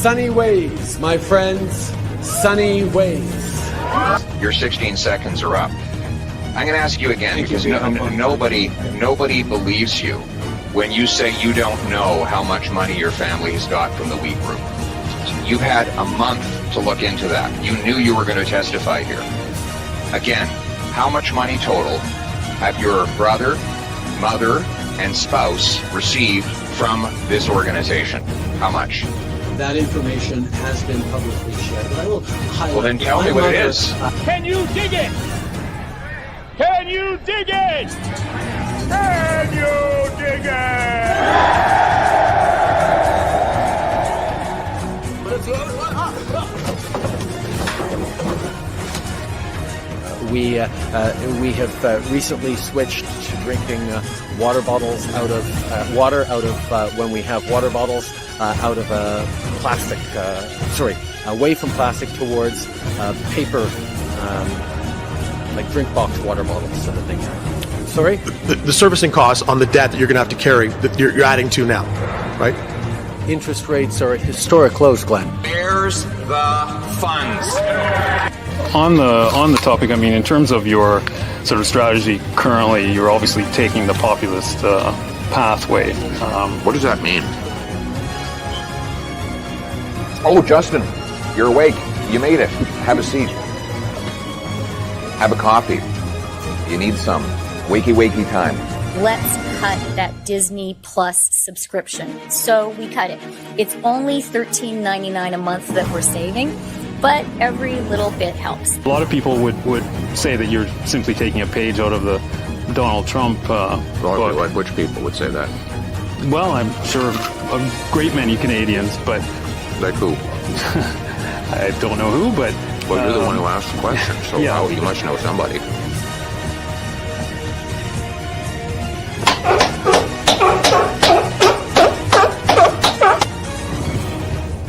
Sunny ways, my friends, sunny ways. Your 16 seconds are up. I'm going to ask you again, because nobody believes you when you say you don't know how much money your family has got from the wheat group. You've had a month to look into that. You knew you were going to testify here. Again, how much money total have your brother, mother, and spouse received from this organization? How much? That information has been publicly shared, but I will highlight. Well, then tell me what it is. Can you dig it? Can you dig it? Can you dig it? We have recently switched to drinking water bottles out of water out of when we have water bottles out of plastic. Away from plastic towards paper, like drink box water bottles, sort of thing. Sorry? The servicing costs on the debt that you're going to have to carry, that you're adding to now, right? Interest rates are at historic lows, Glenn. Where's the funds? On the topic, I mean, in terms of your sort of strategy currently, you're obviously taking the populist pathway. What does that mean? Oh, Justin, you're awake. You made it. Have a seat. Have a coffee. You need some. Wakey time. Let's cut that Disney Plus subscription. So we cut it. It's only $13.99 a month that we're saving, but every little bit helps. A lot of people would say that you're simply taking a page out of the Donald Trump book. Which people would say that? Well, I'm sure a great many Canadians, but... Like who? I don't know who, but... Well, you're the one who asked the question, so yeah. You must know somebody.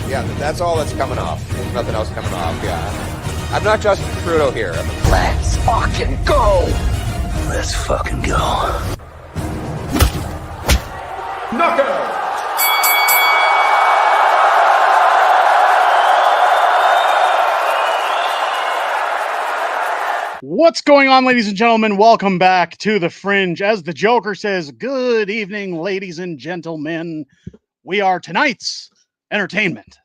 Yeah, that's all that's coming off. There's nothing else coming off, yeah. I'm not Justin Trudeau here. Let's fucking go! Let's fucking go. Knockout! What's going on, ladies and gentlemen? Welcome back to The Fringe. As the Joker says, good evening, ladies and gentlemen. We are tonight's entertainment.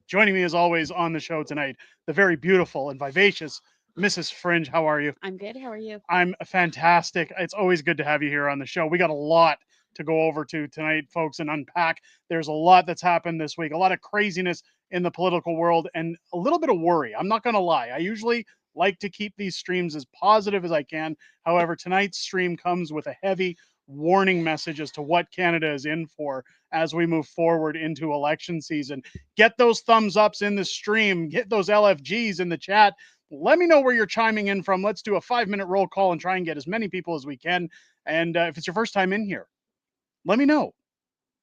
Joining me as always on the show tonight, the very beautiful and vivacious Mrs. Fringe. How are you? I'm good. How are you? I'm fantastic. It's always good to have you here on the show. We got a lot to go over to tonight, folks, and unpack. There's a lot that's happened this week, a lot of craziness in the political world, and a little bit of worry. I'm not going to lie. I usually like to keep these streams as positive as I can. However, tonight's stream comes with a heavy warning message as to what Canada is in for as we move forward into election season. Get those thumbs ups in the stream. Get those LFGs in the chat. Let me know where you're chiming in from. Let's do a 5-minute roll call and try and get as many people as we can. And if it's your first time in here, let me know.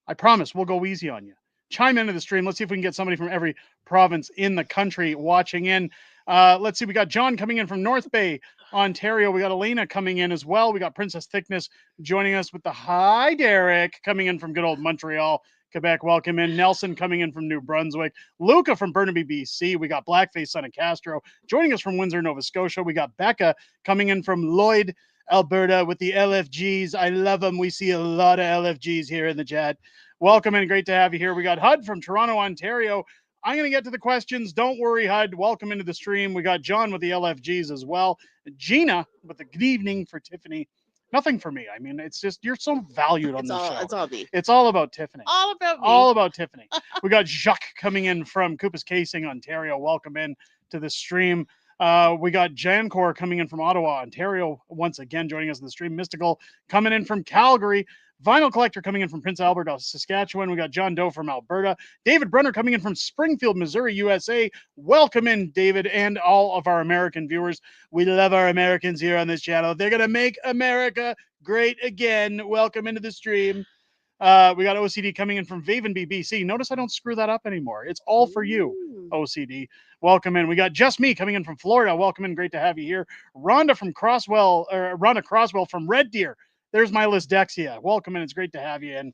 I promise we'll go easy on you. Chime into the stream. Let's see if we can get somebody from every province in the country watching in. Let's see. We got John coming in from North Bay, Ontario. We got Elena coming in as well. We got Princess Thickness joining us with the hi, Derek, coming in from good old Montreal, Quebec. Welcome in. Nelson coming in from New Brunswick. Luca from Burnaby, BC. We got Blackface Son of Castro joining us from Windsor, Nova Scotia. We got Becca coming in from Lloyd, Alberta with the LFGs. I love them. We see a lot of LFGs here in the chat. Welcome in. Great to have you here. We got Hud from Toronto, Ontario. I'm going to get to the questions. Don't worry, Hud. Welcome into the stream. We got John with the LFGs as well. Gina with the good evening for Tiffany. Nothing for me. I mean, it's just, you're so valued on the show. It's all me. It's all about Tiffany. All about me. All about Tiffany. We got Jacques coming in from Coopus Casing, Ontario. Welcome in to the stream. We got Jancor coming in from Ottawa, Ontario. Once again, joining us in the stream. Mystical coming in from Calgary. Vinyl Collector coming in from Prince Albert, Saskatchewan. We got John Doe from Alberta. David Brunner coming in from Springfield, Missouri, USA. Welcome in, David, and all of our American viewers. We love our Americans here on this channel. They're going to make America great again. Welcome into the stream. We got OCD coming in from Vavenby, BC. Notice I don't screw that up anymore. It's all for you, OCD. Welcome in. We got Just Me coming in from Florida. Welcome in. Great to have you here. Rhonda Croswell from Red Deer. There's my Lisdexia. Welcome in. It's great to have you in.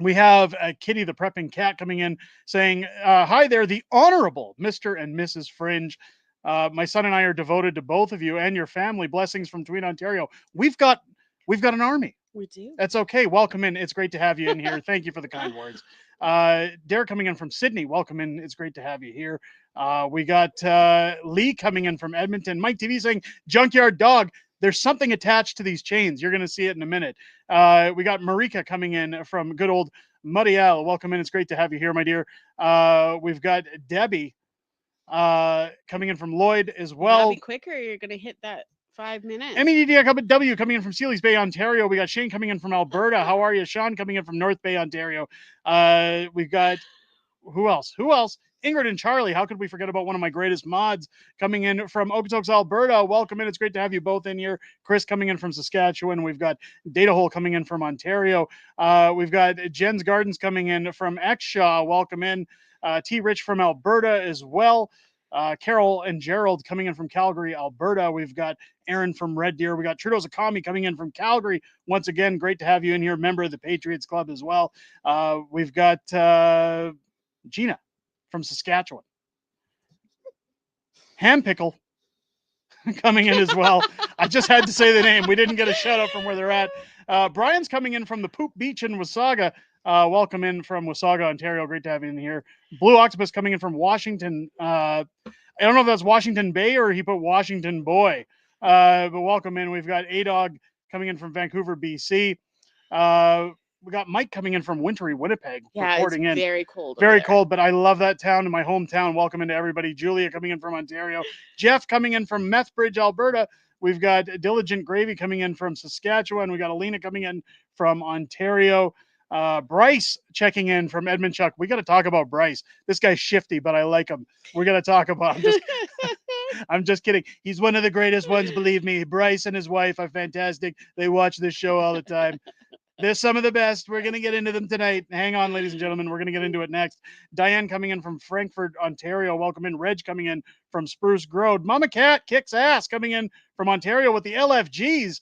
We have Kitty the Prepping Cat coming in saying, hi there, the Honorable Mr. and Mrs. Fringe. My son and I are devoted to both of you and your family. Blessings from Tweed, Ontario. We've got an army. We do. That's okay. Welcome in. It's great to have you in here. Thank you for the kind words. Derek coming in from Sydney. Welcome in. It's great to have you here. We got Lee coming in from Edmonton. Mike TV saying, Junkyard Dog. There's something attached to these chains. You're going to see it in a minute. We got Marika coming in from good old Muddy Owl. Welcome in. It's great to have you here, my dear. We've got Debbie coming in from Lloyd as well. Be quicker. You're going to hit that 5 minutes. MEDW coming in from Sealy's Bay, Ontario. We got Shane coming in from Alberta. How are you? Sean coming in from North Bay, Ontario. We've got who else? Ingrid and Charlie. How could we forget about one of my greatest mods coming in from Okotoks, Alberta? Welcome in. It's great to have you both in here. Chris coming in from Saskatchewan. We've got Data Hole coming in from Ontario. We've got Jen's Gardens coming in from Exshaw. Welcome in. T. Rich from Alberta as well. Carol and Gerald coming in from Calgary, Alberta. We've got Aaron from Red Deer. We got Trudeau Zakami coming in from Calgary. Once again, great to have you in here. Member of the Patriots Club as well. We've got Gina from Saskatchewan. Ham Pickle coming in as well. I just had to say the name. We didn't get a shout out from where they're at. Brian's coming in from the Poop Beach in Wasaga. Welcome in from Wasaga, Ontario. Great to have you in here. Blue Octopus coming in from Washington. I don't know if that's Washington Bay or he put Washington Boy. But welcome in. We've got A-Dog coming in from Vancouver, BC. We got Mike coming in from wintry Winnipeg. Yeah, reporting it's in. very cold. Very cold, but I love that town in my hometown. Welcome into everybody. Julia coming in from Ontario. Jeff coming in from Methbridge, Alberta. We've got Diligent Gravy coming in from Saskatchewan. We got Alina coming in from Ontario. Bryce checking in from Edmundchuk. We got to talk about Bryce. This guy's shifty, but I like him. We're going to talk about him. I'm just kidding. He's one of the greatest ones, believe me. Bryce and his wife are fantastic. They watch this show all the time. They're some of the best. We're going to get into them tonight. Hang on, ladies and gentlemen. We're going to get into it next. Diane coming in from Frankfurt, Ontario. Welcome in. Reg coming in from Spruce Grove. Mama Cat kicks ass coming in from Ontario with the LFGs.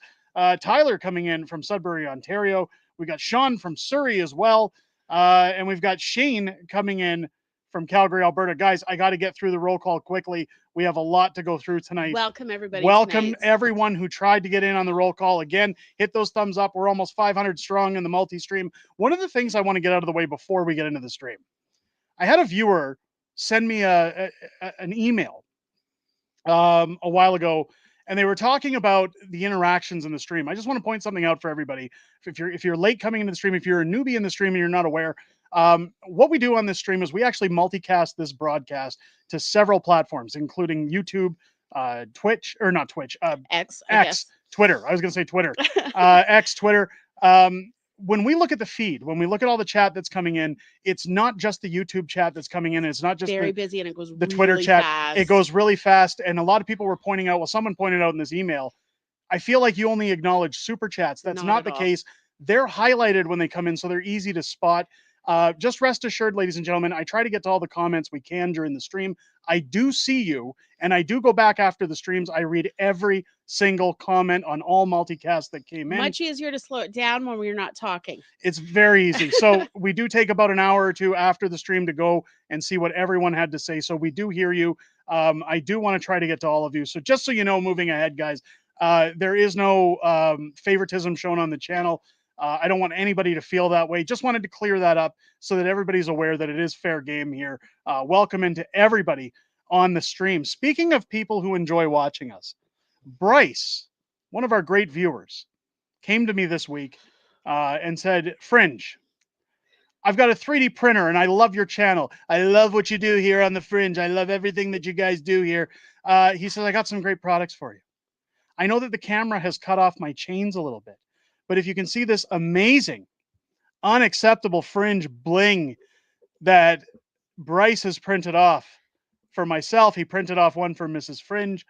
Tyler coming in from Sudbury, Ontario. We got Sean from Surrey as well. And we've got Shane coming in from Calgary, Alberta. Guys, I got to get through the roll call quickly. We have a lot to go through tonight. Welcome, everybody. Welcome, everyone who tried to get in on the roll call. Again, hit those thumbs up. We're almost 500 strong in the multi-stream. One of the things I want to get out of the way before we get into the stream, I had a viewer send me an email a while ago, and they were talking about the interactions in the stream. I just want to point something out for everybody. If you're late coming into the stream, if you're a newbie in the stream and you're not aware, what we do on this stream is we actually multicast this broadcast to several platforms, including YouTube, Twitch, or not Twitch, X, Twitter. I was going to say Twitter, X, Twitter. When we look at the feed, when we look at all the chat that's coming in, it's not just the YouTube chat that's coming in. It's not just very busy, and it goes the Twitter really chat. fast. It goes really fast. And a lot of people were pointing out, well, someone pointed out in this email, I feel like you only acknowledge super chats. That's not the case. They're highlighted when they come in, so they're easy to spot. Just rest assured, ladies and gentlemen, I try to get to all the comments we can during the stream. I do see you, and I do go back after the streams. I read every single comment on all multicasts that came in. Much easier to slow it down when we're not talking. It's very easy. So we do take about an hour or two after the stream to go and see what everyone had to say. So we do hear you. I do want to try to get to all of you. So just so you know, moving ahead, guys, there is no favoritism shown on the channel. I don't want anybody to feel that way. Just wanted to clear that up so that everybody's aware that it is fair game here. Welcome into everybody on the stream. Speaking of people who enjoy watching us, Bryce, one of our great viewers, came to me this week and said, Fringe, I've got a 3D printer and I love your channel. I love what you do here on the Fringe. I love everything that you guys do here. He says, I got some great products for you. I know that the camera has cut off my chains a little bit, but if you can see this amazing, unacceptable Fringe bling that Bryce has printed off for myself, he printed off one for Mrs. Fringe.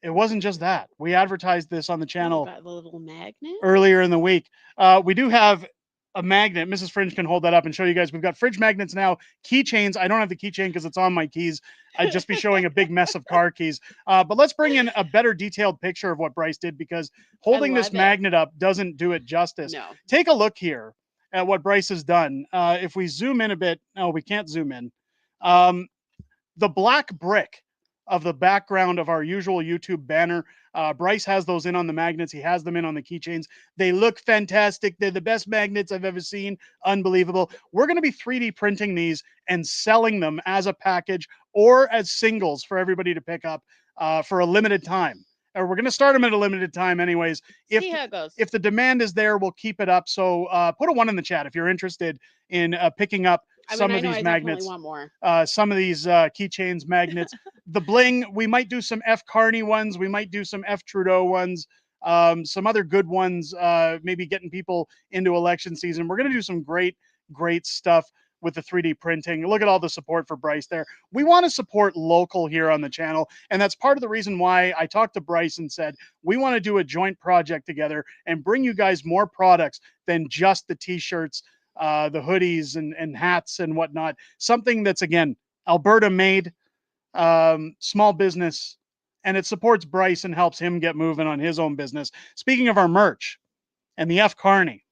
It wasn't just that. We advertised this on the channel the little magnet earlier in the week. We do have a magnet. Mrs. Fringe can hold that up and show you guys. We've got fridge magnets now, keychains. I don't have the keychain because it's on my keys. I'd just be showing a big mess of car keys. But let's bring in a better detailed picture of what Bryce did, because holding this magnet up doesn't do it justice. No. Take a look here at what Bryce has done. If we zoom in a bit, no, we can't zoom in. The black brick of the background of our usual YouTube banner. Bryce has those in on the magnets. He has them in on the keychains. They look fantastic. They're the best magnets I've ever seen. Unbelievable. We're going to be 3D printing these and selling them as a package or as singles for everybody to pick up for a limited time. Or we're going to start them at a limited time anyways. See how it goes. If the demand is there, we'll keep it up. So put a 1 in the chat if you're interested in picking up some of these magnets. Want more. Some of these keychains, magnets. The bling, we might do some F. Carney ones. We might do some F. Trudeau ones. Some other good ones, maybe getting people into election season. We're going to do some great, great stuff with the 3D printing. Look at all the support for Bryce there. We want to support local here on the channel, and that's part of the reason why I talked to Bryce and said, we want to do a joint project together and bring you guys more products than just the t-shirts, the hoodies and hats and whatnot. Something that's, again, Alberta made, small business, and it supports Bryce and helps him get moving on his own business. Speaking of our merch and the F. Carney,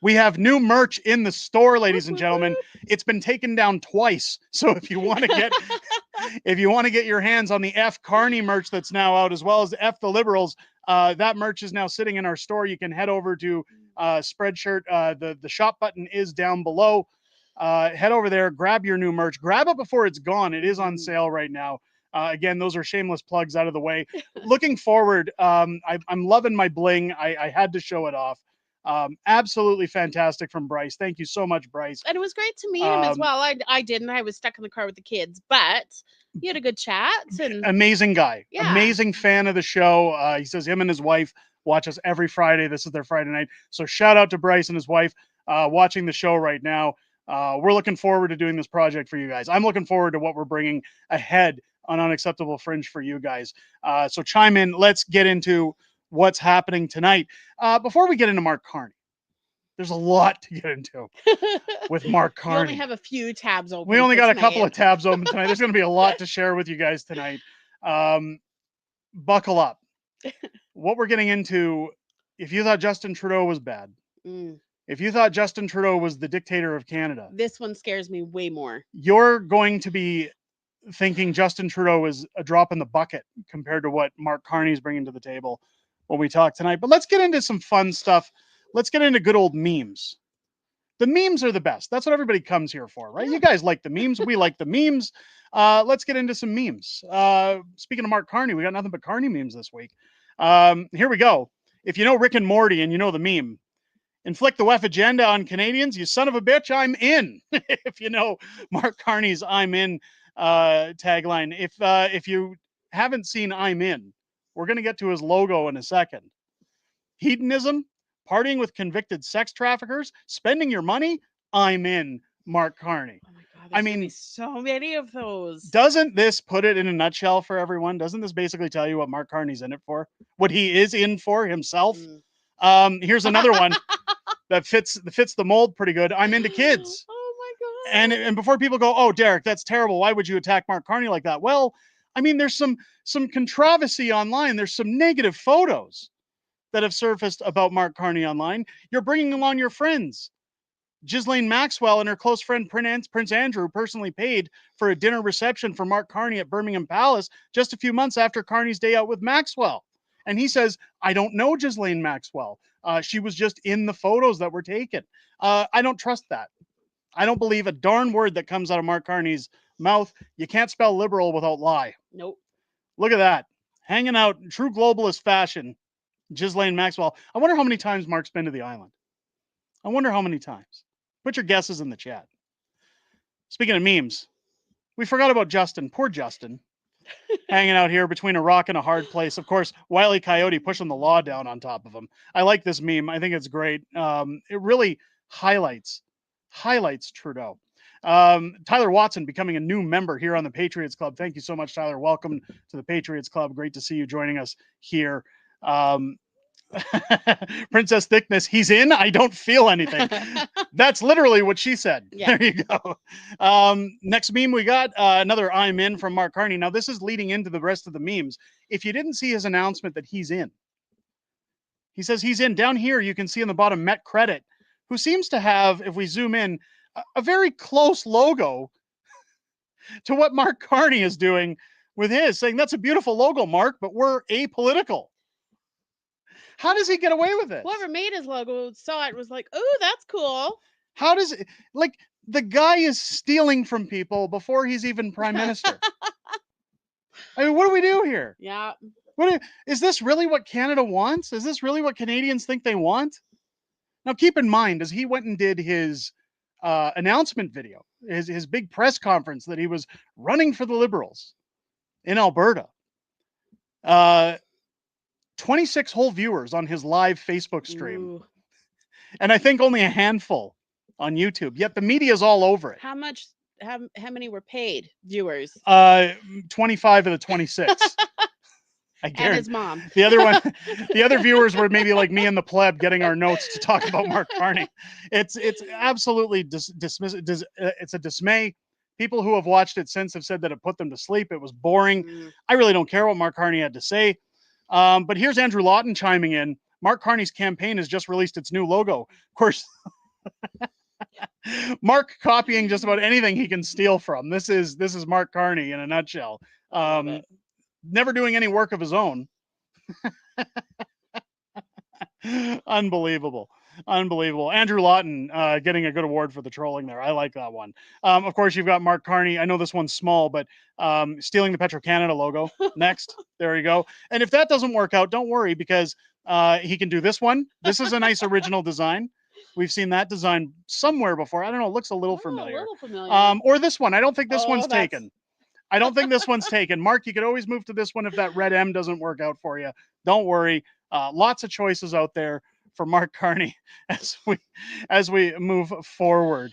we have new merch in the store, ladies and gentlemen. It's been taken down twice. So if you want to get your hands on the F. Carney merch that's now out, as well as F the Liberals, that merch is now sitting in our store. You can head over to Spreadshirt. The shop button is down below. Head over there, grab your new merch. Grab it before it's gone. It is on sale right now. Again, those are shameless plugs out of the way. Looking forward, I'm loving my bling. I had to show it off. Absolutely fantastic from Bryce. Thank you so much, Bryce. And it was great to meet him as well. I didn't. I was stuck in the car with the kids, but you had a good chat. And amazing guy. Yeah. Amazing fan of the show. He says him and his wife watch us every Friday. This is their Friday night. So shout out to Bryce and his wife watching the show right now. We're looking forward to doing this project for you guys. I'm looking forward to what we're bringing ahead on Unacceptable Fringe for you guys. So chime in. Let's get into what's happening tonight. Before we get into Mark Carney, there's a lot to get into with Mark Carney. We only have a few tabs open. We only got a couple of tabs open tonight. There's going to be a lot to share with you guys tonight. Buckle up. What we're getting into, if you thought Justin Trudeau was bad, if you thought Justin Trudeau was the dictator of Canada, this one scares me way more. You're going to be thinking Justin Trudeau is a drop in the bucket compared to what Mark Carney is bringing to the table when we talk tonight. But let's get into some fun stuff. Let's get into good old memes. The memes are the best. That's what everybody comes here for, right? You guys like the memes. We like the memes. Let's get into some memes. Speaking of Mark Carney, we got nothing but Carney memes this week. Here we go. If you know Rick and Morty and you know the meme, inflict the WEF agenda on Canadians, you son of a bitch, I'm in. If you know Mark Carney's I'm in tagline. If you haven't seen I'm in, we're going to get to his logo in a second. Hedonism, partying with convicted sex traffickers, spending your money, I'm in, Mark Carney. Oh my God, I mean, so many of those. Doesn't this put it in a nutshell for everyone? Doesn't this basically tell you what Mark Carney's in it for? What he is in for himself? Here's another one that fits the mold pretty good. I'm into kids. Oh my God. And before people go, oh, Derek, that's terrible. Why would you attack Mark Carney like that? Well, I mean, there's some controversy online. There's some negative photos that have surfaced about Mark Carney online. You're bringing along your friends. Ghislaine Maxwell and her close friend Prince Andrew personally paid for a dinner reception for Mark Carney at Birmingham Palace just a few months after Carney's day out with Maxwell. And he says, I don't know Ghislaine Maxwell. She was just in the photos that were taken. I don't trust that. I don't believe a darn word that comes out of Mark Carney's mouth. You can't spell liberal without lie. Nope. Look at that. Hanging out in true globalist fashion. Ghislaine Maxwell. I wonder how many times Mark's been to the island. I wonder how many times. Put your guesses in the chat. Speaking of memes, we forgot about Justin. Poor Justin. Hanging out here between a rock and a hard place. Of course, Wile E. Coyote pushing the law down on top of him. I like this meme. I think it's great. It really highlights Trudeau. Tyler Watson becoming a new member here on the Patriots Club. Thank you so much, Tyler. Welcome to the Patriots Club. Great to see you joining us here. Princess Thickness, he's in. I don't feel anything. That's literally what she said. Yeah. There you go. Next meme we got another I'm in from Mark Carney. Now this is leading into the rest of the memes. If you didn't see his announcement that he's in, he says he's in. Down here you can see on the bottom Met Credit, who seems to have, if we zoom in, a very close logo to what Mark Carney is doing with his, saying that's a beautiful logo, Mark, but we're apolitical. How does he get away with this? Whoever made his logo saw it, was like, "Oh, that's cool." How does it, like, the guy is stealing from people before he's even prime minister? I mean, what do we do here? Yeah. Is this really what Canada wants? Is this really what Canadians think they want? Now, keep in mind, as he went and did his announcement video, his big press conference that he was running for the Liberals in Alberta, 26 whole viewers on his live Facebook stream. Ooh. And I think only a handful on YouTube. Yet the media is all over it. How much? How many were paid viewers? 25 of the 26. I And guarantee. his mom. The other viewers were maybe like me and the pleb getting our notes to talk about Mark Carney. It's absolutely it's a dismay. People who have watched it since have said that it put them to sleep. It was boring. I really don't care what Mark Carney had to say. But here's Andrew Lawton chiming in. Mark Carney's campaign has just released its new logo. Of course, Mark copying just about anything he can steal from. This is Mark Carney in a nutshell. Never doing any work of his own. Unbelievable. Andrew Lawton getting a good award for the trolling there. I like that one. Of course, you've got Mark Carney. I know this one's small, but stealing the Petro-Canada logo. Next. There you go. And if that doesn't work out, don't worry, because he can do this one. This is a nice original design. We've seen that design somewhere before. I don't know. It looks a little familiar. Or this one. I don't think this one's taken. I don't think this one's taken. Mark, you could always move to this one if that red M doesn't work out for you. Don't worry. Lots of choices out there for Mark Carney as we move forward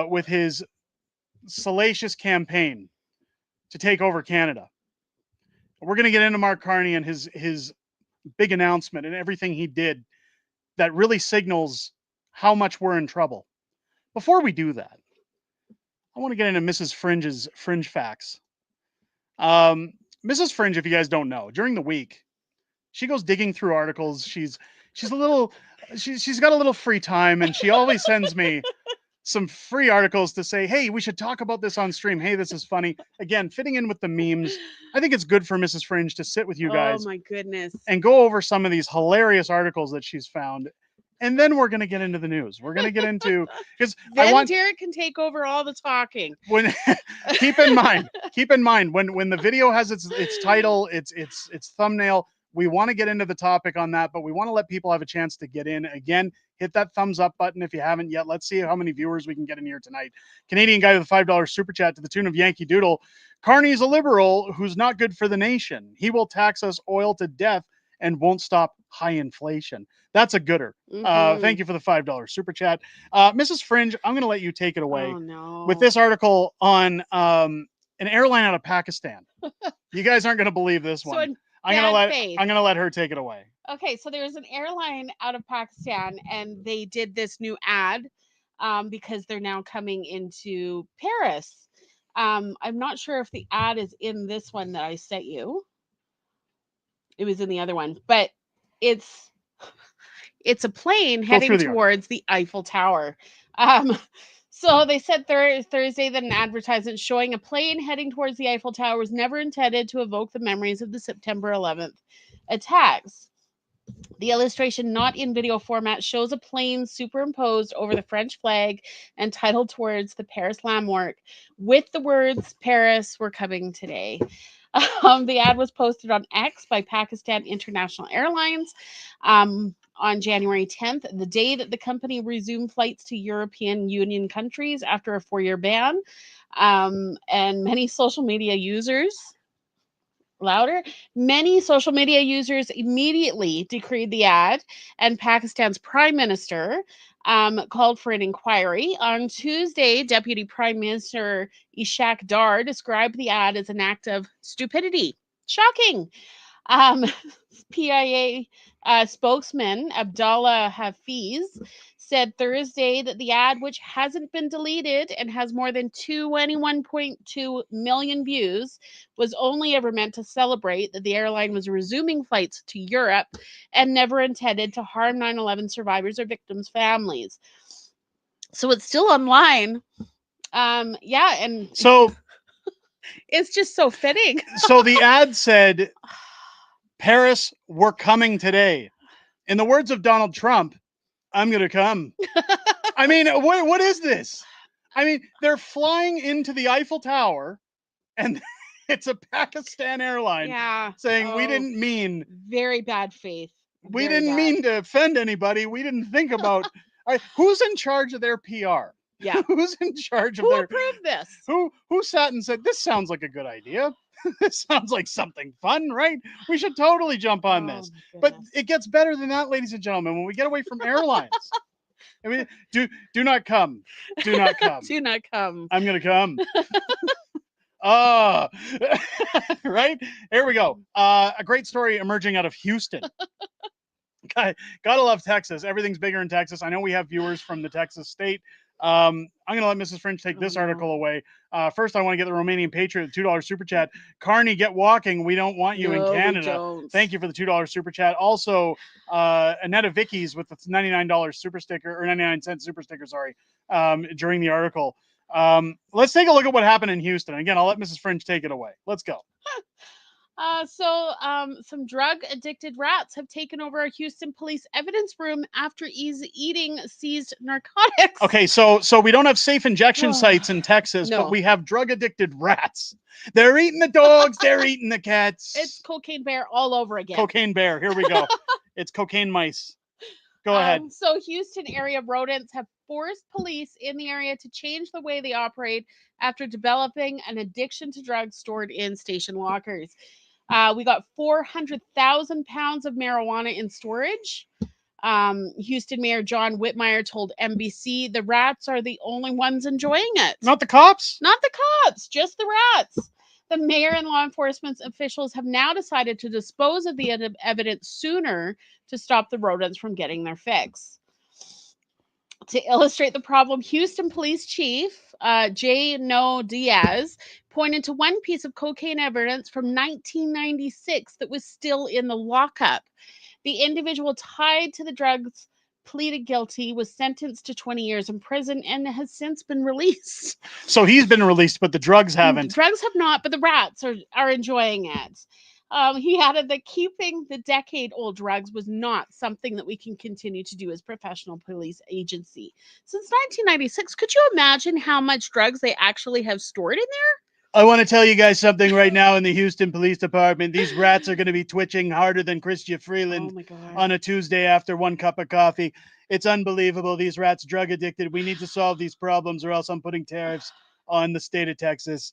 with his salacious campaign to take over Canada. We're going to get into Mark Carney and his big announcement and everything he did that really signals how much we're in trouble. Before we do that, I want to get into Mrs. Fringe's Fringe facts. Mrs. Fringe, if you guys don't know, during the week, she goes digging through articles. She's got a little free time, and she always sends me some free articles to say, hey, we should talk about this on stream. Hey, this is funny. Again, fitting in with the memes. I think it's good for Mrs. Fringe to sit with you guys. Oh my goodness. And go over some of these hilarious articles that she's found. And then we're going to get into the news. We're going to get into, because Derek can take over all the talking. When keep in mind when the video has its title, its thumbnail, we want to get into the topic on that, but we want to let people have a chance to get in. Again, hit that thumbs up button if you haven't yet. Let's see how many viewers we can get in here tonight. Canadian guy with a $5 super chat to the tune of Yankee Doodle. Carney's a liberal who's not good for the nation. He will tax us oil to death and won't stop high inflation. That's a gooder. Thank you for the $5 super chat. Mrs. Fringe, I'm going to let you take it away with this article on an airline out of Pakistan. You guys aren't going to believe this one. I'm going to let her take it away. Okay, so there's an airline out of Pakistan, and they did this new ad because they're now coming into Paris. I'm not sure if the ad is in this one that I sent you. It was in the other one, but it's a plane heading towards the Eiffel Tower. So they said Thursday that an advertisement showing a plane heading towards the Eiffel Tower was never intended to evoke the memories of the September 11th attacks. The illustration, not in video format, shows a plane superimposed over the French flag and titled towards the Paris landmark with the words, "Paris, we're coming today." The ad was posted on X by Pakistan International Airlines on January 10th, the day that the company resumed flights to European Union countries after a 4-year ban. And many social media users immediately decreed the ad, and Pakistan's Prime Minister called for an inquiry. On Tuesday, Deputy Prime Minister Ishaq Dar described the ad as an act of stupidity. Shocking. PIA spokesman Abdallah Hafiz said Thursday that the ad, which hasn't been deleted and has more than 21.2 million views, was only ever meant to celebrate that the airline was resuming flights to Europe and never intended to harm 9/11 survivors or victims' families. So it's still online. Yeah, and So it's just so fitting. so the ad said, Paris, we're coming today. In the words of Donald Trump, I'm going to come. I mean, what is this? I mean, they're flying into the Eiffel Tower, and it's a Pakistan airline saying, we didn't mean... Very bad faith. We didn't mean to offend anybody. We didn't think about... who's in charge of their PR? Yeah. Who's in charge of Who their... approved this? Who sat and said, this sounds like a good idea? This sounds like something fun, right? We should totally jump on this. But it gets better than that, ladies and gentlemen, when we get away from airlines. I mean, do not come. Do not come. Do not come. I'm going to come. Oh, right? Here we go. A great story emerging out of Houston. Gotta love Texas. Everything's bigger in Texas. I know we have viewers from the Texas state. I'm going to let Mrs. Fringe take this article away. First, I want to get the Romanian Patriot, $2 super chat. Carney, get walking. We don't want you in Canada. Thank you for the $2 super chat. Also, Annetta Vickies with the $99 super sticker, or 99-cent super sticker, sorry, during the article. Let's take a look at what happened in Houston. Again, I'll let Mrs. Fringe take it away. Let's go. Some drug-addicted rats have taken over a Houston police evidence room after eating seized narcotics. Okay, so we don't have safe injection sites in Texas, but we have drug-addicted rats. They're eating the dogs. They're eating the cats. It's Cocaine Bear all over again. Cocaine Bear. Here we go. It's cocaine mice. Go ahead. So Houston area rodents have forced police in the area to change the way they operate after developing an addiction to drugs stored in station lockers. We got 400,000 pounds of marijuana in storage. Houston Mayor John Whitmire told NBC the rats are the only ones enjoying it. Not the cops? Not the cops, just the rats. The mayor and law enforcement officials have now decided to dispose of the evidence sooner to stop the rodents from getting their fix. To illustrate the problem, Houston Police Chief J. No Diaz pointed to one piece of cocaine evidence from 1996 that was still in the lockup. The individual tied to the drugs pleaded guilty, was sentenced to 20 years in prison, and has since been released. So he's been released, but the drugs haven't. Drugs have not, but the rats are enjoying it. He added that keeping the decade-old drugs was not something that we can continue to do as professional police agency. Since 1996, could you imagine how much drugs they actually have stored in there? I want to tell you guys something right now in the Houston Police Department. These rats are going to be twitching harder than Christian Freeland on a Tuesday after one cup of coffee. It's unbelievable. These rats drug addicted. We need to solve these problems or else I'm putting tariffs on the state of Texas.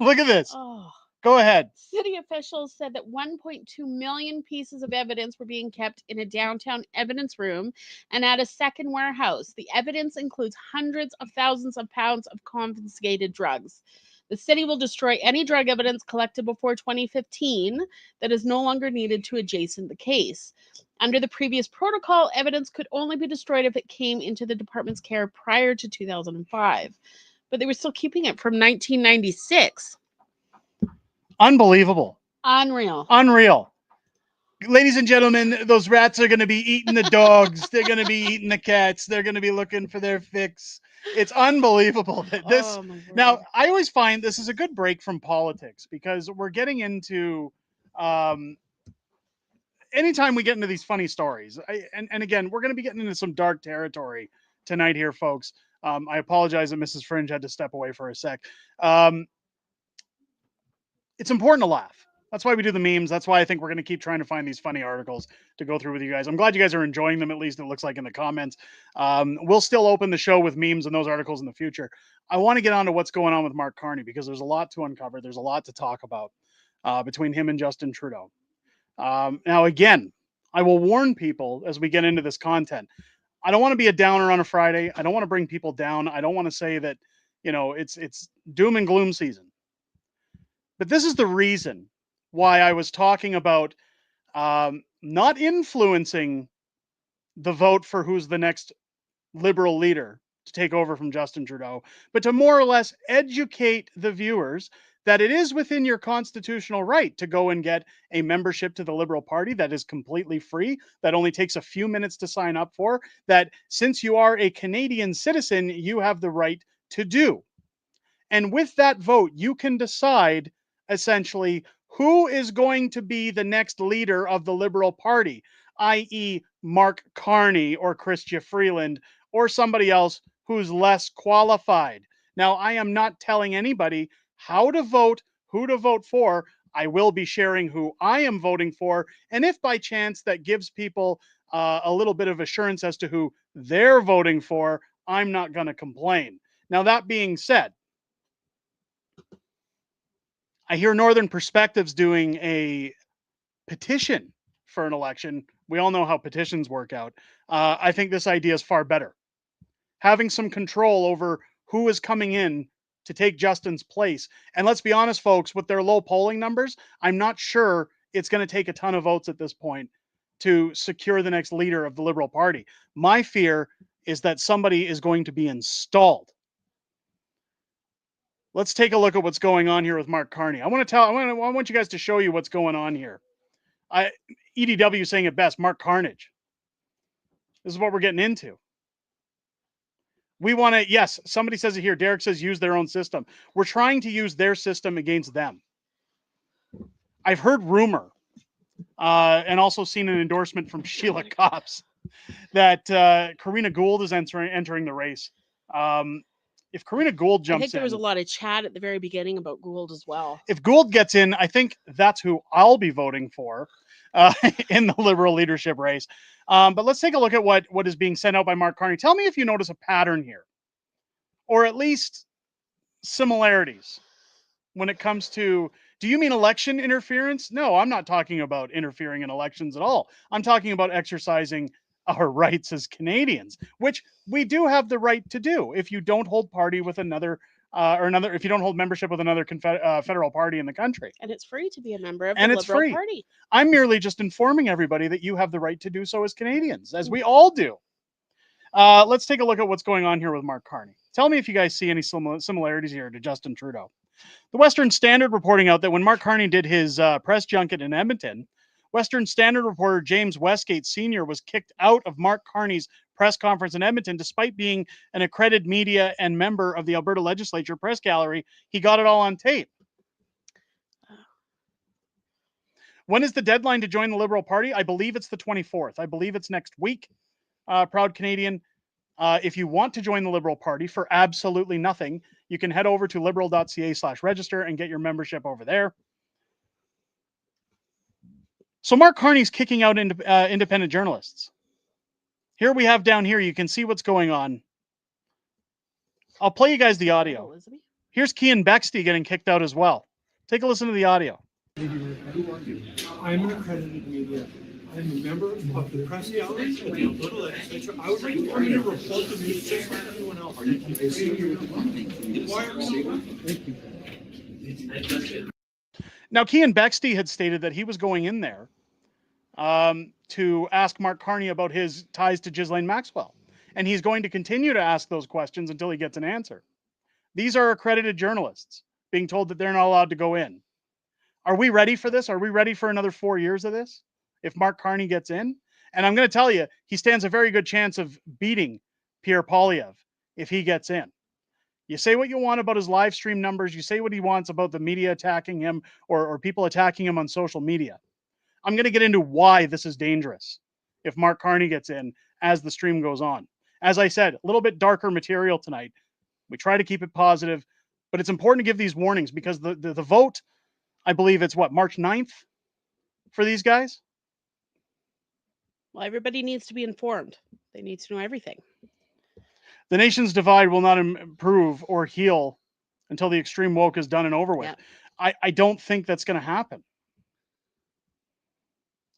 Look at this. Oh. Go ahead. City officials said that 1.2 million pieces of evidence were being kept in a downtown evidence room and at a second warehouse. The evidence includes hundreds of thousands of pounds of confiscated drugs. The city will destroy any drug evidence collected before 2015 that is no longer needed to adjacent the case. Under the previous protocol, evidence could only be destroyed if it came into the department's care prior to 2005. But they were still keeping it from 1996. Unbelievable. Unreal. Ladies and gentlemen, those rats are going to be eating the dogs. They're going to be eating the cats. They're going to be looking for their fix. It's unbelievable that this. Oh, my word. Now, I always find this is a good break from politics because we're getting into. Anytime we get into these funny stories, and again, we're going to be getting into some dark territory tonight here, folks. I apologize that Mrs. Fringe had to step away for a sec. It's important to laugh. That's why we do the memes. That's why I think we're going to keep trying to find these funny articles to go through with you guys. I'm glad you guys are enjoying them, at least it looks like in the comments. We'll still open the show with memes and those articles in the future. I want to get on to what's going on with Mark Carney because there's a lot to uncover. There's a lot to talk about between him and Justin Trudeau. Now, again, I will warn people as we get into this content. I don't want to be a downer on a Friday. I don't want to bring people down. I don't want to say that, it's doom and gloom season. But this is the reason why I was talking about not influencing the vote for who's the next Liberal leader to take over from Justin Trudeau, but to more or less educate the viewers that it is within your constitutional right to go and get a membership to the Liberal Party that is completely free, that only takes a few minutes to sign up for, that since you are a Canadian citizen, you have the right to do. And with that vote, you can decide essentially who is going to be the next leader of the Liberal Party, i.e., Mark Carney or Chrystia Freeland or somebody else who's less qualified. Now, I am not telling anybody how to vote, who to vote for. I will be sharing who I am voting for. And if by chance that gives people a little bit of assurance as to who they're voting for, I'm not going to complain. Now, that being said, I hear Northern Perspectives doing a petition for an election. We all know how petitions work out. I think this idea is far better. Having some control over who is coming in to take Justin's place. And let's be honest, folks, with their low polling numbers, I'm not sure it's going to take a ton of votes at this point to secure the next leader of the Liberal Party. My fear is that somebody is going to be installed. Let's take a look at what's going on here with Mark Carney. I want you guys to show you what's going on here. EDW saying it best, Mark Carnage. This is what we're getting into. We want to, yes, somebody says it here. Derek says use their own system. We're trying to use their system against them. I've heard rumor and also seen an endorsement from Sheila Copps that Karina Gould is entering the race. If Karina Gould jumps in... I think there was a lot of chat at the very beginning about Gould as well. If Gould gets in, I think that's who I'll be voting for in the Liberal leadership race. But let's take a look at what is being sent out by Mark Carney. Tell me if you notice a pattern here, or at least similarities when it comes to, do you mean election interference? No, I'm not talking about interfering in elections at all. I'm talking about exercising our rights as Canadians, which we do have the right to do if you don't hold party with another if you don't hold membership with another federal party in the country. And it's free to be a member of the Liberal Party. I'm merely just informing everybody that you have the right to do so as Canadians, as we all do. Let's take a look at what's going on here with Mark Carney. Tell me if you guys see any similarities here to Justin Trudeau. The Western Standard reporting out that when Mark Carney did his press junket in Edmonton, Western Standard reporter James Westgate Sr. was kicked out of Mark Carney's press conference in Edmonton despite being an accredited media and member of the Alberta Legislature press gallery. He got it all on tape. When is the deadline to join the Liberal Party? I believe it's the 24th. I believe it's next week. Proud Canadian. If you want to join the Liberal Party for absolutely nothing, you can head over to liberal.ca/register and get your membership over there. So Mark Carney's kicking out independent journalists. Here we have down here, you can see what's going on. I'll play you guys the audio. Here's Cian Bexty getting kicked out as well. Take a listen to the audio. I'm an accredited media. I'm a member of the press gallery of the Alberta Legislature. I would like to come in and report the news just like everyone else. Now, Cian Bexty had stated that he was going in there to ask Mark Carney about his ties to Ghislaine Maxwell. And he's going to continue to ask those questions until he gets an answer. These are accredited journalists being told that they're not allowed to go in. Are we ready for this? Are we ready for another 4 years of this? If Mark Carney gets in? And I'm going to tell you, he stands a very good chance of beating Pierre Poilievre if he gets in. You say what you want about his live stream numbers. You say what he wants about the media attacking him or people attacking him on social media. I'm going to get into why this is dangerous if Mark Carney gets in as the stream goes on. As I said, a little bit darker material tonight. We try to keep it positive, but it's important to give these warnings because the vote, I believe it's what, March 9th for these guys? Well, everybody needs to be informed. They need to know everything. The nation's divide will not improve or heal until the extreme woke is done and over with. Yeah. I don't think that's going to happen.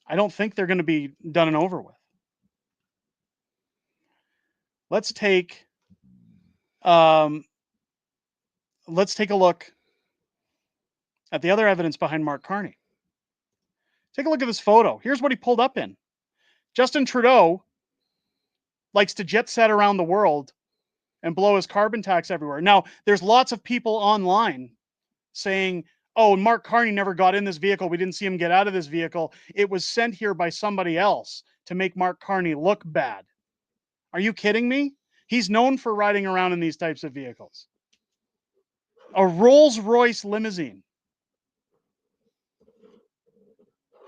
I don't think they're going to be done and over with. Let's take a look at the other evidence behind Mark Carney. Take a look at this photo. Here's what he pulled up in. Justin Trudeau likes to jet set around the world and blow his carbon tax everywhere. Now, there's lots of people online saying, oh, Mark Carney never got in this vehicle. We didn't see him get out of this vehicle. It was sent here by somebody else to make Mark Carney look bad. Are you kidding me? He's known for riding around in these types of vehicles. A Rolls-Royce limousine.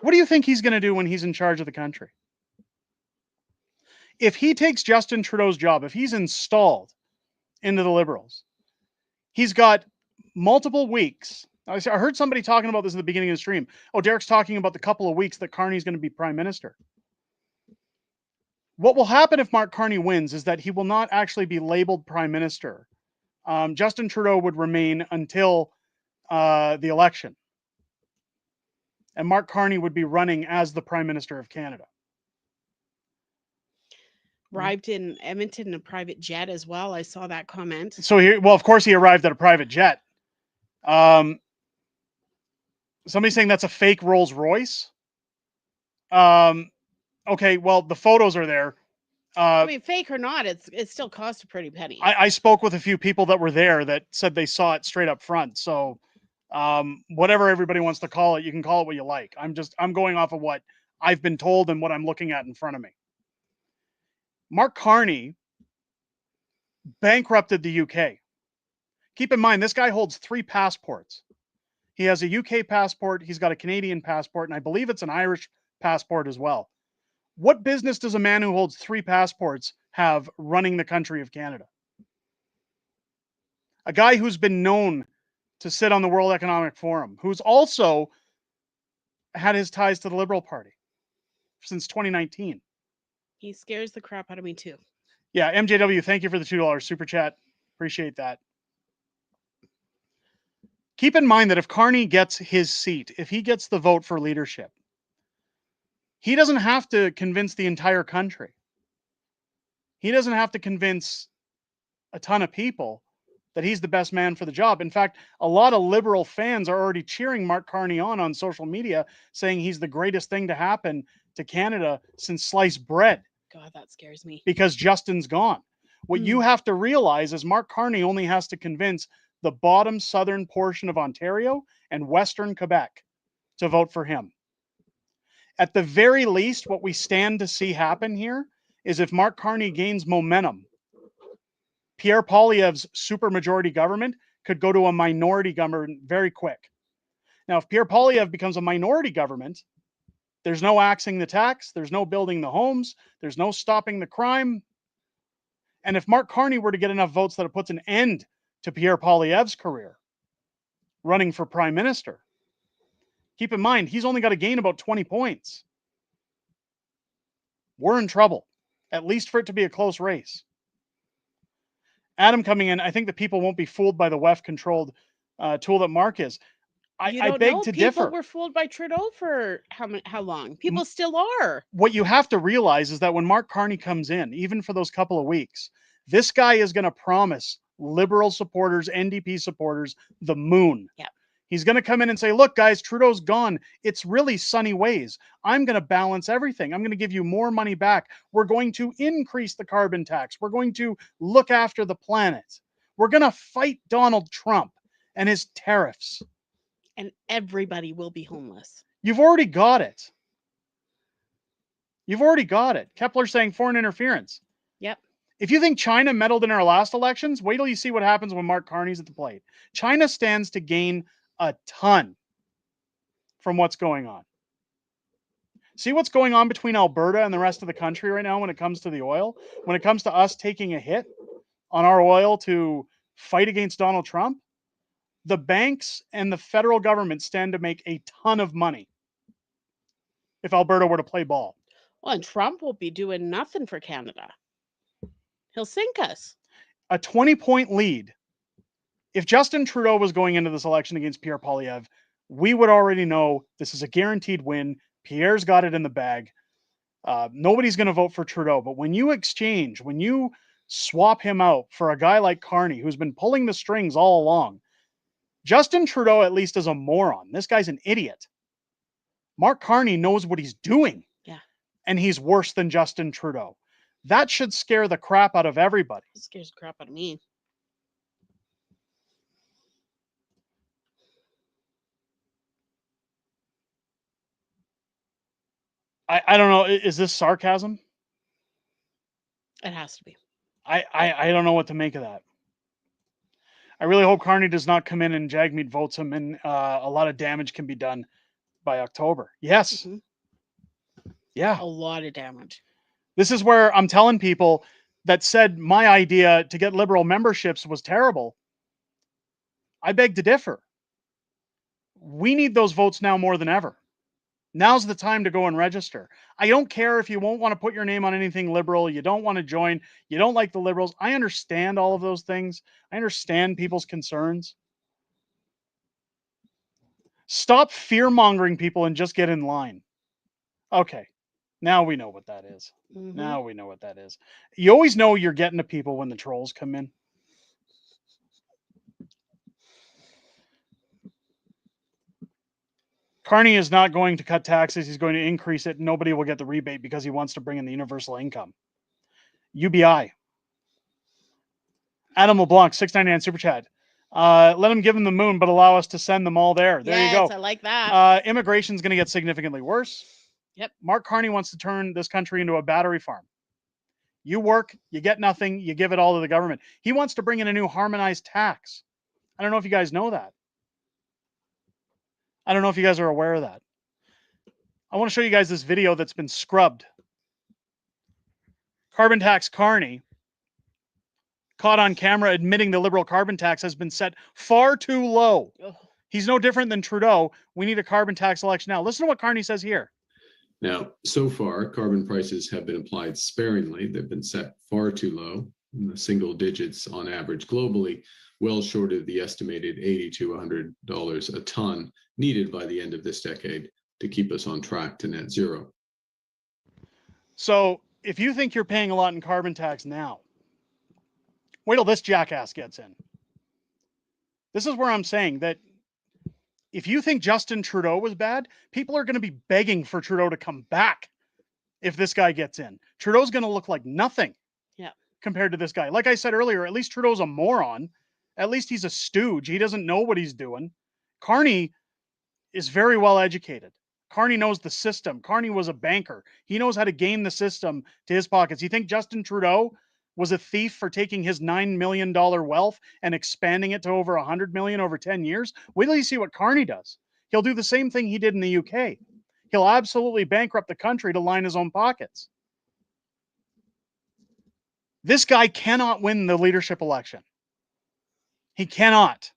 What do you think he's going to do when he's in charge of the country? If he takes Justin Trudeau's job, if he's installed into the Liberals, he's got multiple weeks. I heard somebody talking about this at the beginning of the stream. Oh, Derek's talking about the couple of weeks that Carney's going to be prime minister. What will happen if Mark Carney wins is that he will not actually be labeled prime minister. Justin Trudeau would remain until the election. And Mark Carney would be running as the Prime Minister of Canada. Arrived in Edmonton in a private jet as well. I saw that comment. So well, of course he arrived at a private jet. Somebody's saying that's a fake Rolls Royce. Okay, well, the photos are there. I mean, fake or not, it still cost a pretty penny. I spoke with a few people that were there that said they saw it straight up front. So whatever everybody wants to call it, you can call it what you like. I'm going off of what I've been told and what I'm looking at in front of me. Mark Carney bankrupted the UK. Keep in mind, this guy holds 3 passports. He has a UK passport, he's got a Canadian passport, and I believe it's an Irish passport as well. What business does a man who holds 3 passports have running the country of Canada? A guy who's been known to sit on the World Economic Forum, who's also had his ties to the Liberal Party since 2019. He scares the crap out of me too. Yeah, MJW, thank you for the $2 super chat. Appreciate that. Keep in mind that if Carney gets his seat, if he gets the vote for leadership, he doesn't have to convince the entire country. He doesn't have to convince a ton of people that he's the best man for the job. In fact, a lot of Liberal fans are already cheering Mark Carney on social media, saying he's the greatest thing to happen to Canada since sliced bread. God, that scares me. Because Justin's gone. What you have to realize is Mark Carney only has to convince the bottom southern portion of Ontario and Western Quebec to vote for him. At the very least, what we stand to see happen here is if Mark Carney gains momentum, Pierre Poilievre's supermajority government could go to a minority government very quick. Now, if Pierre Poilievre becomes a minority government, there's no axing the tax, there's no building the homes, there's no stopping the crime. And if Mark Carney were to get enough votes that it puts an end to Pierre Poilievre's career running for prime minister, keep in mind, he's only got to gain about 20 points. We're in trouble, at least for it to be a close race. Adam coming in, I think the people won't be fooled by the WEF-controlled tool that Mark is. I beg to differ. People were fooled by Trudeau for how long? People still are. What you have to realize is that when Mark Carney comes in, even for those couple of weeks, this guy is going to promise Liberal supporters, NDP supporters, the moon. Yeah. He's going to come in and say, look, guys, Trudeau's gone. It's really sunny ways. I'm going to balance everything. I'm going to give you more money back. We're going to increase the carbon tax. We're going to look after the planet. We're going to fight Donald Trump and his tariffs. And everybody will be homeless. You've already got it. You've already got it. Kepler saying foreign interference. Yep. If you think China meddled in our last elections, wait till you see what happens when Mark Carney's at the plate. China stands to gain a ton from what's going on. See what's going on between Alberta and the rest of the country right now when it comes to the oil? When it comes to us taking a hit on our oil to fight against Donald Trump? The banks and the federal government stand to make a ton of money if Alberta were to play ball. Well, and Trump will be doing nothing for Canada. He'll sink us. A 20-point lead. If Justin Trudeau was going into this election against Pierre Poilievre, we would already know this is a guaranteed win. Pierre's got it in the bag. Nobody's going to vote for Trudeau. But when you exchange, when you swap him out for a guy like Carney, who's been pulling the strings all along, Justin Trudeau at least is a moron. This guy's an idiot. Mark Carney knows what he's doing. Yeah. And he's worse than Justin Trudeau. That should scare the crap out of everybody. It scares the crap out of me. I don't know. Is this sarcasm? It has to be. I don't know what to make of that. I really hope Carney does not come in and Jagmeet votes him, and a lot of damage can be done by October. Yes. Yeah. A lot of damage. This is where I'm telling people that said my idea to get Liberal memberships was terrible. I beg to differ. We need those votes now more than ever. Now's the time to go and register. I don't care if you won't want to put your name on anything Liberal, you don't want to join, you don't like the Liberals. I understand all of those things. I understand people's concerns. Stop fear-mongering people and just get in line. Okay, now we know what that is. Now we know what that is. You always know you're getting to people when the trolls come in. Carney is not going to cut taxes. He's going to increase it. Nobody will get the rebate because he wants to bring in the universal income. UBI. Adam LeBlanc, 699 super chat. Let him give him the moon, but allow us to send them all there. There you go. I like that. Immigration's going to get significantly worse. Yep. Mark Carney wants to turn this country into a battery farm. You work, you get nothing, you give it all to the government. He wants to bring in a new harmonized tax. I don't know if you guys know that. I don't know if you guys are aware of that. I want to show you guys this video that's been scrubbed. Carbon tax Carney, caught on camera admitting the Liberal carbon tax has been set far too low. He's no different than Trudeau. We need a carbon tax election now. Listen to what Carney says here. Now, so far, carbon prices have been applied sparingly. They've been set far too low, in the single digits on average globally, well short of the estimated $80 to $100 a ton needed by the end of this decade to keep us on track to net zero. So if you think you're paying a lot in carbon tax now, wait till this jackass gets in. This is where I'm saying that if you think Justin Trudeau was bad, people are going to be begging for Trudeau to come back if this guy gets in. Trudeau's going to look like nothing compared to this guy. Like I said earlier, at least Trudeau's a moron. At least he's a stooge. He doesn't know what he's doing. Carney is very well educated. Carney knows the system. Carney was a banker. He knows how to game the system to his pockets. You think Justin Trudeau was a thief for taking his $9 million wealth and expanding it to over $100 million over 10 years? Wait till you see what Carney does. He'll do the same thing he did in the UK. He'll absolutely bankrupt the country to line his own pockets. This guy cannot win the leadership election. He cannot.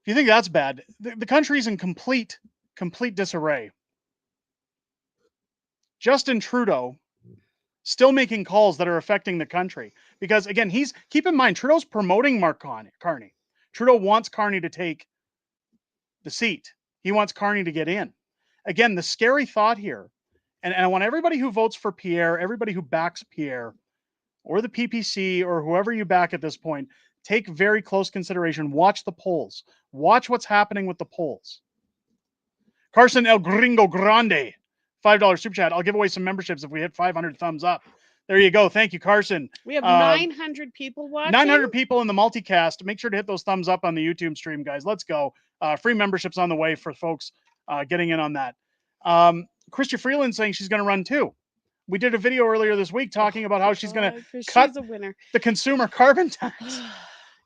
If you think that's bad, the country's in complete disarray. Justin Trudeau still making calls that are affecting the country. Because again, keep in mind, Trudeau's promoting Mark Carney. Trudeau wants Carney to take the seat. He wants Carney to get in. Again, the scary thought here, and I want everybody who votes for Pierre, everybody who backs Pierre, or the PPC, or whoever you back at this point, take very close consideration. Watch the polls. Watch what's happening with the polls. Carson El Gringo Grande, $5 super chat. I'll give away some memberships if we hit 500 thumbs up. There you go. Thank you, Carson. We have 900 people watching. 900 people in the multicast. Make sure to hit those thumbs up on the YouTube stream, guys. Let's go. Free memberships on the way for folks getting in on that. Christian Freeland saying she's going to run too. We did a video earlier this week talking about how she's going to cut the consumer carbon tax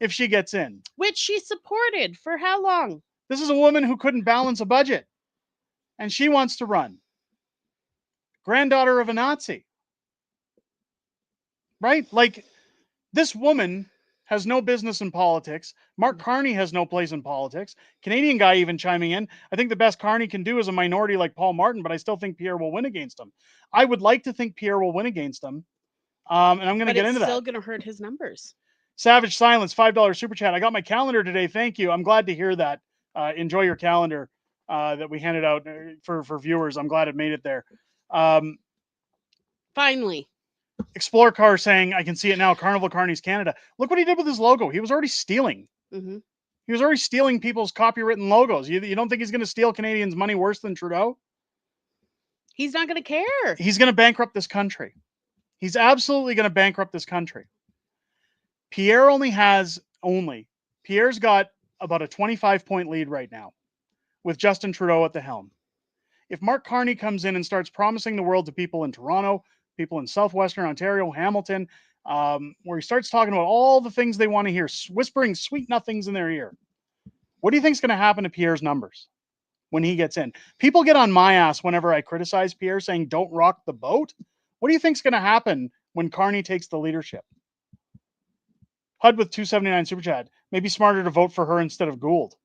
if she gets in. Which she supported for how long? This is a woman who couldn't balance a budget, and she wants to run. Granddaughter of a Nazi. Right? Like, this woman has no business in politics. Mark Carney has no place in politics. Canadian guy even chiming in. I think the best Carney can do is a minority like Paul Martin, but I still think Pierre will win against him. I would like to think Pierre will win against him. And I'm going to get into that. It's still going to hurt his numbers. Savage Silence, $5 super chat. I got my calendar today. Thank you. I'm glad to hear that. Enjoy your calendar that we handed out for viewers. I'm glad it made it there. Finally. Explore Car saying, I can see it now. Carnival Carney's Canada. Look what he did with his logo. He was already stealing. Mm-hmm. He was already stealing people's copywritten logos. You don't think he's going to steal Canadians' money worse than Trudeau? He's not going to care. He's going to bankrupt this country. He's absolutely going to bankrupt this country. Pierre's got about a 25-point lead right now with Justin Trudeau at the helm. If Mark Carney comes in and starts promising the world to people in Toronto, people in southwestern Ontario, Hamilton, where he starts talking about all the things they want to hear, whispering sweet nothings in their ear, what do you think is going to happen to Pierre's numbers when he gets in? People get on my ass whenever I criticize Pierre, saying don't rock the boat. What do you think is going to happen when Carney takes the leadership? HUD with 279 super chat. Maybe smarter to vote for her instead of Gould.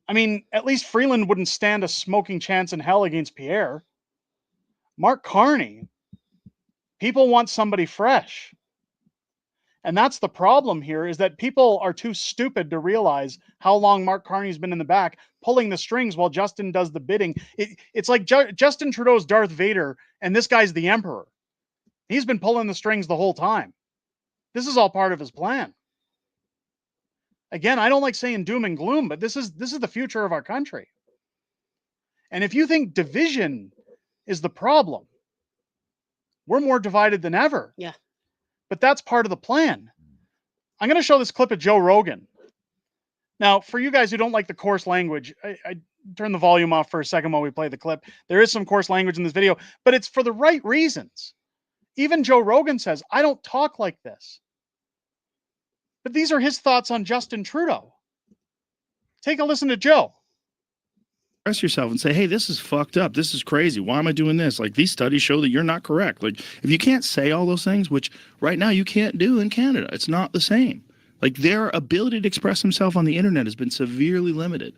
I mean, at least Freeland wouldn't stand a smoking chance in hell against Pierre. Mark Carney, people want somebody fresh. And that's the problem here, is that people are too stupid to realize how long Mark Carney's been in the back, pulling the strings while Justin does the bidding. It's like Justin Trudeau's Darth Vader, and this guy's the Emperor. He's been pulling the strings the whole time. This is all part of his plan. Again, I don't like saying doom and gloom, but this is the future of our country. And if you think division is the problem, we're more divided than ever. Yeah. But that's part of the plan. I'm going to show this clip of Joe Rogan. Now, for you guys who don't like the coarse language, I turn the volume off for a second while we play the clip. There is some coarse language in this video, but it's for the right reasons. Even Joe Rogan says, I don't talk like this. But these are his thoughts on Justin Trudeau. Take a listen to Joe. Express yourself and say, hey, this is fucked up. This is crazy. Why am I doing this? Like, these studies show that you're not correct. Like, if you can't say all those things, which right now you can't do in Canada, it's not the same. Like, their ability to express themselves on the internet has been severely limited.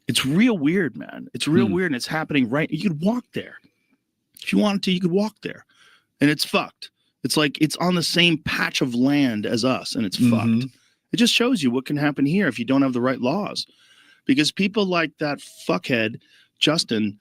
It's real weird, man. It's real weird, and it's happening right. You could walk there. If you wanted to, you could walk there. And it's fucked. It's like it's on the same patch of land as us, and it's fucked. It just shows you what can happen here if you don't have the right laws. Because people like that fuckhead, Justin,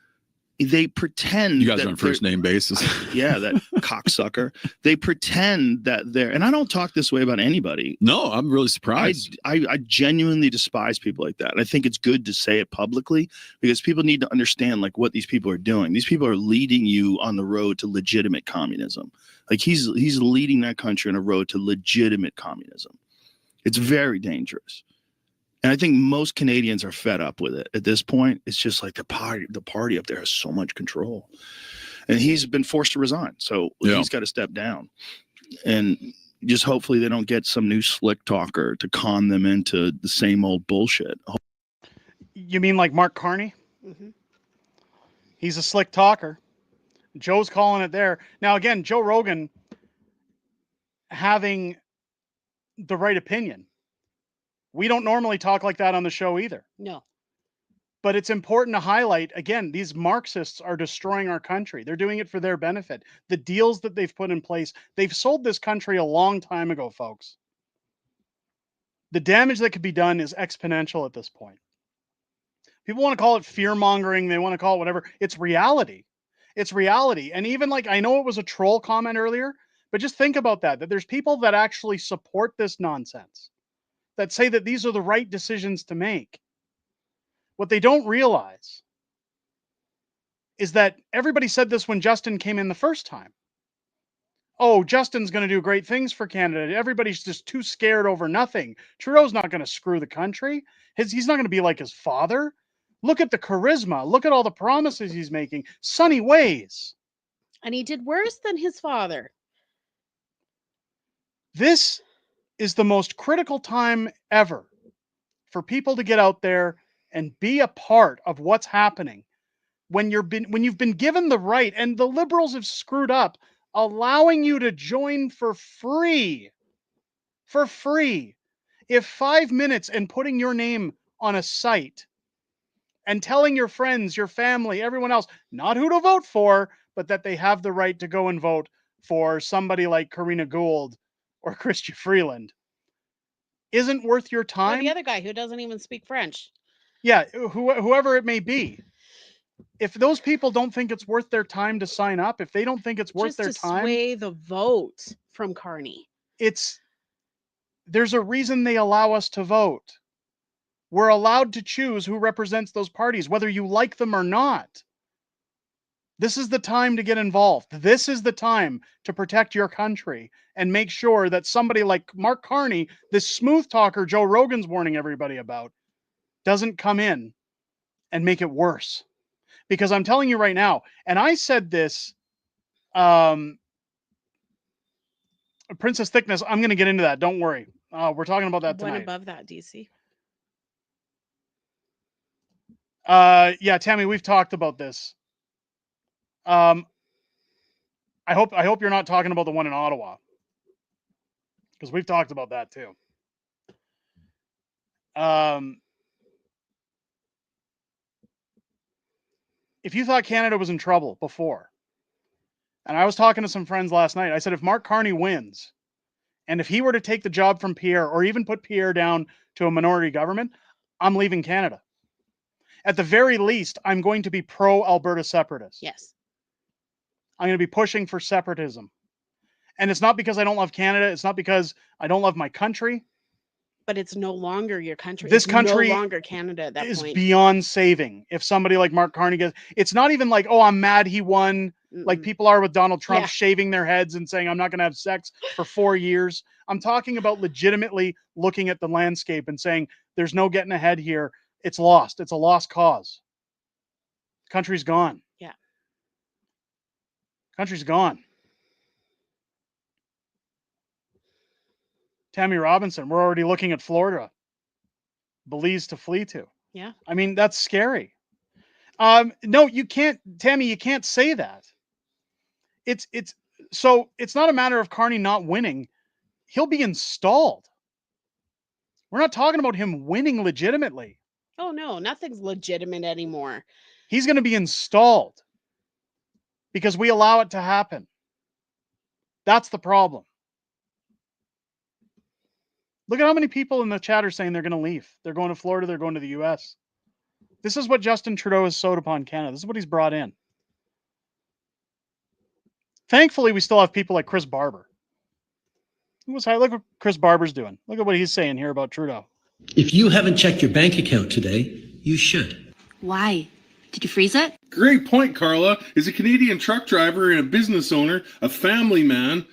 they pretend you guys are on first name basis. Yeah, that cocksucker. They pretend that they're, and I don't talk this way about anybody. No, I'm really surprised. I genuinely despise people like that. I think it's good to say it publicly because people need to understand like what these people are doing. These people are leading you on the road to legitimate communism. Like he's leading that country on a road to legitimate communism. It's very dangerous. And I think most Canadians are fed up with it at this point. It's just like the party up there has so much control. And he's been forced to resign. So he's got to step down. And just hopefully they don't get some new slick talker to con them into the same old bullshit. You mean like Mark Carney? He's a slick talker. Joe's calling it there. Now, again, Joe Rogan having the right opinion. We don't normally talk like that on the show either. No. But it's important to highlight, again, these Marxists are destroying our country. They're doing it for their benefit. The deals that they've put in place, they've sold this country a long time ago, folks. The damage that could be done is exponential at this point. People want to call it fear-mongering. They want to call it whatever. It's reality. It's reality. And even like, I know it was a troll comment earlier, but just think about that there's people that actually support this nonsense, that say that these are the right decisions to make. What they don't realize is that everybody said this when Justin came in the first time. Oh, Justin's going to do great things for Canada. Everybody's just too scared over nothing. Trudeau's not going to screw the country. He's not going to be like his father. Look at the charisma. Look at all the promises he's making. Sunny ways. And he did worse than his father. This is the most critical time ever for people to get out there and be a part of what's happening when you've been given the right, and the Liberals have screwed up allowing you to join for free. If 5 minutes and putting your name on a site and telling your friends, your family, everyone else, not who to vote for, but that they have the right to go and vote for somebody like Karina Gould or Chrystia Freeland, isn't worth your time. Or the other guy who doesn't even speak French. Yeah, whoever it may be. If those people don't think it's worth their time to sign up, if they don't think it's worth their time, sway the vote from Carney. There's a reason they allow us to vote. We're allowed to choose who represents those parties, whether you like them or not. This is the time to get involved. This is the time to protect your country and make sure that somebody like Mark Carney, this smooth talker Joe Rogan's warning everybody about, doesn't come in and make it worse. Because I'm telling you right now, and I said this, Princess Thickness, I'm going to get into that. Don't worry. We're talking about that One tonight. above that, DC. Yeah, Tammy, we've talked about this. I hope you're not talking about the one in Ottawa, because we've talked about that too. If you thought Canada was in trouble before, and I was talking to some friends last night, I said, if Mark Carney wins, and if he were to take the job from Pierre, or even put Pierre down to a minority government, I'm leaving Canada. At the very least, I'm going to be pro-Alberta separatist. Yes. I'm going to be pushing for separatism. And it's not because I don't love Canada. It's not because I don't love my country. But it's no longer your country. This It's country no longer Canada at that is point. beyond saving. If somebody like Mark Carney gets, it's not even like, oh, I'm mad he won, like people are with Donald Trump, Yeah. shaving their heads and saying, I'm not going to have sex for 4 years. I'm talking about legitimately looking at the landscape and saying, there's no getting ahead here. It's lost. It's a lost cause. Country's gone. Yeah. Country's gone. Tammy Robinson, we're already looking at Florida. Belize to flee to. Yeah. I mean, that's scary. No, you can't, Tammy, you can't say that. It's not a matter of Carney not winning. He'll be installed. We're not talking about him winning legitimately. Oh no, nothing's legitimate anymore. He's going to be installed because we allow it to happen. That's the problem. Look at how many people in the chat are saying they're going to leave. They're going to Florida. They're going to the U.S. This is what Justin Trudeau has sowed upon Canada. This is what he's brought in. Thankfully, we still have people like Chris Barber. Look what Chris Barber's doing. Look at what he's saying here about Trudeau. If you haven't checked your bank account today, you should. Why? Did you freeze it? Great point, Carla. As a Canadian truck driver and a business owner, a family man,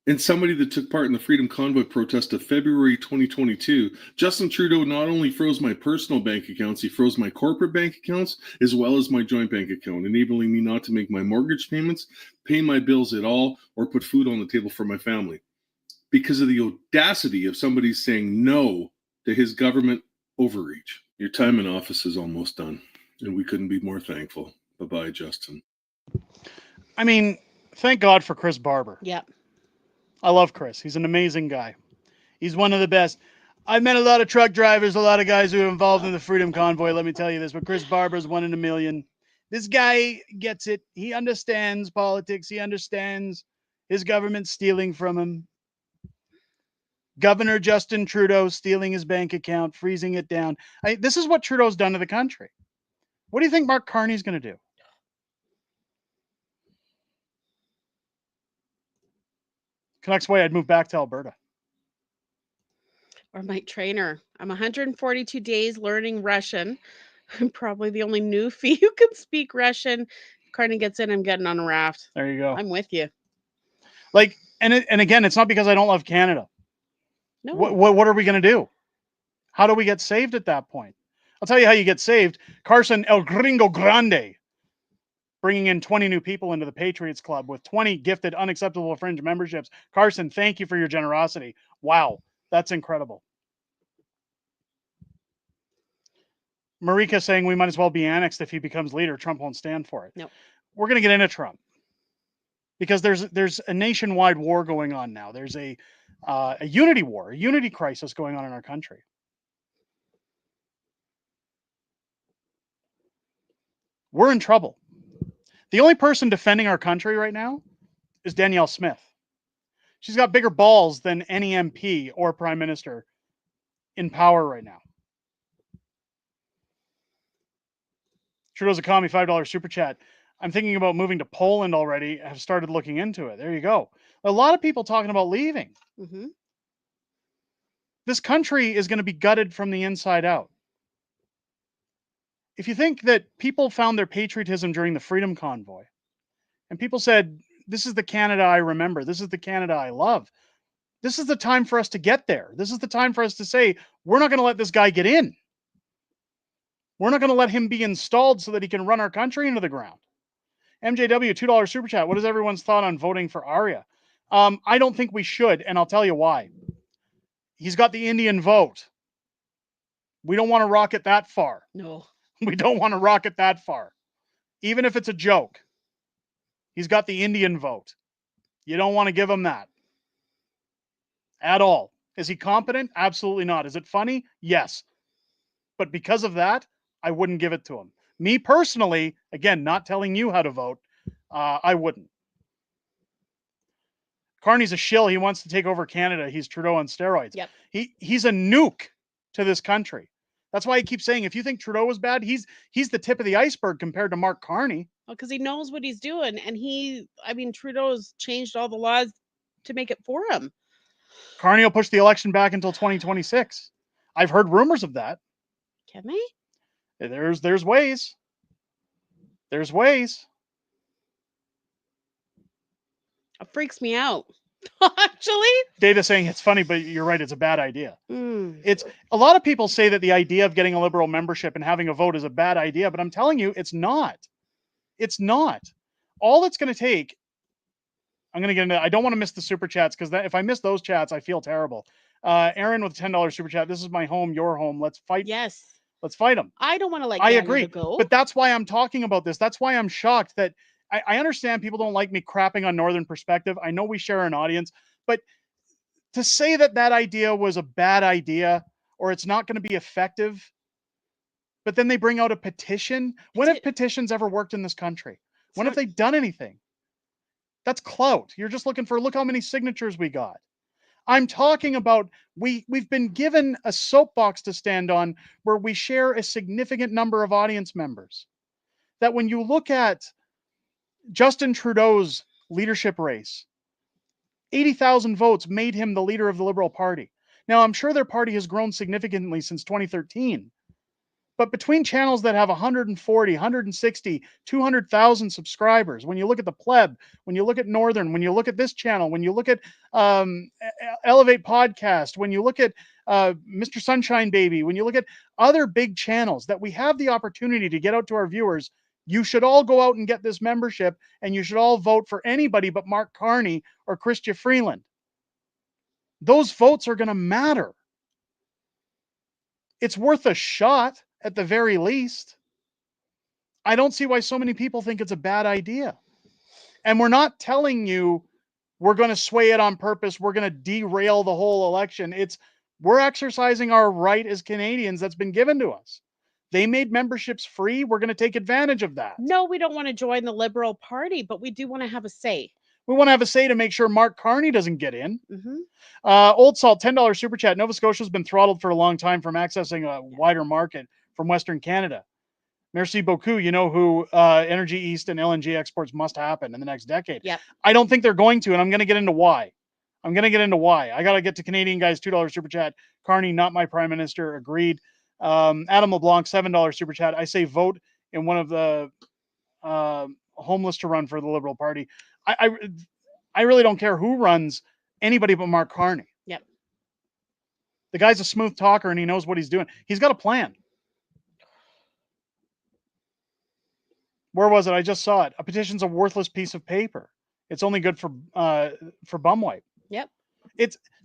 and somebody that took part in the Freedom Convoy protest of February 2022, Justin Trudeau not only froze my personal bank accounts, he froze my corporate bank accounts as well as my joint bank account, enabling me not to make my mortgage payments, pay my bills at all, or put food on the table for my family. Because of the audacity of somebody saying no to his government overreach. Your time in office is almost done, and we couldn't be more thankful. Bye-bye, Justin. I mean, thank God for Chris Barber. Yep. I love Chris. He's an amazing guy. He's one of the best. I've met a lot of truck drivers, a lot of guys who are involved in the Freedom Convoy, let me tell you this, but Chris Barber's one in a million. This guy gets it. He understands politics. He understands his government stealing from him. Governor Justin Trudeau stealing his bank account, freezing it down. This is what Trudeau's done to the country. What do you think Mark Carney's going to do? Canucks way, I'd move back to Alberta. Or Mike Trainer. I'm 142 days learning Russian. I'm probably the only newfie who can speak Russian. If Carney gets in, I'm getting on a raft. There you go. I'm with you. Like, and again, it's not because I don't love Canada. No. What are we going to do? How do we get saved at that point? I'll tell you how you get saved. Carson El Gringo Grande, bringing in 20 new people into the Patriots Club with 20 gifted unacceptable fringe memberships. Carson, thank you for your generosity. Wow, that's incredible. Marika saying we might as well be annexed if he becomes leader. Trump won't stand for it. No. We're going to get into Trump because there's a nationwide war going on now. There's a unity war, a unity crisis going on in our country. We're in trouble. The only person defending our country right now is Danielle Smith. She's got bigger balls than any MP or prime minister in power right now. Trudeau's a commie, $5 super chat. I'm thinking about moving to Poland already. Have started looking into it. There you go. A lot of people talking about leaving. Mm-hmm. This country is going to be gutted from the inside out. if you think that people found their patriotism during the Freedom Convoy, and people said, this is the Canada I remember, this is the Canada I love, this is the time for us to get there. This is the time for us to say, we're not going to let this guy get in. We're not going to let him be installed so that he can run our country into the ground. MJW, $2 super chat. What is everyone's thought on voting for Arya? I don't think we should, and I'll tell you why. He's got the Indian vote. We don't want to rocket that far. No. We don't want to rocket that far. Even if it's a joke. He's got the Indian vote. You don't want to give him that. At all. Is he competent? Absolutely not. Is it funny? Yes. But because of that, I wouldn't give it to him. Me personally, again, not telling you how to vote, I wouldn't. Carney's a shill. He wants to take over Canada. He's Trudeau on steroids. Yep. He's a nuke to this country. That's why he keeps saying, if you think Trudeau was bad, he's the tip of the iceberg compared to Mark Carney. Well, because he knows what he's doing. And Trudeau's changed all the laws to make it for him. Carney will push the election back until 2026. I've heard rumors of that. Can they? There's ways. There's ways. It freaks me out. Actually. Data saying it's funny, but you're right. It's a bad idea. Mm. It's a lot of people say that the idea of getting a Liberal membership and having a vote is a bad idea, but I'm telling you, it's not. It's not. All it's going to take. I'm going to get into. I don't want to miss the super chats because if I miss those chats, I feel terrible. Aaron with $10 super chat. This is my home, your home. Let's fight. Yes. Let's fight them. I don't want to let I Canada agree. go. But that's why I'm talking about this. That's why I'm shocked that I understand people don't like me crapping on Northern perspective. I know we share an audience, but to say that that idea was a bad idea or it's not going to be effective, but then they bring out a petition. When have petitions ever worked in this country? When have they done anything? That's clout. You're just looking for, look how many signatures we got. I'm talking about we've been given a soapbox to stand on where we share a significant number of audience members. That when you look at Justin Trudeau's leadership race, 80,000 votes made him the leader of the Liberal Party. Now, I'm sure their party has grown significantly since 2013. But between channels that have 140, 160, 200,000 subscribers, when you look at the Pleb, when you look at Northern, when you look at this channel, when you look at Elevate Podcast, when you look at Mr. Sunshine Baby, when you look at other big channels that we have the opportunity to get out to our viewers, you should all go out and get this membership, and you should all vote for anybody but Mark Carney or Chrystia Freeland. Those votes are going to matter. It's worth a shot at the very least. I don't see why so many people think it's a bad idea. And we're not telling you we're going to sway it on purpose. We're going to derail the whole election. We're exercising our right as Canadians that's been given to us. They made memberships free. We're going to take advantage of that. No, we don't want to join the Liberal Party, but we do want to have a say. We want to have a say to make sure Mark Carney doesn't get in. Mm-hmm. Old Salt, $10 super chat. Nova Scotia's been throttled for a long time from accessing a wider market from Western Canada. Merci beaucoup. You know who Energy East and LNG exports must happen in the next decade. Yep. I don't think they're going to, and I'm going to get into why. I got to get to Canadian guys, $2 super chat. Carney, not my prime minister. Agreed. Adam LeBlanc, $7 super chat. I say vote in one of the homeless to run for the Liberal Party. I really don't care who runs, anybody but Mark Carney. Yep. The guy's a smooth talker and he knows what he's doing. He's got a plan. Where was it? I just saw it. A petition's a worthless piece of paper. It's only good for bum wipe. Yep.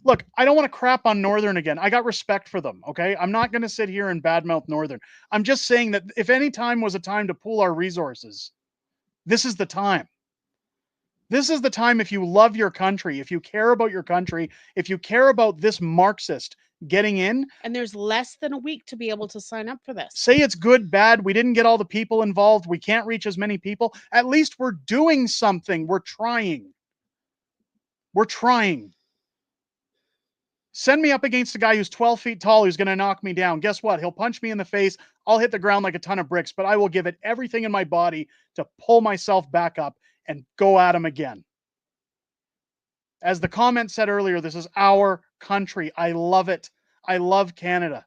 Look, I don't want to crap on Northern again. I got respect for them, okay? I'm not going to sit here and badmouth Northern. I'm just saying that if any time was a time to pool our resources, this is the time. This is the time if you love your country, if you care about your country, if you care about this Marxist getting in. And there's less than a week to be able to sign up for this. Say it's good, bad. We didn't get all the people involved. We can't reach as many people. At least we're doing something. We're trying. We're trying. Send me up against a guy who's 12 feet tall who's going to knock me down. Guess what? He'll punch me in the face. I'll hit the ground like a ton of bricks, but I will give it everything in my body to pull myself back up and go at him again. As the comment said earlier, this is our country. I love it. I love Canada.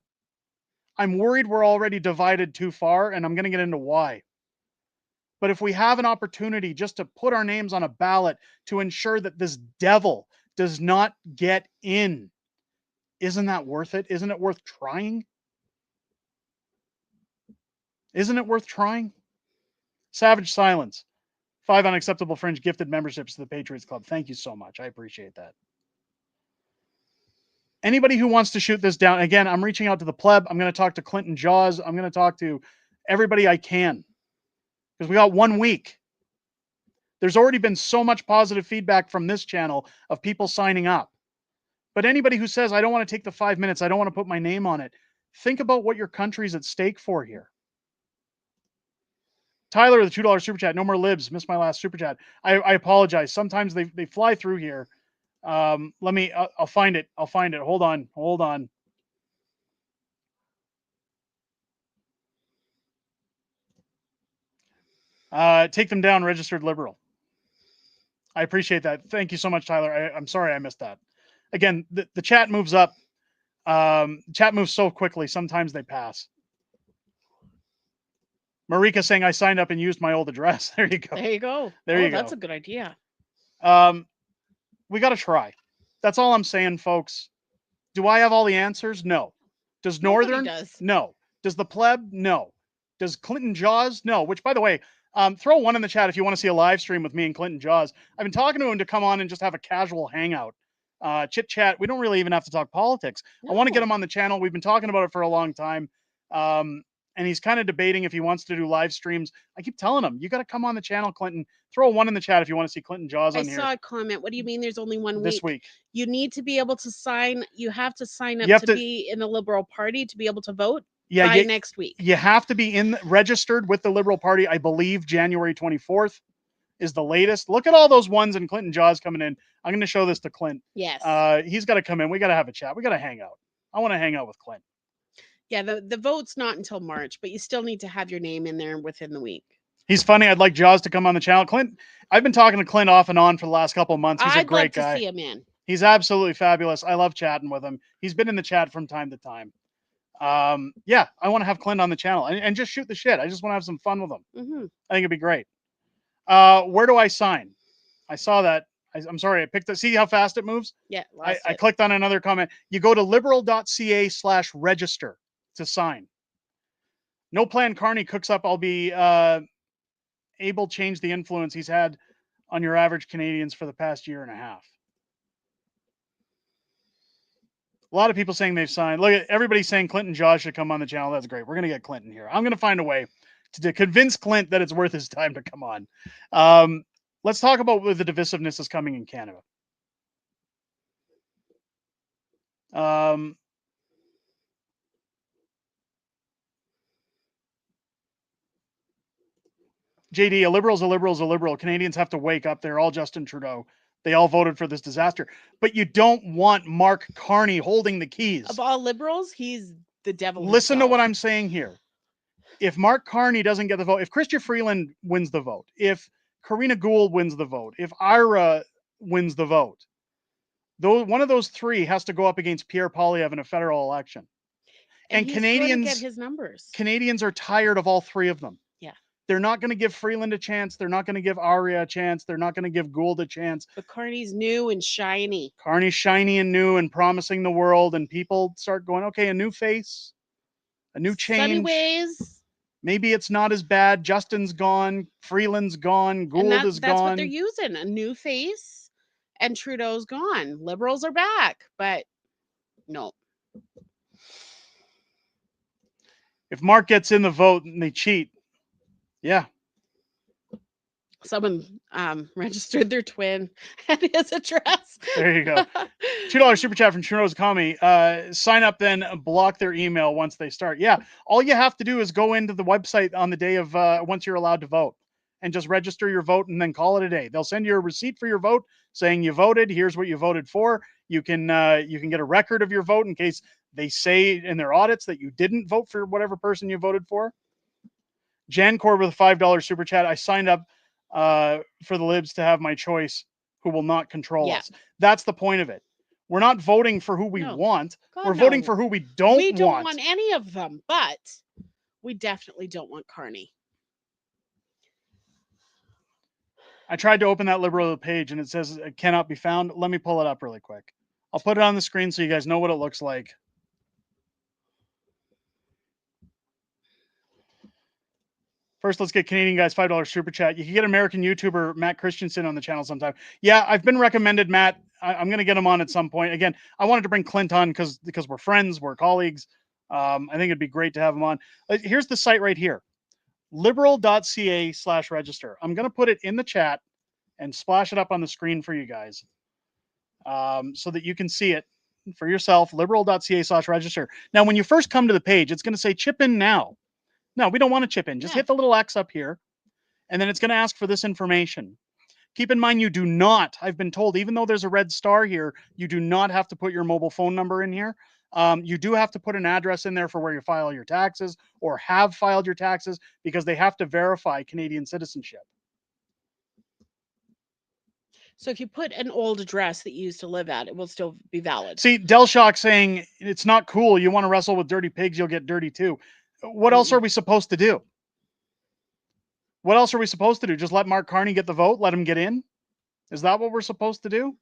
I'm worried we're already divided too far, and I'm going to get into why. But if we have an opportunity just to put our names on a ballot to ensure that this devil does not get in, isn't that worth it? Isn't it worth trying? Isn't it worth trying? Savage Silence. 5 unacceptable Fringe gifted memberships to the Patriots Club. Thank you so much. I appreciate that. Anybody who wants to shoot this down, again, I'm reaching out to the pleb. I'm going to talk to Clinton Jaws. I'm going to talk to everybody I can because we got 1 week. There's already been so much positive feedback from this channel of people signing up. But anybody who says, I don't want to take the 5 minutes, I don't want to put my name on it, think about what your country's at stake for here. Tyler, the $2 super chat. No more libs. Missed my last super chat. I apologize. Sometimes they fly through here. Let me. I'll find it. I'll find it. Hold on. Hold on. Take them down. Registered liberal. I appreciate that. Thank you so much, Tyler. I'm sorry I missed that. Again, the chat moves up. Chat moves so quickly. Sometimes they pass. Marika saying I signed up and used my old address. There you go. There you go. There you go. That's a good idea. We got to try. That's all I'm saying, folks. Do I have all the answers? No. Does Northern? Does. No. Does the pleb? No. Does Clinton Jaws? No. Which, by the way, throw 1 in the chat if you want to see a live stream with me and Clinton Jaws. I've been talking to him to come on and just have a casual hangout. Chit chat. We don't really even have to talk politics. No. I want to get him on the channel. We've been talking about it for a long time. And he's kind of debating if he wants to do live streams. I keep telling him, you got to come on the channel, Clinton. Throw 1 in the chat if you want to see Clinton Jaws on here. I saw a comment. What do you mean there's only 1 week? This week. You need to be able to sign. You have to sign up to be in the Liberal Party to be able to vote by next week. You have to be registered with the Liberal Party. I believe January 24th is the latest. Look at all those 1s and Clinton Jaws coming in. I'm going to show this to Clint. Yes. He's got to come in. We got to have a chat. We got to hang out. I want to hang out with Clint. Yeah, the vote's not until March, but you still need to have your name in there within the week. He's funny. I'd like Jaws to come on the channel. Clint, I've been talking to Clint off and on for the last couple of months. He's a great guy. I'd love to see him in. He's absolutely fabulous. I love chatting with him. He's been in the chat from time to time. Yeah, I want to have Clint on the channel and just shoot the shit. I just want to have some fun with him. Mm-hmm. I think it'd be great. Where do I sign? I saw that. I'm sorry. I picked it. See how fast it moves? Yeah. I clicked on another comment. You go to liberal.ca/register to sign. No plan Carney cooks up. I'll be able to change the influence he's had on your average Canadians for the past year and a half. A lot of people saying they've signed. Look at everybody saying Clinton Jaws should come on the channel. That's great. We're going to get Clinton here. I'm going to find a way to convince Clint that it's worth his time to come on. Let's talk about where the divisiveness is coming in Canada. JD, a liberal is a liberal is a liberal. Canadians have to wake up. They're all Justin Trudeau. They all voted for this disaster. But you don't want Mark Carney holding the keys. Of all liberals, he's the devil Listen himself. to what I'm saying here. If Mark Carney doesn't get the vote, if Chrystia Freeland wins the vote, if Karina Gould wins the vote, if Ira wins the vote, one of those 3 has to go up against Pierre Poilievre in a federal election. And he's Canadians going to get his numbers. Canadians are tired of all 3 of them. Yeah. They're not going to give Freeland a chance. They're not going to give Aria a chance. They're not going to give Gould a chance. But Carney's new and shiny. Carney's shiny and new and promising the world. And people start going, okay, a new face, a new change. Sunny ways. Maybe it's not as bad. Justin's gone. Freeland's gone. Gould is gone. That's what they're using. A new face. And Trudeau's gone. Liberals are back. But no. If Mark gets in the vote and they cheat, yeah. Someone registered their twin at his address. There you go. $2 super chat from Trudeau's Commie. Sign up then, block their email once they start. Yeah, all you have to do is go into the website on the day of once you're allowed to vote and just register your vote and then call it a day. They'll send you a receipt for your vote saying you voted. Here's what you voted for. You can get a record of your vote in case they say in their audits that you didn't vote for whatever person you voted for. Jancor with a $5 super chat. I signed up for the libs to have my choice who will not control us. That's the point of it. We're not voting for who we No. want. God, We're voting no. for who we don't We don't want. want any of them, but we definitely don't want Carney. I tried to open that Liberal page and it says it cannot be found. Let me pull it up really quick. I'll put it on the screen so you guys know what it looks like. First, let's get Canadian Guys $5 super chat. You can get American YouTuber Matt Christensen on the channel sometime. Yeah, I've been recommended Matt. I'm going to get him on at some point. Again, I wanted to bring Clint on because we're friends, we're colleagues. I think it'd be great to have him on. Here's the site right here, liberal.ca/register. I'm going to put it in the chat and splash it up on the screen for you guys so that you can see it for yourself, liberal.ca/register. Now, when you first come to the page, it's going to say chip in now. No, we don't want to chip in. Just hit the little X up here, and then it's going to ask for this information. Keep in mind, you do not, I've been told, even though there's a red star here, you do not have to put your mobile phone number in here. You do have to put an address in there for where you file your taxes or have filed your taxes because they have to verify Canadian citizenship. So if you put an old address that you used to live at, it will still be valid. See, Delshock saying it's not cool. You want to wrestle with dirty pigs, you'll get dirty too. What else are we supposed to do? What else are we supposed to do? Just let Mark Carney get the vote? Let him get in? Is that what we're supposed to do?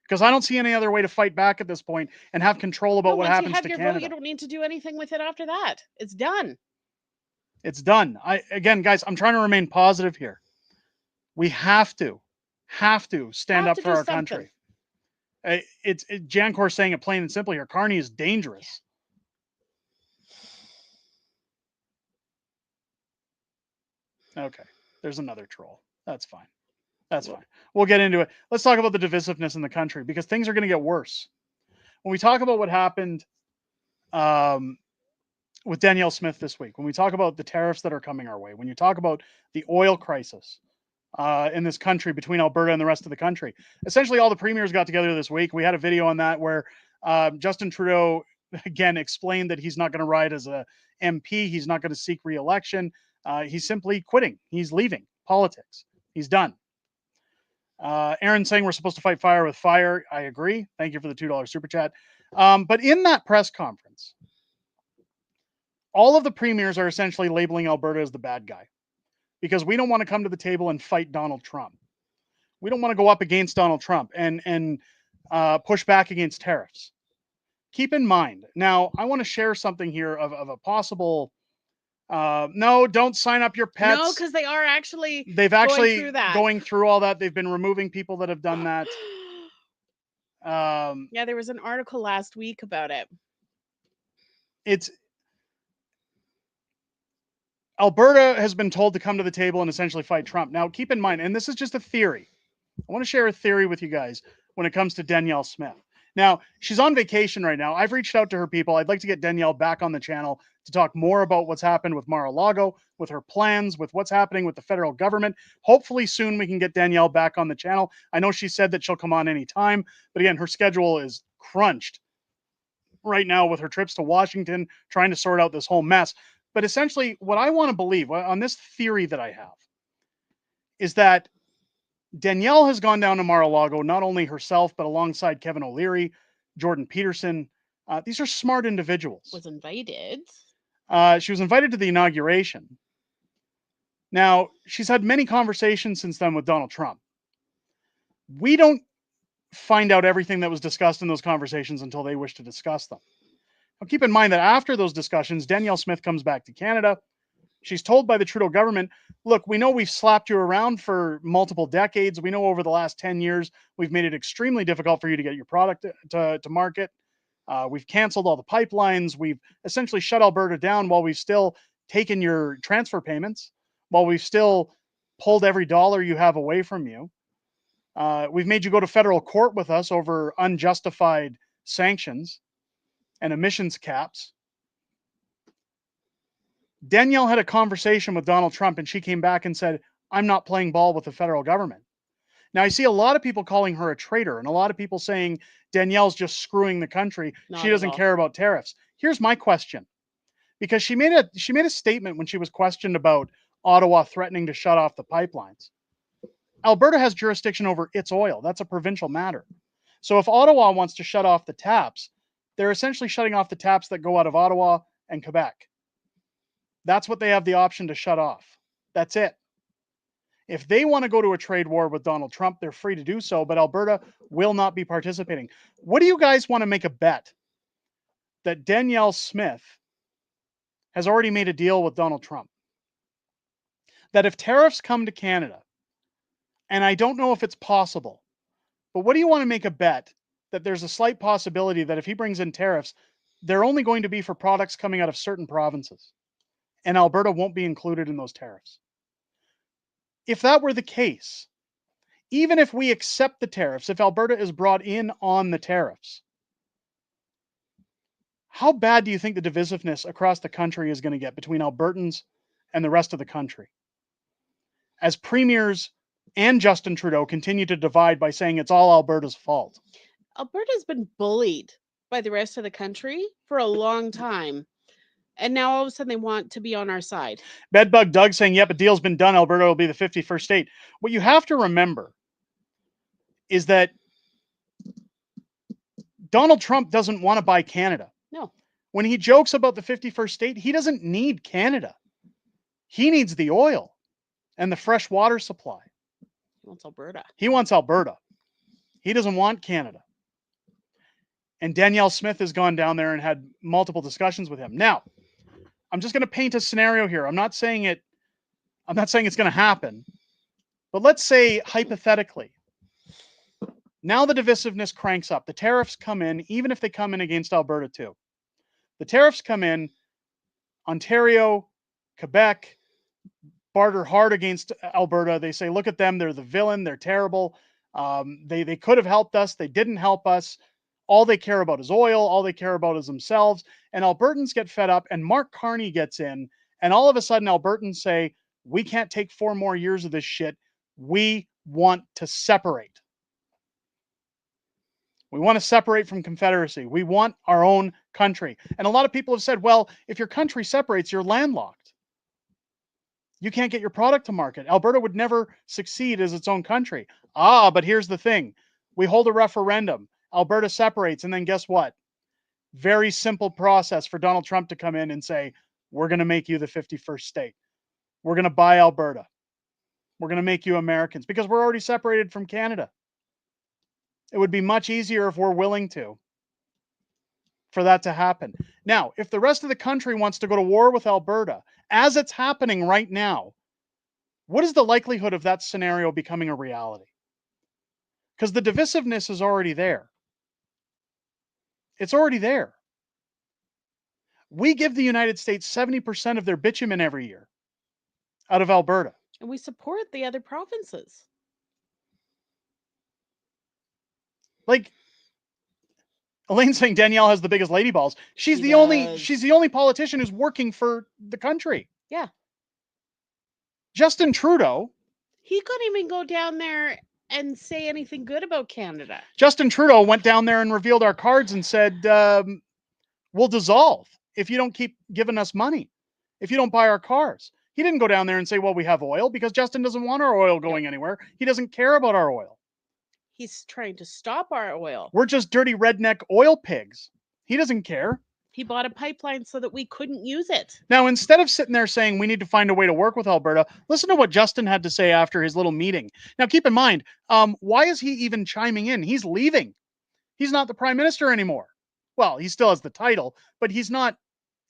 Because I don't see any other way to fight back at this point and have control about what happens to Canada. Once you have your vote, you don't need to do anything with it after that. It's done. It's done. Again, guys, I'm trying to remain positive here. We have to stand up for our country. Jancor saying it plain and simple here. Carney is dangerous. Okay, there's another troll. That's fine. That's fine. We'll get into it. Let's talk about the divisiveness in the country because things are going to get worse. When we talk about what happened with Danielle Smith this week, when we talk about the tariffs that are coming our way, when you talk about the oil crisis in this country between Alberta and the rest of the country, essentially all the premiers got together this week. We had a video on that where Justin Trudeau, again, explained that he's not going to ride as a MP. He's not going to seek re-election. He's simply quitting. He's leaving politics. He's done. Aaron saying we're supposed to fight fire with fire. I agree. Thank you for the $2 super chat. But in that press conference, all of the premiers are essentially labeling Alberta as the bad guy because we don't want to come to the table and fight Donald Trump. We don't want to go up against Donald Trump and push back against tariffs. Keep in mind, now I want to share something here of a possible. No, don't sign up your pets. No, because they are actually going through all that. They've been removing people that have done that. Yeah, there was an article last week about it. Alberta has been told to come to the table and essentially fight Trump. Now, keep in mind, and this is just a theory. I want to share a theory with you guys when it comes to Danielle Smith. Now, she's on vacation right now. I've reached out to her people. I'd like to get Danielle back on the channel to talk more about what's happened with Mar-a-Lago, with her plans, with what's happening with the federal government. Hopefully soon we can get Danielle back on the channel. I know she said that she'll come on anytime, but again, her schedule is crunched right now with her trips to Washington, trying to sort out this whole mess. But essentially, what I want to believe on this theory that I have is that Danielle has gone down to Mar-a-Lago, not only herself, but alongside Kevin O'Leary, Jordan Peterson. These are smart individuals. Was invited. She was invited to the inauguration. Now, she's had many conversations since then with Donald Trump. We don't find out everything that was discussed in those conversations until they wish to discuss them. Now, keep in mind that after those discussions, Danielle Smith comes back to Canada. She's told by the Trudeau government, look, we know we've slapped you around for multiple decades. We know over the last 10 years, we've made it extremely difficult for you to get your product to market. We've canceled all the pipelines. We've essentially shut Alberta down while we've still taken your transfer payments, while we've still pulled every dollar you have away from you. We've made you go to federal court with us over unjustified sanctions and emissions caps. Danielle had a conversation with Donald Trump and she came back and said, I'm not playing ball with the federal government. Now, I see a lot of people calling her a traitor and a lot of people saying Danielle's just screwing the country. She doesn't care about tariffs. Here's my question. Because she made a statement when she was questioned about Ottawa threatening to shut off the pipelines. Alberta has jurisdiction over its oil. That's a provincial matter. So if Ottawa wants to shut off the taps, they're essentially shutting off the taps that go out of Ottawa and Quebec. That's what they have the option to shut off. That's it. If they want to go to a trade war with Donald Trump, they're free to do so, but Alberta will not be participating. What do you guys want to make a bet that Danielle Smith has already made a deal with Donald Trump? That if tariffs come to Canada, and I don't know if it's possible, but what do you want to make a bet that there's a slight possibility that if he brings in tariffs, they're only going to be for products coming out of certain provinces, and Alberta won't be included in those tariffs? If that were the case, even if we accept the tariffs, if Alberta is brought in on the tariffs, how bad do you think the divisiveness across the country is going to get between Albertans and the rest of the country? As premiers and Justin Trudeau continue to divide by saying it's all Alberta's fault. Alberta's been bullied by the rest of the country for a long time. And now all of a sudden they want to be on our side. Bedbug Doug saying, yep, a deal's been done. Alberta will be the 51st state. What you have to remember is that Donald Trump doesn't want to buy Canada. No. When he jokes about the 51st state, he doesn't need Canada. He needs the oil and the fresh water supply. He wants Alberta. He wants Alberta. He doesn't want Canada. And Danielle Smith has gone down there and had multiple discussions with him. Now, I'm just going to paint a scenario here. I'm not saying it's going to happen. But let's say hypothetically, now the divisiveness cranks up. The tariffs come in, even if they come in against Alberta too. The tariffs come in, Ontario, Quebec, barter hard against Alberta. They say, look at them, they're the villain, they're terrible. They could have helped us, they didn't help us. All they care about is oil, all they care about is themselves. And Albertans get fed up, and Mark Carney gets in, and all of a sudden Albertans say, we can't take 4 more years of this shit. We want to separate. We want to separate from Confederacy. We want our own country. And a lot of people have said, well, if your country separates, you're landlocked. You can't get your product to market. Alberta would never succeed as its own country. But here's the thing. We hold a referendum. Alberta separates, and then guess what? Very simple process for Donald Trump to come in and say, we're going to make you the 51st state. We're going to buy Alberta. We're going to make you Americans because we're already separated from Canada. It would be much easier if we're willing to for that to happen. Now, if the rest of the country wants to go to war with Alberta, as it's happening right now, what is the likelihood of that scenario becoming a reality? Because the divisiveness is already there. It's already there. We give the United States 70% of their bitumen every year out of Alberta. And we support the other provinces. Like, Elaine's saying Danielle has the biggest lady balls. She's the only politician who's working for the country. Yeah. Justin Trudeau. He couldn't even go down there and say anything good about Canada. Justin Trudeau went down there and revealed our cards and said, we'll dissolve if you don't keep giving us money, if you don't buy our cars. He didn't go down there and say, well, we have oil, because Justin doesn't want our oil going anywhere. He doesn't care about our oil. He's trying to stop our oil. We're just dirty redneck oil pigs. He doesn't care. He bought a pipeline so that we couldn't use it. Now, instead of sitting there saying we need to find a way to work with Alberta, listen to what Justin had to say after his little meeting. Now, keep in mind, why is he even chiming in? He's leaving. He's not the prime minister anymore. Well, he still has the title, but he's not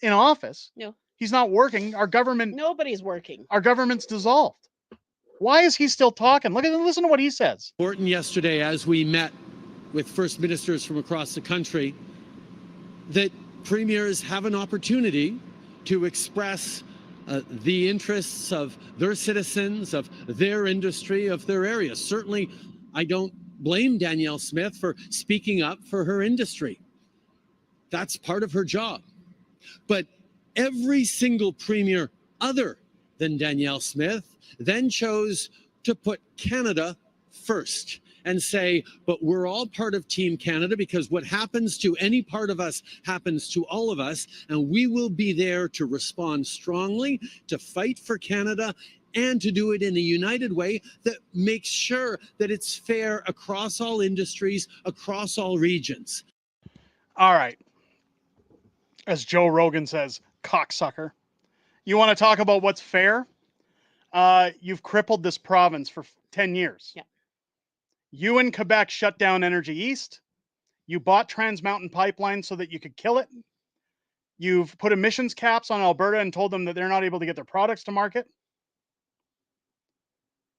in office. No. He's not working. Our government... Nobody's working. Our government's dissolved. Why is he still talking? Listen to what he says. Important yesterday, as we met with first ministers from across the country, that premiers have an opportunity to express the interests of their citizens, of their industry, of their area. Certainly, I don't blame Danielle Smith for speaking up for her industry. That's part of her job. But every single premier other than Danielle Smith then chose to put Canada first and say, but we're all part of Team Canada, because what happens to any part of us happens to all of us, and we will be there to respond strongly, to fight for Canada and to do it in a united way that makes sure that it's fair across all industries, across all regions. All right. As Joe Rogan says, cocksucker. You want to talk about what's fair? You've crippled this province for 10 years. Yeah. You and Quebec shut down Energy East. You bought Trans Mountain Pipeline so that you could kill it. You've put emissions caps on Alberta and told them that they're not able to get their products to market.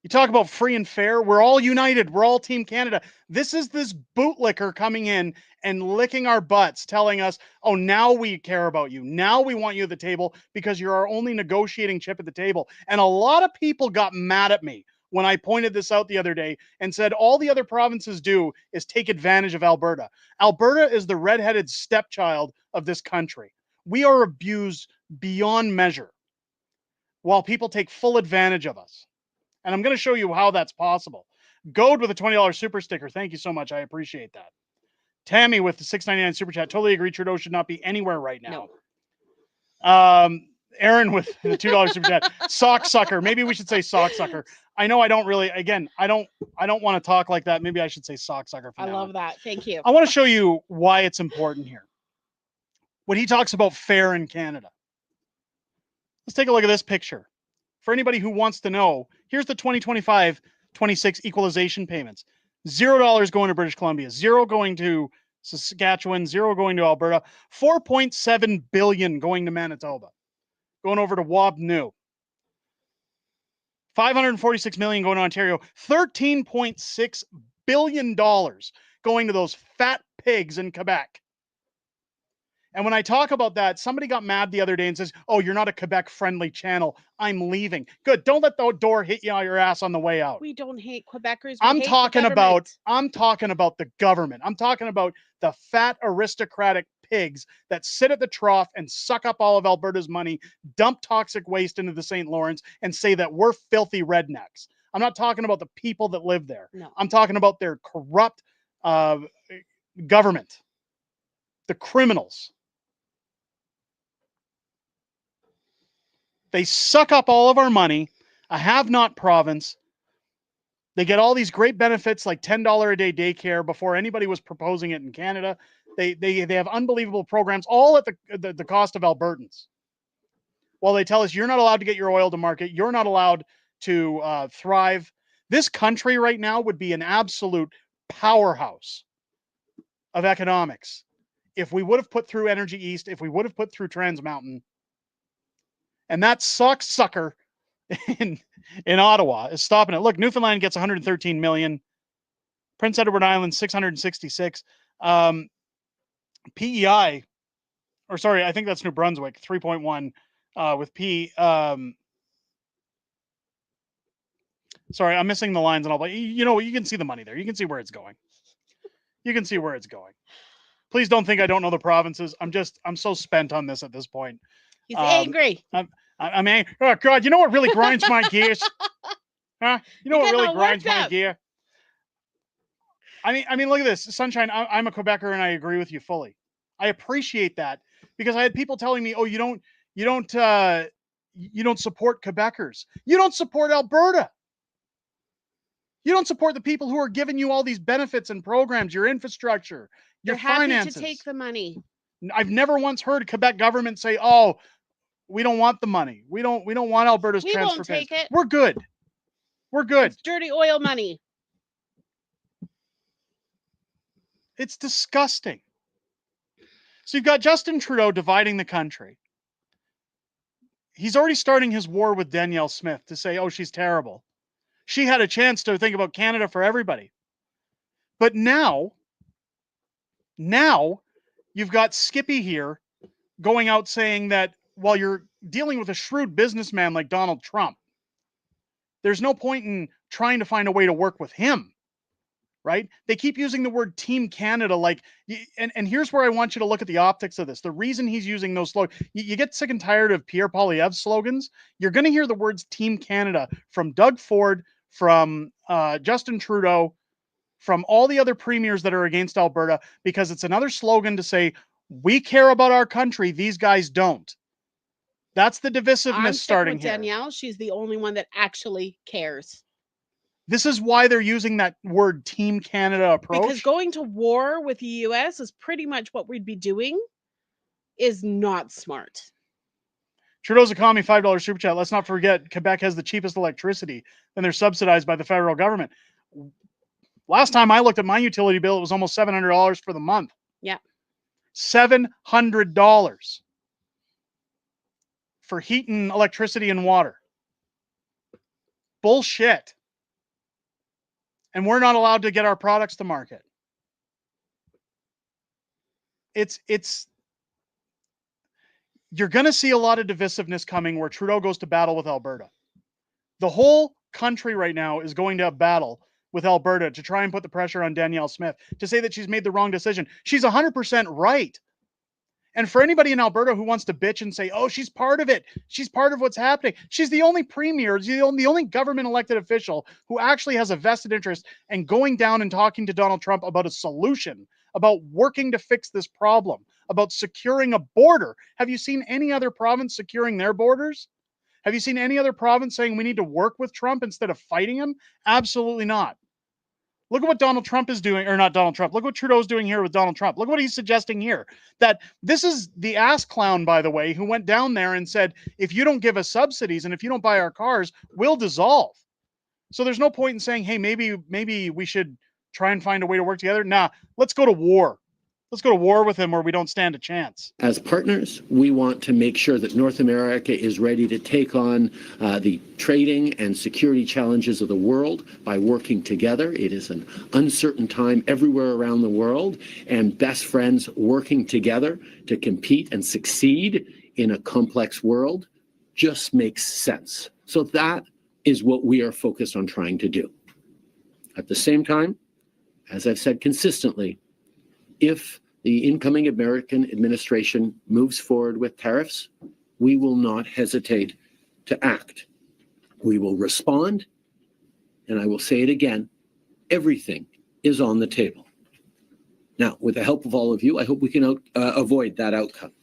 You talk about free and fair. We're all united. We're all Team Canada. This is this bootlicker coming in and licking our butts, telling us, oh, now we care about you. Now we want you at the table because you're our only negotiating chip at the table. And a lot of people got mad at me when I pointed this out the other day and said all the other provinces do is take advantage of Alberta. Alberta is the redheaded stepchild of this country. We are abused beyond measure while people take full advantage of us. And I'm going to show you how that's possible. Goad with a $20 super sticker. Thank you so much. I appreciate that. Tammy with the $6.99 super chat. Totally agree. Trudeau should not be anywhere right now. No. Aaron with the $2 super chat. Sock sucker. Maybe we should say sock sucker. I know I don't really, again, I don't want to talk like that. Maybe I should say sock sucker. I love that. Thank you. I want to show you why it's important here. When he talks about fair in Canada. Let's take a look at this picture. For anybody who wants to know, here's the 2025-26 equalization payments. $0 going to British Columbia, 0 going to Saskatchewan, 0 going to Alberta, 4.7 billion going to Manitoba, going over to Wabnu. 546 million going to Ontario, $13.6 billion going to those fat pigs in Quebec. And when I talk about that, somebody got mad the other day and says, oh, you're not a Quebec-friendly channel. I'm leaving. Good. Don't let the door hit you on your ass on the way out. We don't hate Quebecers. I'm talking about the government. I'm talking about the fat aristocratic pigs that sit at the trough and suck up all of Alberta's money, dump toxic waste into the St. Lawrence, and say that we're filthy rednecks. I'm not talking about the people that live there. No. I'm talking about their corrupt government, the criminals. They suck up all of our money, a have-not province. They get all these great benefits like $10 a day daycare before anybody was proposing it in Canada. They have unbelievable programs, all at the cost of Albertans. While they tell us you're not allowed to get your oil to market, you're not allowed to thrive. This country right now would be an absolute powerhouse of economics if we would have put through Energy East, if we would have put through Trans Mountain. And that sucker in Ottawa is stopping it. Look, Newfoundland gets 113 million. Prince Edward Island, 666. PEI, or sorry, I think that's New Brunswick, 3.1 with P. Sorry, I'm missing the lines and all, but you know, you can see the money there. You can see where it's going. You can see where it's going. Please don't think I don't know the provinces. I'm so spent on this at this point. He's angry. I'm angry. Oh God, you know what really grinds my gears? Huh? You know what really grinds my gear? I mean, look at this, Sunshine. I'm a Quebecer, and I agree with you fully. I appreciate that because I had people telling me, "Oh, you don't support Quebecers. You don't support Alberta. You don't support the people who are giving you all these benefits and programs, your infrastructure, your finances." Happy to take the money. I've never once heard Quebec government say, "Oh, we don't want the money. We don't want Alberta's transfer We won't take it. We're good. We're good." It's dirty oil money. It's disgusting. So you've got Justin Trudeau dividing the country. He's already starting his war with Danielle Smith to say, oh, she's terrible. She had a chance to think about Canada for everybody. But now you've got Skippy here going out saying that while you're dealing with a shrewd businessman like Donald Trump, there's no point in trying to find a way to work with him. Right? They keep using the word Team Canada and here's where I want you to look at the optics of this. The reason he's using those slogans, you get sick and tired of Pierre Poilievre's slogans. You're going to hear the words Team Canada from Doug Ford, from Justin Trudeau, from all the other premiers that are against Alberta, because it's another slogan to say, we care about our country, these guys don't. That's the divisiveness I'm starting with here. Danielle. She's the only one that actually cares. This is why they're using that word Team Canada approach. Because going to war with the US is pretty much what we'd be doing is not smart. Trudeau's economy $5 super chat. Let's not forget Quebec has the cheapest electricity, and they're subsidized by the federal government. Last time I looked at my utility bill, it was almost $700 for the month. Yeah. $700 for heat and electricity and water. Bullshit. And we're not allowed to get our products to market. You're going to see a lot of divisiveness coming where Trudeau goes to battle with Alberta. The whole country right now is going to battle with Alberta to try and put the pressure on Danielle Smith to say that she's made the wrong decision. She's 100% right. And for anybody in Alberta who wants to bitch and say, oh, she's part of it, she's part of what's happening, she's the only premier, the only government elected official who actually has a vested interest in going down and talking to Donald Trump about a solution, about working to fix this problem, about securing a border. Have you seen any other province securing their borders? Have you seen any other province saying we need to work with Trump instead of fighting him? Absolutely not. Look at what Donald Trump is doing, or not Donald Trump. Look what Trudeau's doing here with Donald Trump. Look what he's suggesting here. That this is the ass clown, by the way, who went down there and said, if you don't give us subsidies and if you don't buy our cars, we'll dissolve. So there's no point in saying, hey, maybe we should try and find a way to work together. Nah, let's go to war. Let's go to war with him where we don't stand a chance. As partners, we want to make sure that North America is ready to take on the trading and security challenges of the world by working together. It is an uncertain time everywhere around the world, and best friends working together to compete and succeed in a complex world just makes sense. So that is what we are focused on trying to do. At the same time, as I've said consistently, if the incoming American administration moves forward with tariffs, we will not hesitate to act. We will respond, and I will say it again, everything is on the table. Now, with the help of all of you, I hope we can avoid that outcome.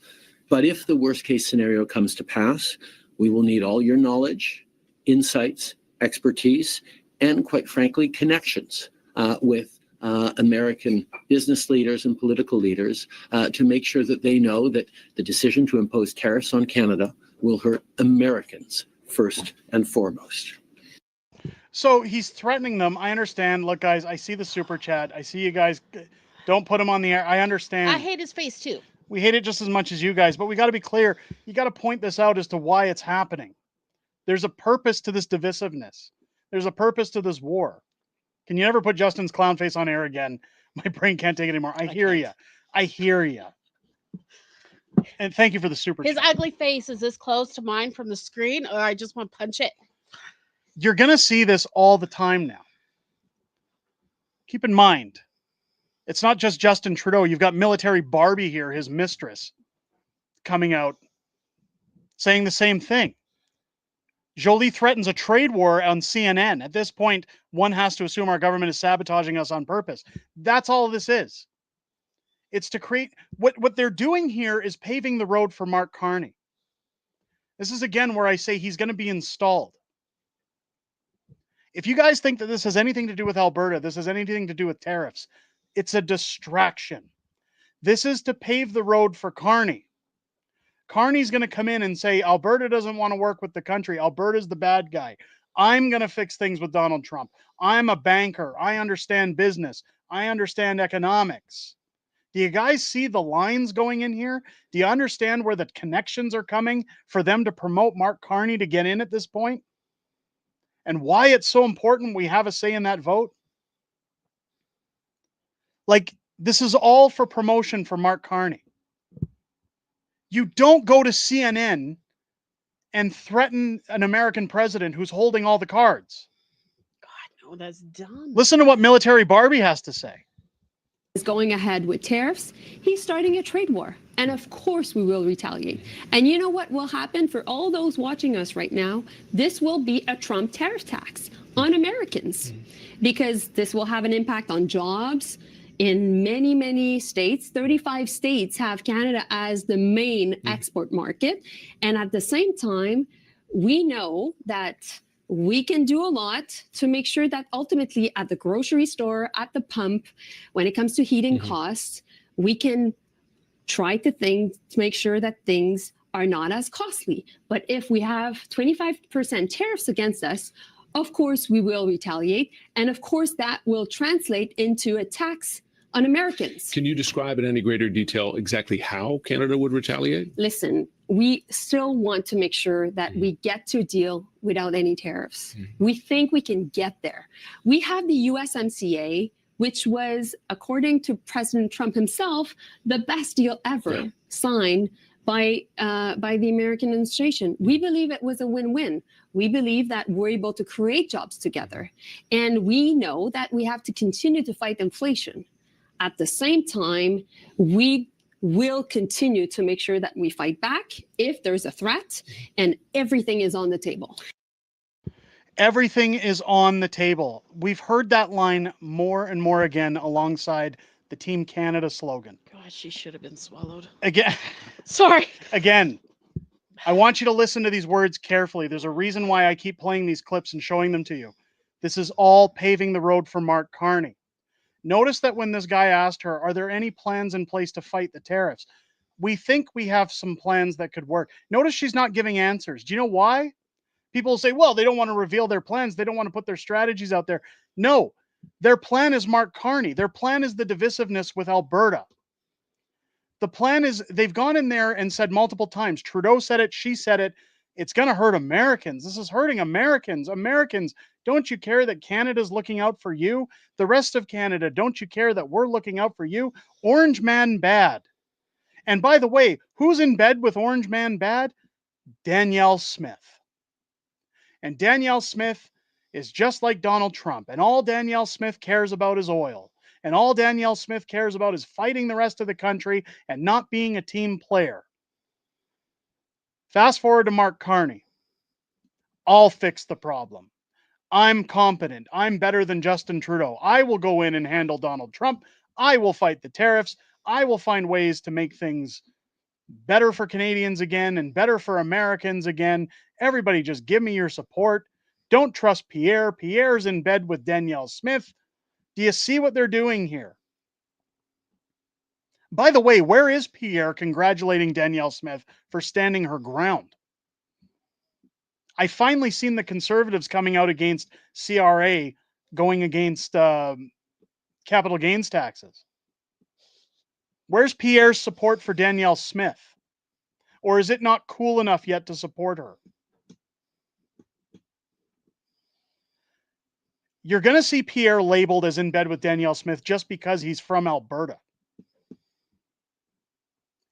But if the worst case scenario comes to pass, we will need all your knowledge, insights, expertise, and quite frankly, connections with American business leaders and political leaders to make sure that they know that the decision to impose tariffs on Canada will hurt Americans first and foremost. So he's threatening them. I understand. Look, guys, I see the super chat. I see you guys. Don't put him on the air. I understand. I hate his face too. We hate it just as much as you guys, but we got to be clear. You got to point this out as to why it's happening. There's a purpose to this divisiveness. There's a purpose to this war. Can you never put Justin's clown face on air again? My brain can't take it anymore. I hear you. I hear you. And thank you for the super His chat. ugly face is this close to mine from the screen, or I just want to punch it. You're going to see this all the time now. Keep in mind, it's not just Justin Trudeau. You've got military Barbie here, his mistress, coming out saying the same thing. Jolie threatens a trade war on CNN. At this point, one has to assume our government is sabotaging us on purpose. That's all this is. It's to create what they're doing here is paving the road for Mark Carney. This is again where I say he's going to be installed. If you guys think that this has anything to do with Alberta, this has anything to do with tariffs, it's a distraction. This is to pave the road for Carney. Carney's going to come in and say, Alberta doesn't want to work with the country. Alberta's the bad guy. I'm going to fix things with Donald Trump. I'm a banker. I understand business. I understand economics. Do you guys see the lines going in here? Do you understand where the connections are coming for them to promote Mark Carney to get in at this point? And why it's so important we have a say in that vote? Like, this is all for promotion for Mark Carney. You don't go to CNN and threaten an American president who's holding all the cards. God, no, that's dumb. Listen to what military Barbie has to say. Is going ahead with tariffs, he's starting a trade war. And of course we will retaliate. And you know what will happen for all those watching us right now? This will be a Trump tariff tax on Americans because this will have an impact on jobs. in many, many states. 35 states have Canada as the main export market. And at the same time, we know that we can do a lot to make sure that ultimately at the grocery store, at the pump, when it comes to heating costs, we can try to make sure that things are not as costly. But if we have 25% tariffs against us, of course we will retaliate. And of course that will translate into a tax on Americans. Can you describe in any greater detail exactly how Canada would retaliate? Listen, we still want to make sure that we get to a deal without any tariffs. We think we can get there. We have the USMCA, which was, according to President Trump himself, the best deal ever signed by the American administration. We believe it was a win-win. We believe that we're able to create jobs together. And we know that we have to continue to fight inflation. At the same time, we will continue to make sure that we fight back if there's a threat, and everything is on the table. Everything is on the table. We've heard that line more and more again alongside the Team Canada slogan. Gosh, she should have been swallowed. Again. Sorry. Again, I want you to listen to these words carefully. There's a reason why I keep playing these clips and showing them to you. This is all paving the road for Mark Carney. Notice that when this guy asked her, are there any plans in place to fight the tariffs? We think we have some plans that could work. Notice she's not giving answers. Do you know why? People say, well, they don't want to reveal their plans. They don't want to put their strategies out there. No, their plan is Mark Carney. Their plan is the divisiveness with Alberta. The plan is they've gone in there and said multiple times, Trudeau said it, she said it, it's going to hurt Americans. This is hurting Americans. Americans, don't you care that Canada's looking out for you? The rest of Canada, don't you care that we're looking out for you? Orange Man bad. And by the way, who's in bed with Orange Man bad? Danielle Smith. And Danielle Smith is just like Donald Trump. And all Danielle Smith cares about is oil. And all Danielle Smith cares about is fighting the rest of the country and not being a team player. Fast forward to Mark Carney. I'll fix the problem. I'm competent. I'm better than Justin Trudeau. I will go in and handle Donald Trump. I will fight the tariffs. I will find ways to make things better for Canadians again and better for Americans again. Everybody just give me your support. Don't trust Pierre. Pierre's in bed with Danielle Smith. Do you see what they're doing here? By the way, where is Pierre congratulating Danielle Smith for standing her ground? I finally seen the Conservatives coming out against CRA, going against capital gains taxes. Where's Pierre's support for Danielle Smith? Or is it not cool enough yet to support her? You're going to see Pierre labeled as in bed with Danielle Smith just because he's from Alberta.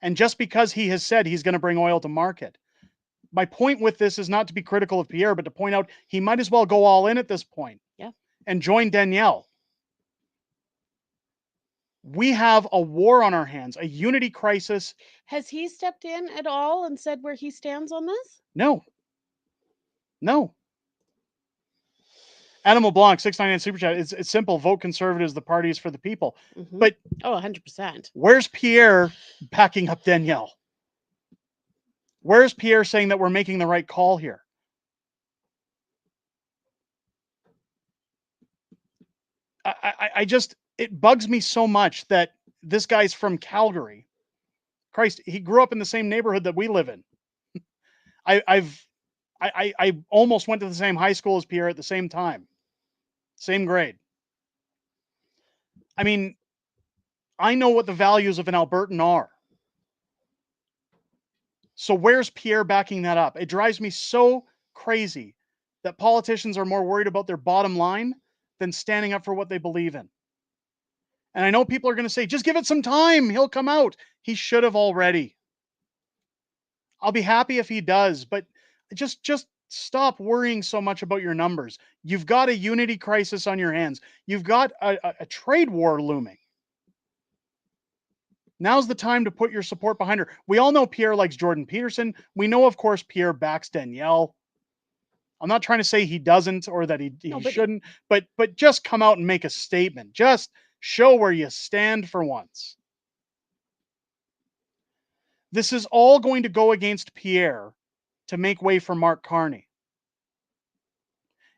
And just because he has said he's going to bring oil to market. My point with this is not to be critical of Pierre, but to point out he might as well go all in at this point. Yeah. And join Danielle. We have a war on our hands, a unity crisis. Has he stepped in at all and said where he stands on this? No. No. Adam LeBlanc, 699 Super Chat. It's simple. Vote Conservatives. The party is for the people. But 100%. Where's Pierre backing up Danielle? Where's Pierre saying that we're making the right call here? I just, it bugs me so much that this guy's from Calgary. Christ, he grew up in the same neighborhood that we live in. I almost went to the same high school as Pierre at the same time. Same grade. I mean, I know what the values of an Albertan are. So where's Pierre backing that up? It drives me so crazy that politicians are more worried about their bottom line than standing up for what they believe in. And I know people are going to say, just give it some time. He'll come out. He should have already. I'll be happy if he does, but just stop worrying so much about your numbers. You've got a unity crisis on your hands. You've got a trade war looming. Now's the time to put your support behind her. We all know Pierre likes Jordan Peterson. We know, of course, Pierre backs Danielle. I'm not trying to say he doesn't or that he shouldn't, but just come out and make a statement. Just Show where you stand for once. This is all going to go against Pierre to make way for Mark Carney.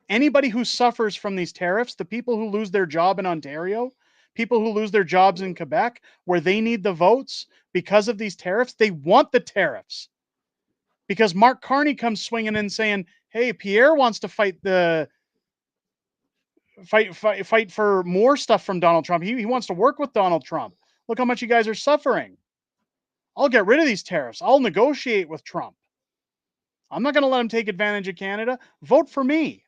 Anybody who suffers from these tariffs, the people who lose their job in Ontario, people who lose their jobs in Quebec, where they need the votes because of these tariffs, they want the tariffs. Because Mark Carney comes swinging in saying, hey, Pierre wants to fight for more stuff from Donald Trump. He wants to work with Donald Trump. Look how much you guys are suffering. I'll get rid of these tariffs. I'll negotiate with Trump. I'm not going to let him take advantage of Canada. Vote for me.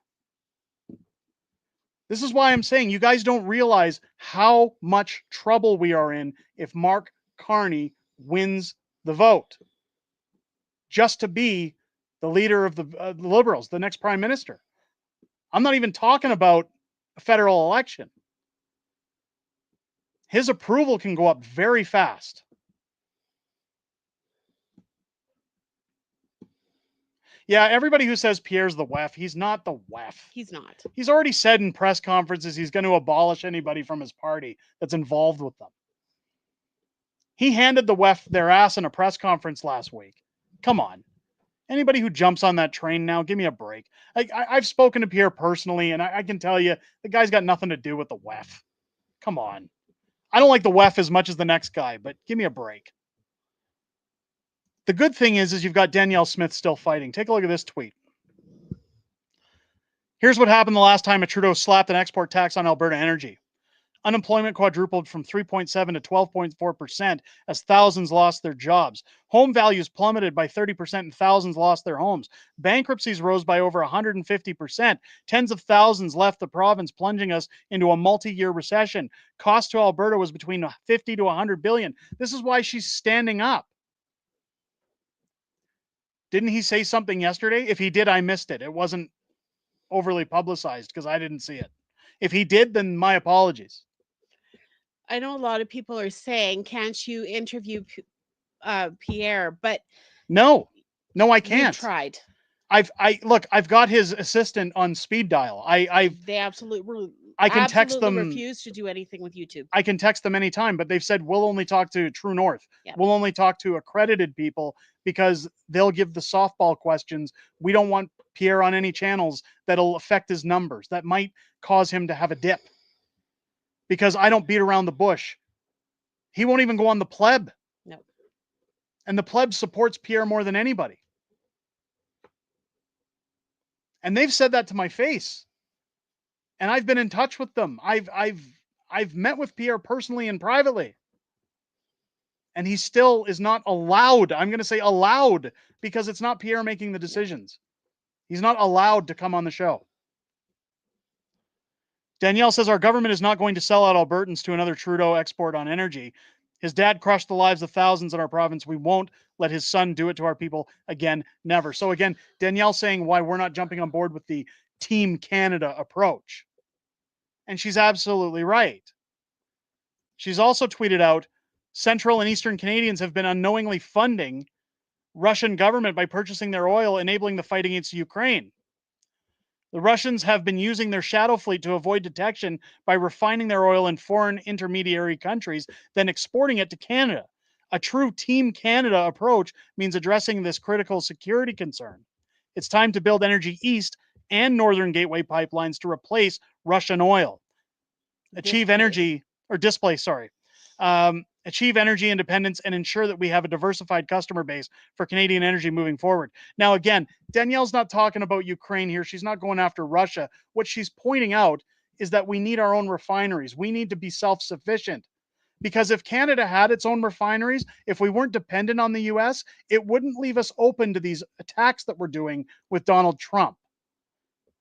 This is why I'm saying you guys don't realize how much trouble we are in if Mark Carney wins the vote. Just to be the leader of the Liberals, the next prime minister. I'm not even talking about a federal election. His approval can go up very fast. Yeah, everybody who says Pierre's the WEF, he's not the WEF. He's not. He's already said in press conferences he's going to abolish anybody from his party that's involved with them. He handed the WEF their ass in a press conference last week. Come on. Anybody who jumps on that train now, give me a break. I've spoken to Pierre personally, and I can tell you, the guy's got nothing to do with the WEF. Come on. I don't like the WEF as much as the next guy, but give me a break. The good thing is you've got Danielle Smith still fighting. Take a look at this tweet. Here's what happened the last time a Trudeau slapped an export tax on Alberta energy. Unemployment quadrupled from 3.7 to 12.4% as thousands lost their jobs. Home values plummeted by 30% and thousands lost their homes. Bankruptcies rose by over 150%. Tens of thousands left the province, plunging us into a multi-year recession. Cost to Alberta was between 50 to 100 billion. This is why she's standing up. Didn't he say something yesterday? If he did, I missed it. It wasn't overly publicized because I didn't see it. If he did, then my apologies. I know a lot of people are saying, can't you interview Pierre? But no, I can't. We've tried. I've got his assistant on speed dial. They absolutely text them. Refuse to do anything with YouTube. I can text them anytime, but they've said we'll only talk to True North. Yep. We'll only talk to accredited people because they'll give the softball questions. We don't want Pierre on any channels that'll affect his numbers. That might cause him to have a dip. Because I don't beat around the bush. He won't even go on the pleb. No. And the pleb supports Pierre more than anybody. And they've said that to my face. And I've been in touch with them. I've met with Pierre personally and privately. And he still is not allowed. I'm going to say allowed because it's not Pierre making the decisions. He's not allowed to come on the show. Danielle says our government is not going to sell out Albertans to another Trudeau export on energy. His dad crushed the lives of thousands in our province. We won't let his son do it to our people again. Never. So again, Danielle saying why we're not jumping on board with the Team Canada approach. And she's absolutely right. She's also tweeted out, Central and Eastern Canadians have been unknowingly funding Russian government by purchasing their oil, enabling the fight against Ukraine. The Russians have been using their shadow fleet to avoid detection by refining their oil in foreign intermediary countries, then exporting it to Canada. A true Team Canada approach means addressing this critical security concern. It's time to build Energy East and Northern Gateway pipelines to replace Russian oil. Achieve energy independence and ensure that we have a diversified customer base for Canadian energy moving forward. Now, again, Danielle's not talking about Ukraine here. She's not going after Russia. What she's pointing out is that we need our own refineries. We need to be self-sufficient. Because if Canada had its own refineries, if we weren't dependent on the US, it wouldn't leave us open to these attacks that we're doing with Donald Trump.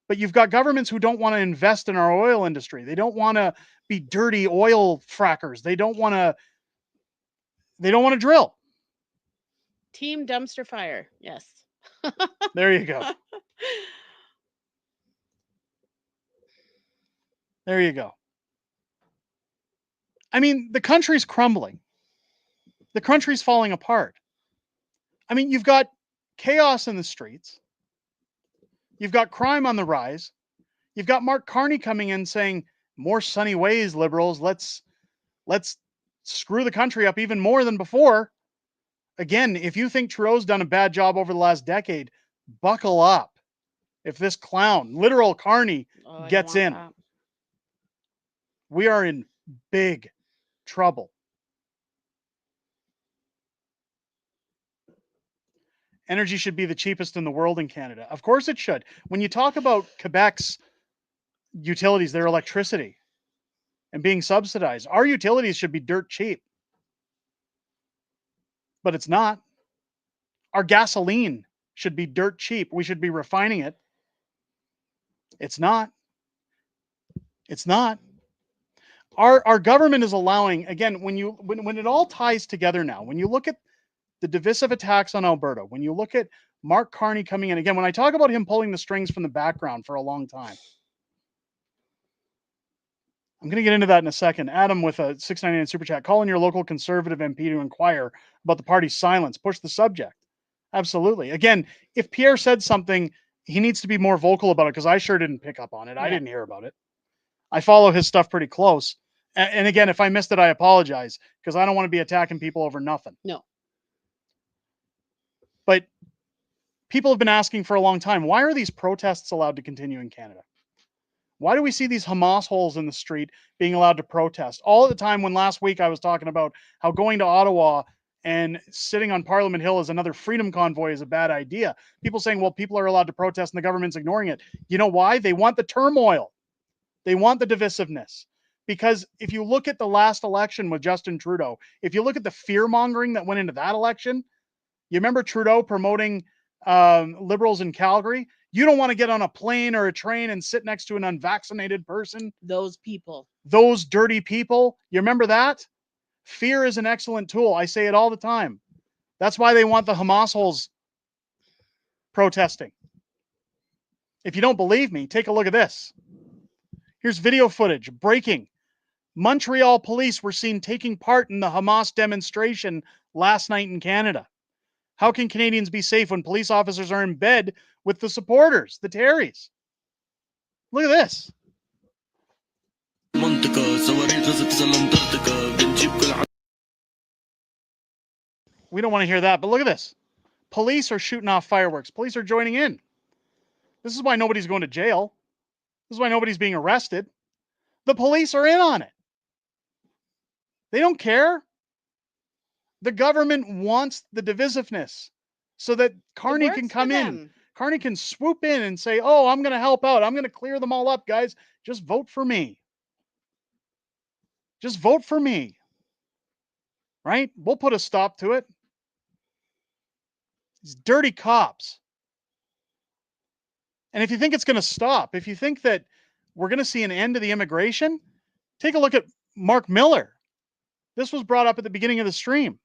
But you've got governments who don't want to invest in our oil industry. They don't want to be dirty oil frackers. They don't want to drill. Team dumpster fire. Yes. There you go. There you go. I mean, the country's crumbling. The country's falling apart. I mean, you've got chaos in the streets. You've got crime on the rise. You've got Mark Carney coming in saying, More sunny ways, liberals. Let's screw the country up even more than before. Again, if you think Trudeau's done a bad job over the last decade, buckle up. If this clown, literal Carney, gets in, we are in big trouble. Energy should be the cheapest in the world in Canada. Of course it should. When you talk about Quebec's utilities, their electricity, and being subsidized, our utilities should be dirt cheap. But it's not. Our gasoline should be dirt cheap. We should be refining it. It's not. It's not. Our government is allowing, again, when it all ties together now, when you look at the divisive attacks on Alberta, when you look at Mark Carney coming in, again, when I talk about him pulling the strings from the background for a long time, I'm going to get into that in a second. Adam with a $6.99 super chat. Call in your local Conservative MP to inquire about the party's silence. Push the subject. Absolutely. Again, if Pierre said something, he needs to be more vocal about it, because I sure didn't pick up on it. I didn't hear about it. I follow his stuff pretty close. And again, if I missed it, I apologize, because I don't want to be attacking people over nothing. No. But people have been asking for a long time, why are these protests allowed to continue in Canada? Why do we see these Hamas holes in the street being allowed to protest? All at the time when last week I was talking about how going to Ottawa and sitting on Parliament Hill as another freedom convoy is a bad idea. People saying, well, people are allowed to protest and the government's ignoring it. You know why? They want the turmoil. They want the divisiveness. Because if you look at the last election with Justin Trudeau, if you look at the fear-mongering that went into that election, you remember Trudeau promoting Liberals in Calgary? You don't want to get on a plane or a train and sit next to an unvaccinated person. Those people. Those dirty people. You remember that? Fear is an excellent tool. I say it all the time. That's why they want the Hamas holes protesting. If you don't believe me, take a look at this. Here's video footage. Breaking. Montreal police were seen taking part in the Hamas demonstration last night in Canada. How can Canadians be safe when police officers are in bed with the supporters, the Terrys? Look at this. We don't want to hear that, but look at this. Police are shooting off fireworks. Police are joining in. This is why nobody's going to jail. This is why nobody's being arrested. The police are in on it. They don't care. The government wants the divisiveness so that Carney can come in. Carney can swoop in and say, oh, I'm going to help out. I'm going to clear them all up, guys. Just vote for me. Just vote for me. Right? We'll put a stop to it. These dirty cops. And if you think it's going to stop, if you think that we're going to see an end to the immigration, take a look at Mark Miller. This was brought up at the beginning of the stream.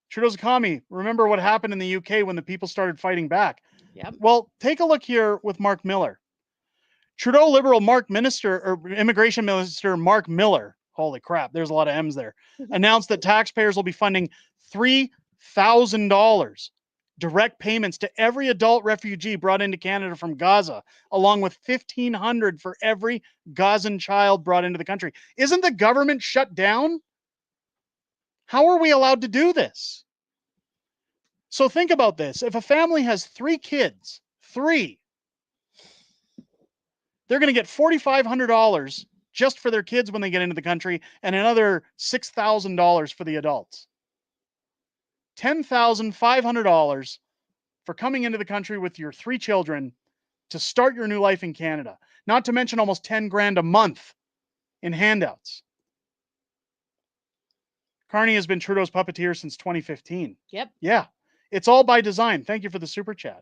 Trudeau's economy. Remember what happened in the UK when the people started fighting back. Yep. Well, take a look here with Mark Miller. Trudeau Liberal Immigration Minister Mark Miller, holy crap, there's a lot of M's there, announced that taxpayers will be funding $3,000 direct payments to every adult refugee brought into Canada from Gaza, along with $1,500 for every Gazan child brought into the country. Isn't the government shut down? How are we allowed to do this? So think about this. If a family has 3 kids, 3, they're going to get $4,500 just for their kids when they get into the country, and another $6,000 for the adults. $10,500 for coming into the country with your 3 children to start your new life in Canada. Not to mention almost $10,000 a month in handouts. Carney has been Trudeau's puppeteer since 2015. Yep. Yeah. It's all by design. Thank you for the super chat.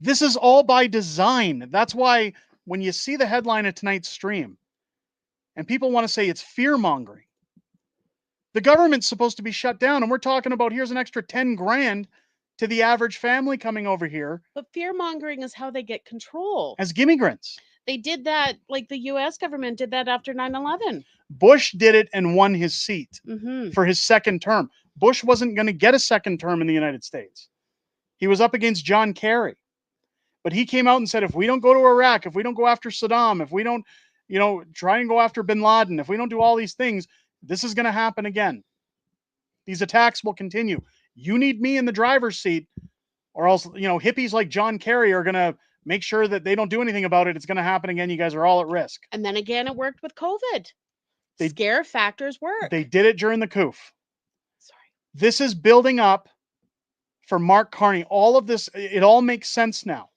This is all by design. That's why when you see the headline of tonight's stream and people want to say it's fear-mongering, the government's supposed to be shut down, and we're talking about here's an extra $10,000 to the average family coming over here. But fear-mongering is how they get control. As immigrants. They did that, like the U.S. government did that after 9/11. Bush did it and won his seat Mm-hmm. for his second term. Bush wasn't going to get a second term in the United States. He was up against John Kerry. But he came out and said, if we don't go to Iraq, if we don't go after Saddam, if we don't, try and go after bin Laden, if we don't do all these things, this is going to happen again. These attacks will continue. You need me in the driver's seat, or else, hippies like John Kerry are going to make sure that they don't do anything about it. It's going to happen again. You guys are all at risk. And then again, it worked with COVID. Scare factors work. They did it during the coup. This is building up for Mark Carney. All of this, it all makes sense now.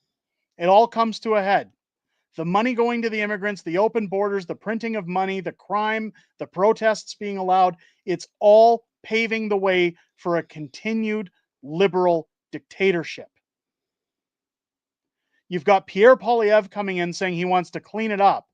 It all comes to a head. The money going to the immigrants, the open borders, the printing of money, the crime, the protests being allowed, it's all paving the way for a continued liberal dictatorship. You've got Pierre Poilievre coming in saying he wants to clean it up.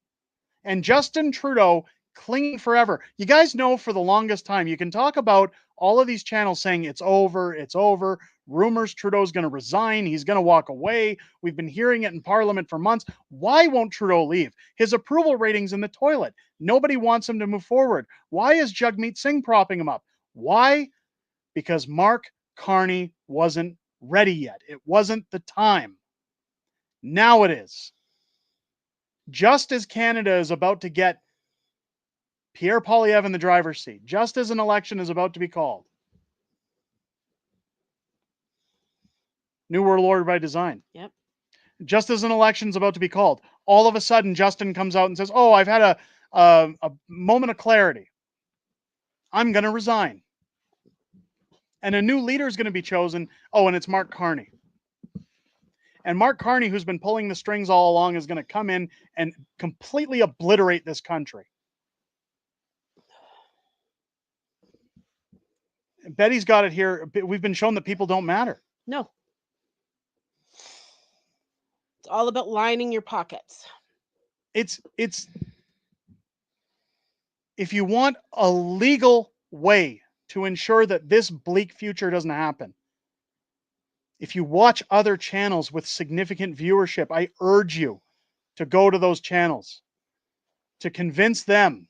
And Justin Trudeau clinging forever. You guys know for the longest time, you can talk about all of these channels saying it's over, it's over. Rumors Trudeau's going to resign. He's going to walk away. We've been hearing it in Parliament for months. Why won't Trudeau leave? His approval rating's in the toilet. Nobody wants him to move forward. Why is Jagmeet Singh propping him up? Why? Because Mark Carney wasn't ready yet. It wasn't the time. Now it is. Just as Canada is about to get Pierre Poilievre in the driver's seat, just as an election is about to be called. New World Order by design. Yep. Just as an election is about to be called, all of a sudden Justin comes out and says, oh, I've had a moment of clarity. I'm going to resign. And a new leader is going to be chosen. Oh, and it's Mark Carney. And Mark Carney, who's been pulling the strings all along, is going to come in and completely obliterate this country. Betty's got it here. We've been shown that people don't matter. No. It's all about lining your pockets. It's if you want a legal way to ensure that this bleak future doesn't happen, if you watch other channels with significant viewership, I urge you to go to those channels, to convince them,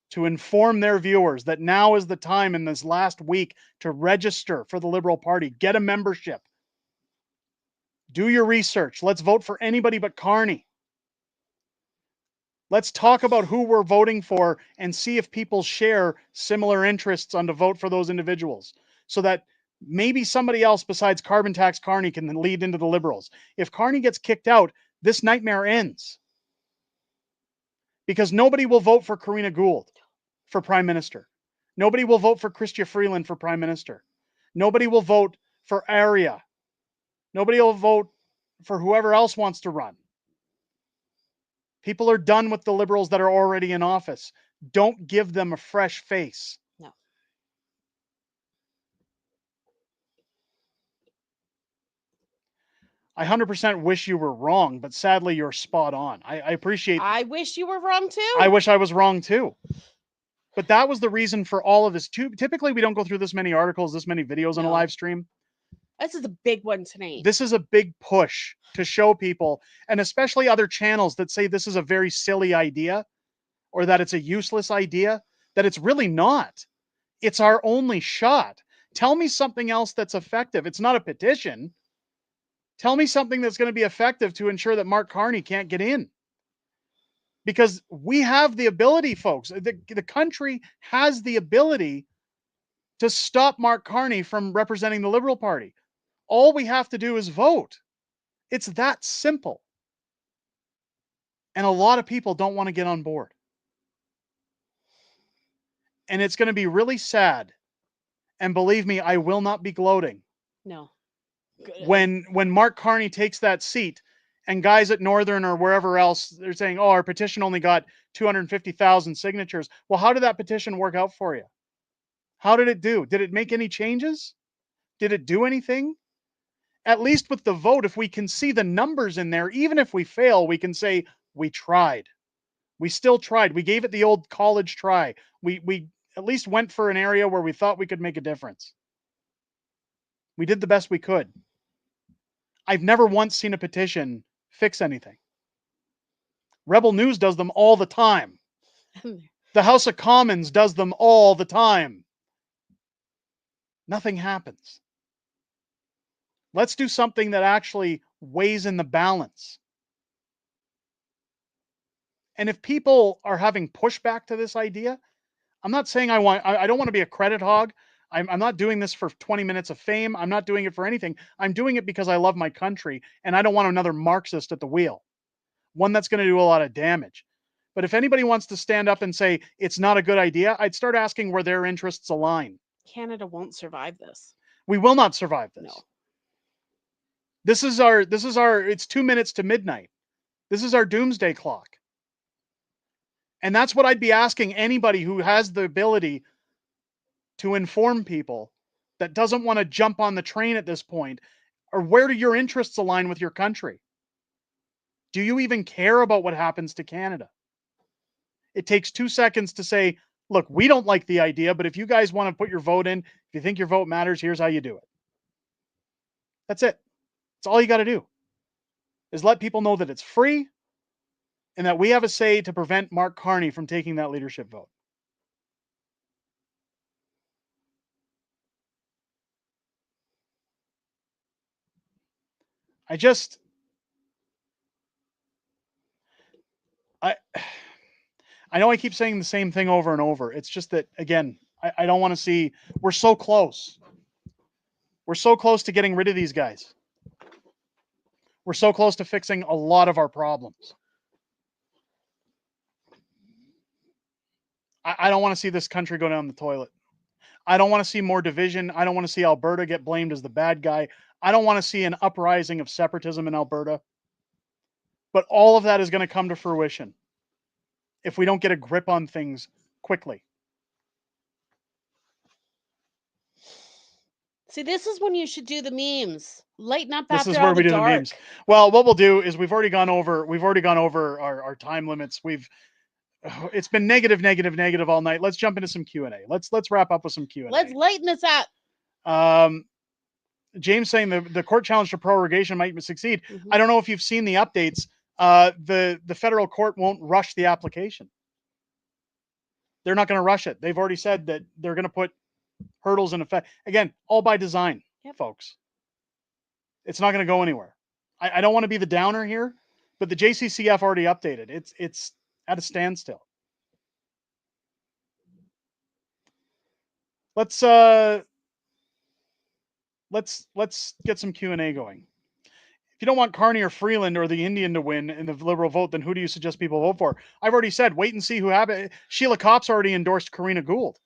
to inform their viewers that now is the time in this last week to register for the Liberal Party. Get a membership. Do your research. Let's vote for anybody but Carney. Let's talk about who we're voting for and see if people share similar interests on to vote for those individuals, so that maybe somebody else besides carbon tax Carney can then lead into the Liberals. If Carney gets kicked out, this nightmare ends. Because nobody will vote for Karina Gould for Prime Minister. Nobody will vote for Chrystia Freeland for Prime Minister. Nobody will vote for Arya. Nobody will vote for whoever else wants to run. People are done with the Liberals that are already in office. Don't give them a fresh face. No. I 100% wish you were wrong, but sadly you're spot on. I appreciate. I wish you were wrong too. I wish I was wrong too. But that was the reason for all of this. Typically, we don't go through this many articles, this many videos on a live stream. This is a big one tonight. This is a big push to show people, and especially other channels that say this is a very silly idea or that it's a useless idea, that it's really not. It's our only shot. Tell me something else that's effective. It's not a petition. Tell me something that's going to be effective to ensure that Mark Carney can't get in. Because we have the ability, folks. The country has the ability to stop Mark Carney from representing the Liberal Party. All we have to do is vote. It's that simple. And a lot of people don't want to get on board. And it's going to be really sad. And believe me, I will not be gloating. No. When Mark Carney takes that seat and guys at Northern or wherever else, they're saying, oh, our petition only got 250,000 signatures. Well, how did that petition work out for you? How did it do? Did it make any changes? Did it do anything? At least with the vote, if we can see the numbers in there, even if we fail, we can say, we tried. We still tried. We gave it the old college try. We at least went for an area where we thought we could make a difference. We did the best we could. I've never once seen a petition fix anything. Rebel News does them all the time. The House of Commons does them all the time. Nothing happens. Let's do something that actually weighs in the balance. And if people are having pushback to this idea, I'm not saying I don't want to be a credit hog. I'm not doing this for 20 minutes of fame. I'm not doing it for anything. I'm doing it because I love my country and I don't want another Marxist at the wheel, one that's going to do a lot of damage. But if anybody wants to stand up and say it's not a good idea, I'd start asking where their interests align. Canada won't survive this. We will not survive this. No. This is our, it's 2 minutes to midnight. This is our doomsday clock. And that's what I'd be asking anybody who has the ability to inform people that doesn't want to jump on the train at this point, or where do your interests align with your country? Do you even care about what happens to Canada? It takes 2 seconds to say, look, we don't like the idea, but if you guys want to put your vote in, if you think your vote matters, here's how you do it. That's it. That's all you got to do, is let people know that it's free and that we have a say to prevent Mark Carney from taking that leadership vote. I know I keep saying the same thing over and over. It's just that, again, I don't want to see, we're so close. We're so close to getting rid of these guys. We're so close to fixing a lot of our problems. I don't want to see this country go down the toilet. I don't want to see more division. I don't want to see Alberta get blamed as the bad guy. I don't want to see an uprising of separatism in Alberta. But all of that is going to come to fruition if we don't get a grip on things quickly. See, this is when you should do the memes. Lighten up This after is all where we the do dark. the memes. Well, what we'll do is we've already gone over our time limits. It's been negative all night. Let's jump into some Q&A. Let's wrap up with some Q&A. Let's lighten this up. James saying the court challenge to prorogation might succeed. Mm-hmm. I don't know if you've seen the updates. The federal court won't rush the application. They're not going to rush it. They've already said that they're going to put hurdles in effect. Again, all by design, folks. It's not going to go anywhere. I don't want to be the downer here, but the JCCF already updated. It's at a standstill. Let's get some Q&A going. If you don't want Carney or Freeland or the Indian to win in the Liberal vote, then who do you suggest people vote for? I've already said, wait and see who happens. Sheila Kopp's already endorsed Karina Gould.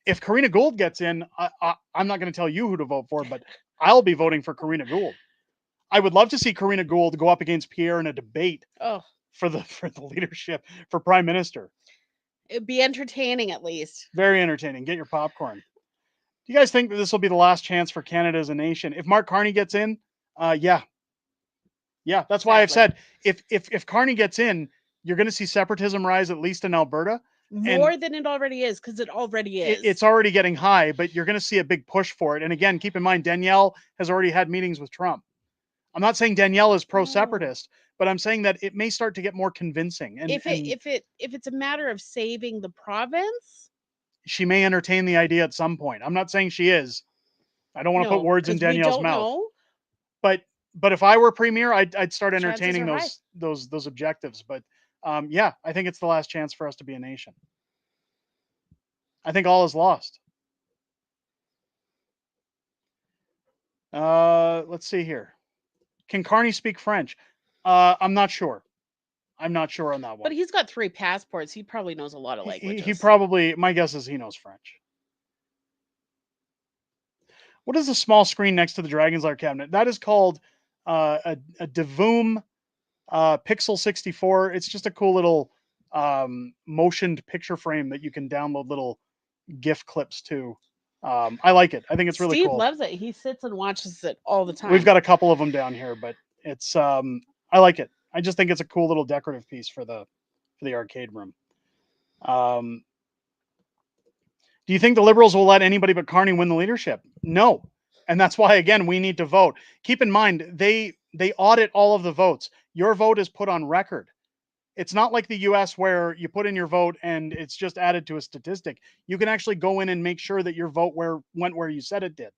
If Karina Gould gets in, I'm not going to tell you who to vote for, but I'll be voting for Karina Gould. I would love to see Karina Gould go up against Pierre in a debate for the leadership, for Prime Minister. It'd be entertaining, at least. Very entertaining. Get your popcorn. Do you guys think that this will be the last chance for Canada as a nation? If Mark Carney gets in, yeah. Yeah, that's why I've said if Carney gets in, you're going to see separatism rise, at least in Alberta. More than it already is, because it already is. It's already getting high, but you're going to see a big push for it. And again, keep in mind, Danielle has already had meetings with Trump. I'm not saying Danielle is pro-separatist, but I'm saying that it may start to get more convincing. And if it's a matter of saving the province, she may entertain the idea at some point. I'm not saying she is. I don't want to put words in Danielle's mouth. But if I were premier, I'd start entertaining those objectives. But yeah, I think it's the last chance for us to be a nation. I think all is lost. Let's see here. Can Carney speak French? I'm not sure. I'm not sure on that one. But he's got 3 passports. He probably knows a lot of languages. He probably, my guess is he knows French. What is the small screen next to the Dragon's Lair cabinet? That is called a Devoom Pixel 64. It's just a cool little motioned picture frame that you can download little GIF clips to. I like it. I think it's really cool. Steve loves it. He sits and watches it all the time. We've got a couple of them down here, but it's I like it. I just think it's a cool little decorative piece for the arcade room. Do you think the Liberals will let anybody but Carney win the leadership? No. And that's why, again, we need to vote. Keep in mind, they audit all of the votes. Your vote is put on record. It's not like the US where you put in your vote and it's just added to a statistic. You can actually go in and make sure that your vote went where you said it did.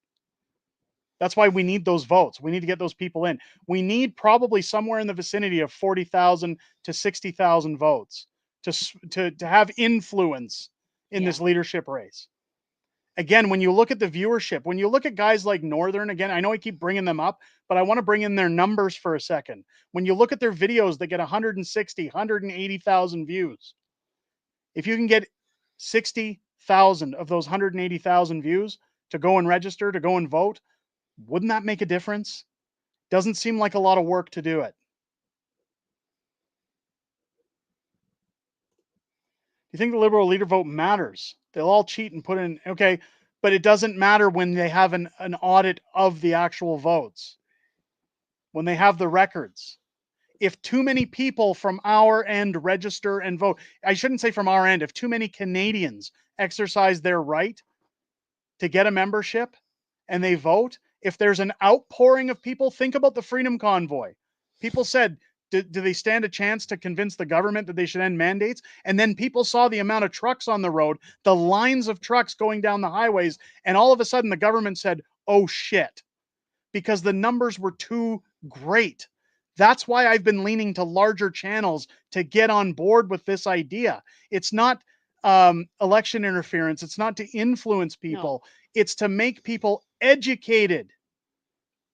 That's why we need those votes. We need to get those people in. We need probably somewhere in the vicinity of 40,000 to 60,000 votes to have influence in this leadership race. Again, when you look at the viewership, when you look at guys like Northern, again, I know I keep bringing them up, but I want to bring in their numbers for a second. When you look at their videos that get 160, 180,000 views, if you can get 60,000 of those 180,000 views to go and register, to go and vote, wouldn't that make a difference? Doesn't seem like a lot of work to do it. You think the Liberal leader vote matters? They'll all cheat and put in, okay, but it doesn't matter when they have an audit of the actual votes, when they have the records. If too many people from our end register and vote, I shouldn't say from our end, if too many Canadians exercise their right to get a membership and they vote, if there's an outpouring of people, think about the Freedom Convoy. People said, do they stand a chance to convince the government that they should end mandates? And then people saw the amount of trucks on the road, the lines of trucks going down the highways, and all of a sudden the government said, oh shit, because the numbers were too great. That's why I've been leaning to larger channels to get on board with this idea. It's not election interference. It's not to influence people. No. It's to make people educated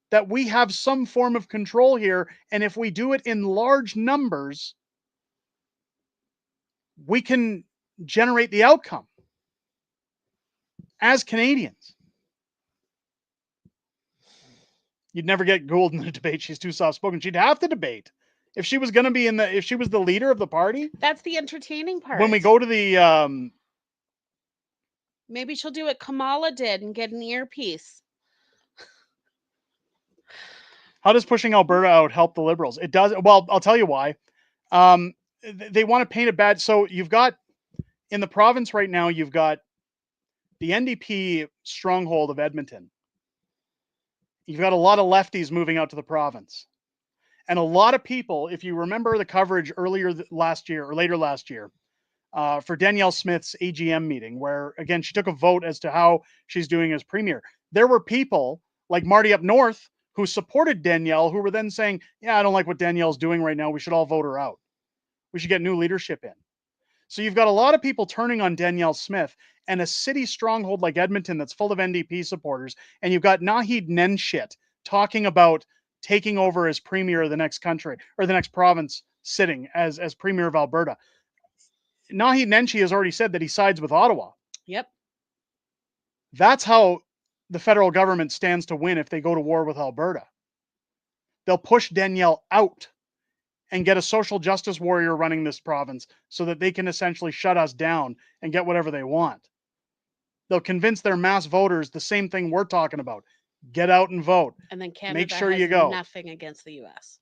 that we have some form of control here. And if we do it in large numbers, we can generate the outcome as Canadians. You'd never get Gould in a debate. She's too soft-spoken. She'd have to debate. If she was going to be if she was the leader of the party. That's the entertaining part. When we go to the, maybe she'll do what Kamala did and get an earpiece. How does pushing Alberta out help the Liberals? It does. Well, I'll tell you why. They want to paint it bad. So you've got, in the province right now, you've got the NDP stronghold of Edmonton. You've got a lot of lefties moving out to the province. And a lot of people, if you remember the coverage earlier last year or later last year, for Danielle Smith's AGM meeting, where, again, she took a vote as to how she's doing as premier. There were people like Marty up north who supported Danielle, who were then saying, yeah, I don't like what Danielle's doing right now. We should all vote her out. We should get new leadership in. So you've got a lot of people turning on Danielle Smith, and a city stronghold like Edmonton that's full of NDP supporters, and you've got Naheed Nenshit talking about taking over as premier of the next country, or the next province, sitting as premier of Alberta. Naheed Nenshit has already said that he sides with Ottawa. Yep. That's how the federal government stands to win if they go to war with Alberta. They'll push Danielle out and get a social justice warrior running this province so that they can essentially shut us down and get whatever they want. They'll convince their mass voters the same thing we're talking about. Get out and vote. And then Canada make sure has you go. Nothing against the U.S.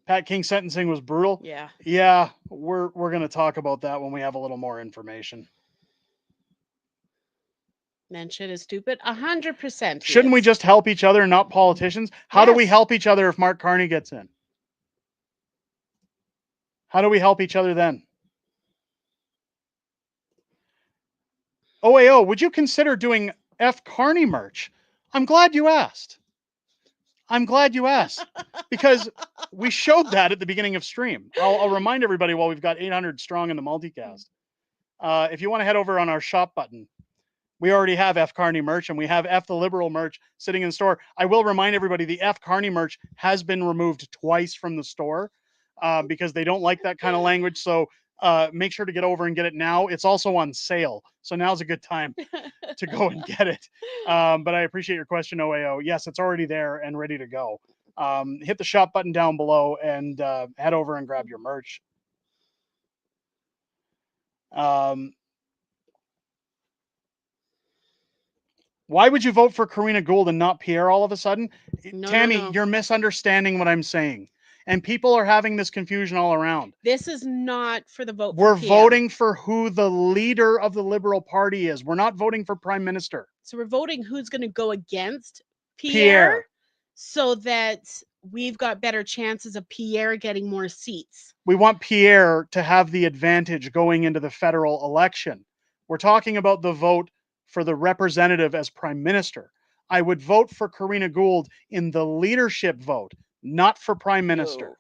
Pat King sentencing was brutal. Yeah. Yeah, we're going to talk about that when we have a little more information. Nenshit is stupid. 100%. Shouldn't we just help each other and not politicians? How do we help each other if Mark Carney gets in? How do we help each other then? OAO, would you consider doing F. Carney merch? I'm glad you asked. I'm glad you asked, because we showed that at the beginning of stream. I'll remind everybody while we've got 800 strong in the multicast. If you want to head over on our shop button, we already have F. Carney merch, and we have F. the Liberal merch sitting in the store. I will remind everybody the F. Carney merch has been removed twice from the store because they don't like that kind of language. So make sure to get over and get it now. It's also on sale. So now's a good time to go and get it. But I appreciate your question, OAO. Yes, it's already there and ready to go. Hit the shop button down below and head over and grab your merch. Why would you vote for Karina Gould and not Pierre all of a sudden? Tammy, you're misunderstanding what I'm saying. And people are having this confusion all around. This is not for the vote. We're voting for who the leader of the Liberal Party is. We're not voting for Prime Minister. So we're voting who's going to go against Pierre so that we've got better chances of Pierre getting more seats. We want Pierre to have the advantage going into the federal election. We're talking about the vote for the representative as prime minister. I would vote for Karina Gould in the leadership vote, not for prime minister.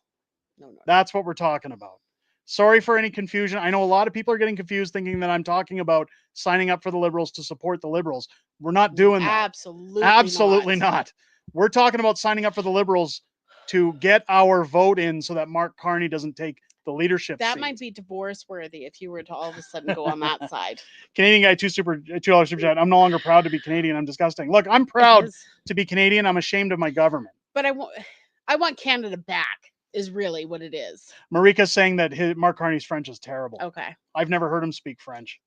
No. That's what we're talking about. Sorry for any confusion. I know a lot of people are getting confused thinking that I'm talking about signing up for the Liberals to support the Liberals. We're not doing that. Absolutely not. We're talking about signing up for the Liberals to get our vote in so that Mark Carney doesn't take the leadership That seat. might be divorce worthy if you were to all of a sudden go on that side. Canadian guy, $2 super chat. I'm no longer proud to be Canadian. I'm disgusting. Look, I'm proud to be Canadian. I'm ashamed of my government. But I want Canada back is really what it is. Marika's saying that Mark Carney's French is terrible. Okay. I've never heard him speak French.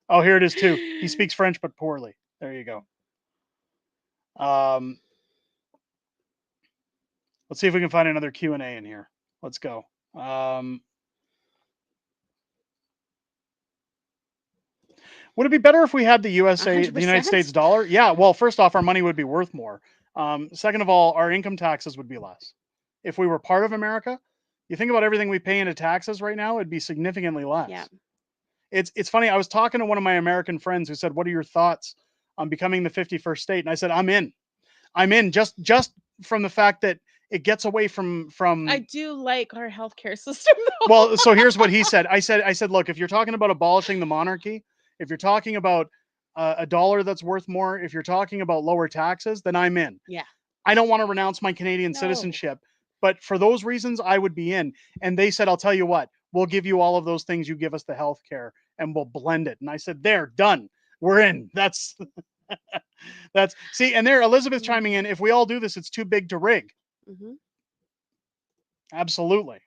Oh, here it is too. He speaks French, but poorly. There you go. Let's see if we can find another Q&A in here. Let's go. Would it be better if we had the USA, 100%? the United States dollar? Yeah, well, first off, our money would be worth more. Second of all, our income taxes would be less. If we were part of America, you think about everything we pay into taxes right now, it'd be significantly less. Yeah. It's funny. I was talking to one of my American friends who said, "What are your thoughts on becoming the 51st state?" And I said, "I'm in. I'm in just from the fact that it gets away from I do like our healthcare system though. Well, so here's what he said. I said, look, if you're talking about abolishing the monarchy, if you're talking about a dollar that's worth more, if you're talking about lower taxes, then I'm in. Yeah. I don't want to renounce my Canadian citizenship, but for those reasons, I would be in. And they said, I'll tell you what, we'll give you all of those things. You give us the health care and we'll blend it. And I said, there, done. We're in. That's see, and there, Elizabeth chiming in. If we all do this, it's too big to rig. Mm-hmm. Absolutely.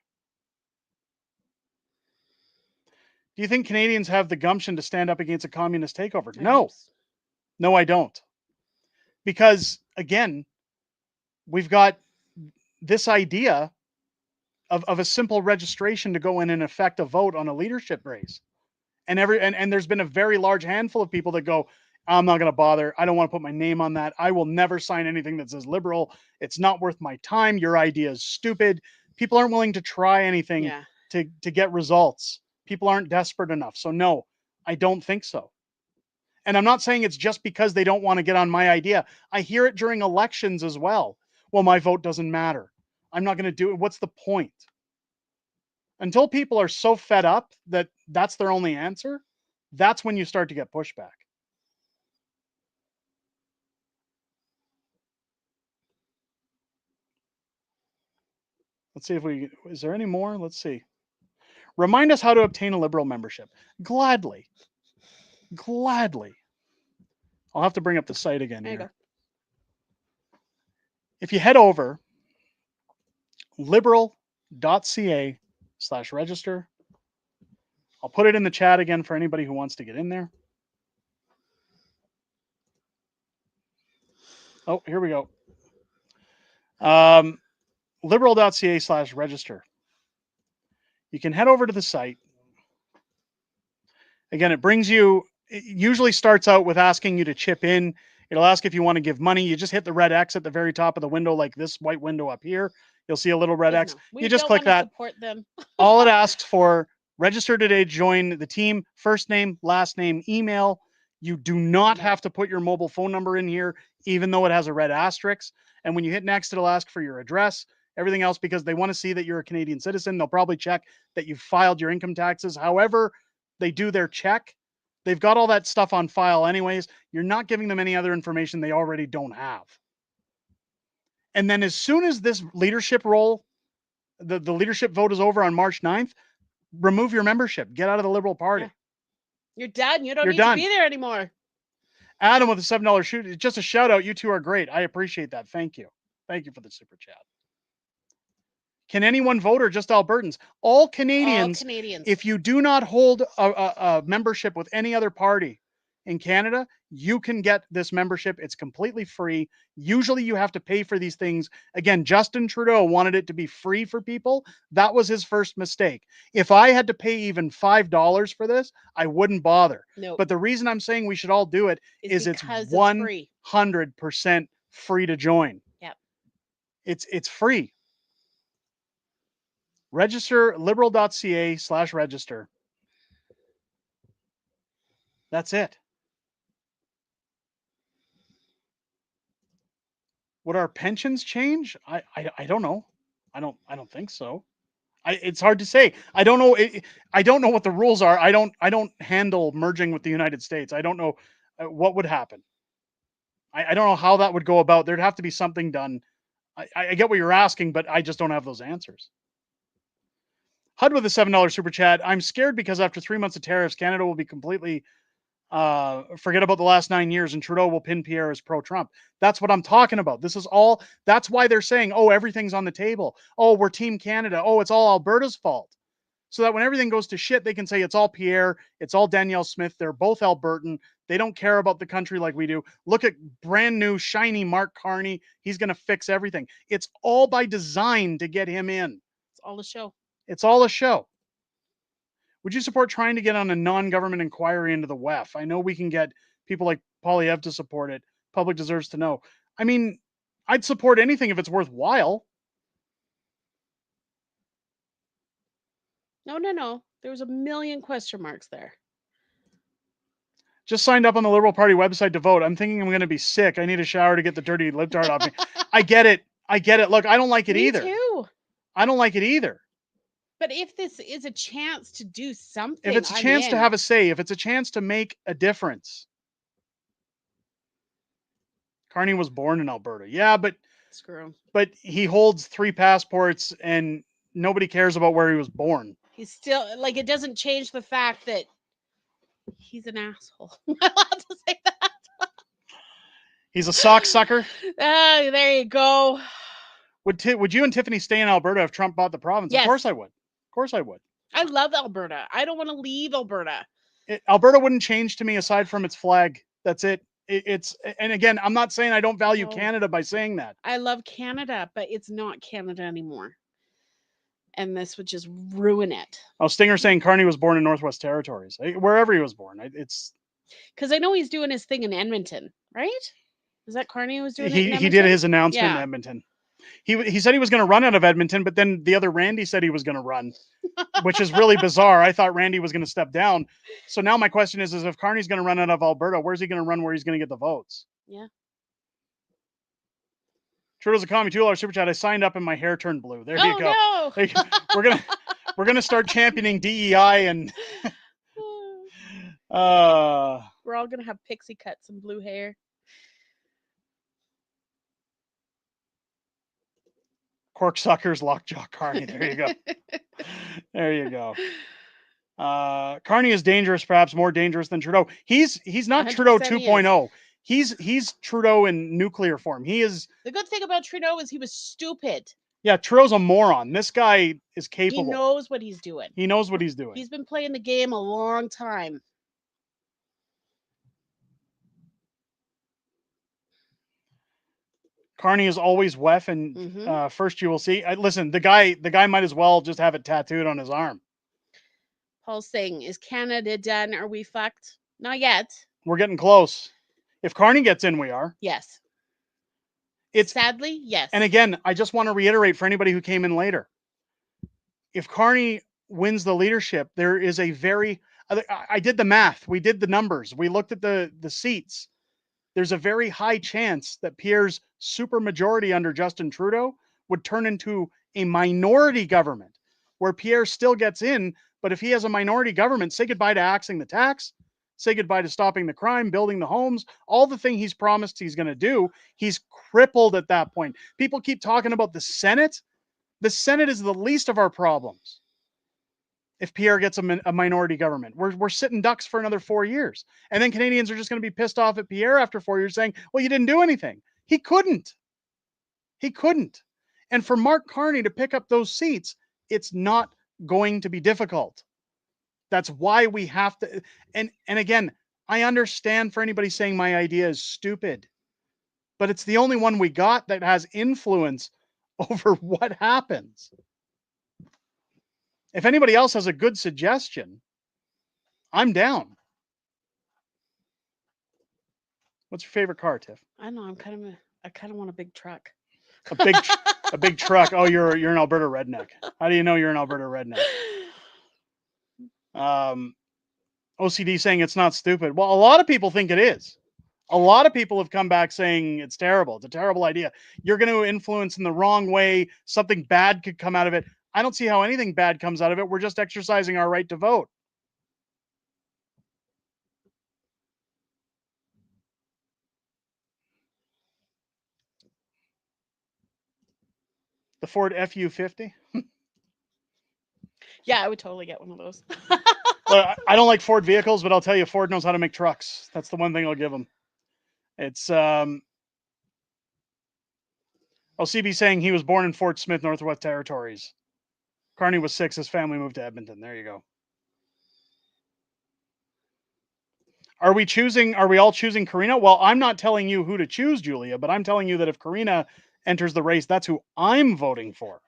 Do you think Canadians have the gumption to stand up against a communist takeover? No. No, I don't. Because, again, we've got this idea of a simple registration to go in and affect a vote on a leadership race. And there's been a very large handful of people that go, I'm not going to bother. I don't want to put my name on that. I will never sign anything that says liberal. It's not worth my time. Your idea is stupid. People aren't willing to try anything to get results. People aren't desperate enough. So no, I don't think so. And I'm not saying it's just because they don't want to get on my idea. I hear it during elections as well. Well, my vote doesn't matter. I'm not going to do it. What's the point? Until people are so fed up that that's their only answer, that's when you start to get pushback. Let's see if is there any more? Let's see. Remind us how to obtain a Liberal membership. Gladly. Gladly. I'll have to bring up the site again There you here. go. If you head over liberal.ca/register, I'll put it in the chat again for anybody who wants to get in there. Oh, here we go. Liberal.ca/register. You can head over to the site. Again, it usually starts out with asking you to chip in. It'll ask if you want to give money. You just hit the red X at the very top of the window, like this white window up here. You'll see a little red X. You just click that. Support them. All it asks for, register today, join the team, first name, last name, email. You do not have to put your mobile phone number in here, even though it has a red asterisk. And when you hit next, it'll ask for your address, everything else, because they want to see that you're a Canadian citizen. They'll probably check that you've filed your income taxes. However they do their check, they've got all that stuff on file anyways. You're not giving them any other information they already don't have. And then as soon as this leadership role, the leadership vote is over on March 9th, remove your membership. Get out of the Liberal Party. Yeah. You're done. You don't You're need done. to be there anymore. Adam with a $7 shoot. Just a shout out. You two are great. I appreciate that. Thank you. Thank you for the super chat. Can anyone vote or just Albertans? All Canadians. All Canadians. If you do not hold a membership with any other party in Canada, you can get this membership. It's completely free. Usually you have to pay for these things. Again, Justin Trudeau wanted it to be free for people. That was his first mistake. If I had to pay even $5 for this, I wouldn't bother. Nope. But the reason I'm saying we should all do it is it's because it's 100% free to join. Yep. It's free. Register liberal.ca/register. That's it. Would our pensions change? I don't know. I don't think so. It's hard to say. I don't know. I don't know what the rules are. I don't handle merging with the United States. I don't know what would happen. I don't know how that would go about. There'd have to be something done. I get what you're asking, but I just don't have those answers. HUD with a $7 super chat. I'm scared because after 3 months of tariffs, Canada will be completely forget about the last 9 years and Trudeau will pin Pierre as pro-Trump. That's what I'm talking about. This is all, that's why they're saying, oh, everything's on the table. Oh, we're Team Canada. Oh, it's all Alberta's fault. So that when everything goes to shit, they can say it's all Pierre, it's all Danielle Smith. They're both Albertan. They don't care about the country like we do. Look at brand new, shiny Mark Carney. He's going to fix everything. It's all by design to get him in. It's all a show. It's all a show. Would you support trying to get on a non-government inquiry into the WEF? I know we can get people like Polyev to support it. Public deserves to know. I mean, I'd support anything if it's worthwhile. No. There was a million question marks there. Just signed up on the Liberal Party website to vote. I'm thinking I'm going to be sick. I need a shower to get the dirty libtard off me. I get it. Look, I don't like it either. Me too. I don't like it either. But if this is a chance to do something, if it's a chance to have a say, if it's a chance to make a difference. Carney was born in Alberta. Yeah, but screw him. But he holds 3 passports and nobody cares about where he was born. He's still, like, it doesn't change the fact that he's an asshole. Am I allowed to say that? He's a sock sucker. There you go. Would you and Tiffany stay in Alberta if Trump bought the province? Yes. Of course I would. Of course I would. I love Alberta. I don't want to leave Alberta. Alberta wouldn't change to me aside from its flag. That's it. It's and again, I'm not saying I don't value Canada by saying that. I love Canada, but it's not Canada anymore. And this would just ruin it. Oh, Stinger saying Carney was born in Northwest Territories. Wherever he was born. It's because I know he's doing his thing in Edmonton, right? Is that Carney was doing it in Edmonton? He did his announcement in Edmonton. He said he was going to run out of Edmonton, but then the other Randy said he was going to run, which is really bizarre. I thought Randy was going to step down. So now my question is if Carney's going to run out of Alberta, where's he going to run where he's going to get the votes? Yeah. Trudeau's economy $2 super chat. I signed up and my hair turned blue. There you go. No. There you go. We're gonna start championing DEI and we're all gonna have pixie cuts and blue hair. Corksuckers, lockjaw Carney. There you go. There you go. Carney is dangerous, perhaps more dangerous than Trudeau. He's not Trudeau 2.0. He's Trudeau in nuclear form. He is. The good thing about Trudeau is he was stupid. Yeah, Trudeau's a moron. This guy is capable. He knows what he's doing. He knows what he's doing. He's been playing the game a long time. Carney is always WEF, and first you will see. Listen, the guy might as well just have it tattooed on his arm. Paul's saying, "Is Canada done? Are we fucked? Not yet. We're getting close. If Carney gets in, we are. Yes. Sadly, yes. And again, I just want to reiterate for anybody who came in later. If Carney wins the leadership, there is a very. I did the math. We did the numbers. We looked at the seats. There's a very high chance that Pierre's supermajority under Justin Trudeau would turn into a minority government where Pierre still gets in. But if he has a minority government, say goodbye to axing the tax, say goodbye to stopping the crime, building the homes, all the thing he's promised he's going to do. He's crippled at that point. People keep talking about the Senate. The Senate is the least of our problems. If Pierre gets a minority government, we're sitting ducks for another 4 years. And then Canadians are just going to be pissed off at Pierre after 4 years saying, well, you didn't do anything. He couldn't. And for Mark Carney to pick up those seats, it's not going to be difficult. That's why we have to. And again, I understand for anybody saying my idea is stupid, but it's the only one we got that has influence over what happens. If anybody else has a good suggestion, I'm down. What's your favorite car, Tiff? I don't know. I kind of want a big truck. A big A big truck. Oh, you're an Alberta redneck. How do you know you're an Alberta redneck? OCD saying it's not stupid. Well, a lot of people think it is. A lot of people have come back saying it's terrible. It's a terrible idea. You're going to influence in the wrong way. Something bad could come out of it. I don't see how anything bad comes out of it. We're just exercising our right to vote. The Ford FU50. Yeah, I would totally get one of those. Well, I don't like Ford vehicles, but I'll tell you, Ford knows how to make trucks. That's the one thing I'll give them. It's CB saying he was born in Fort Smith, Northwest Territories. Carney was 6. His family moved to Edmonton. There you go. Are we all choosing Karina? Well, I'm not telling you who to choose, Julia, but I'm telling you that if Karina enters the race, that's who I'm voting for.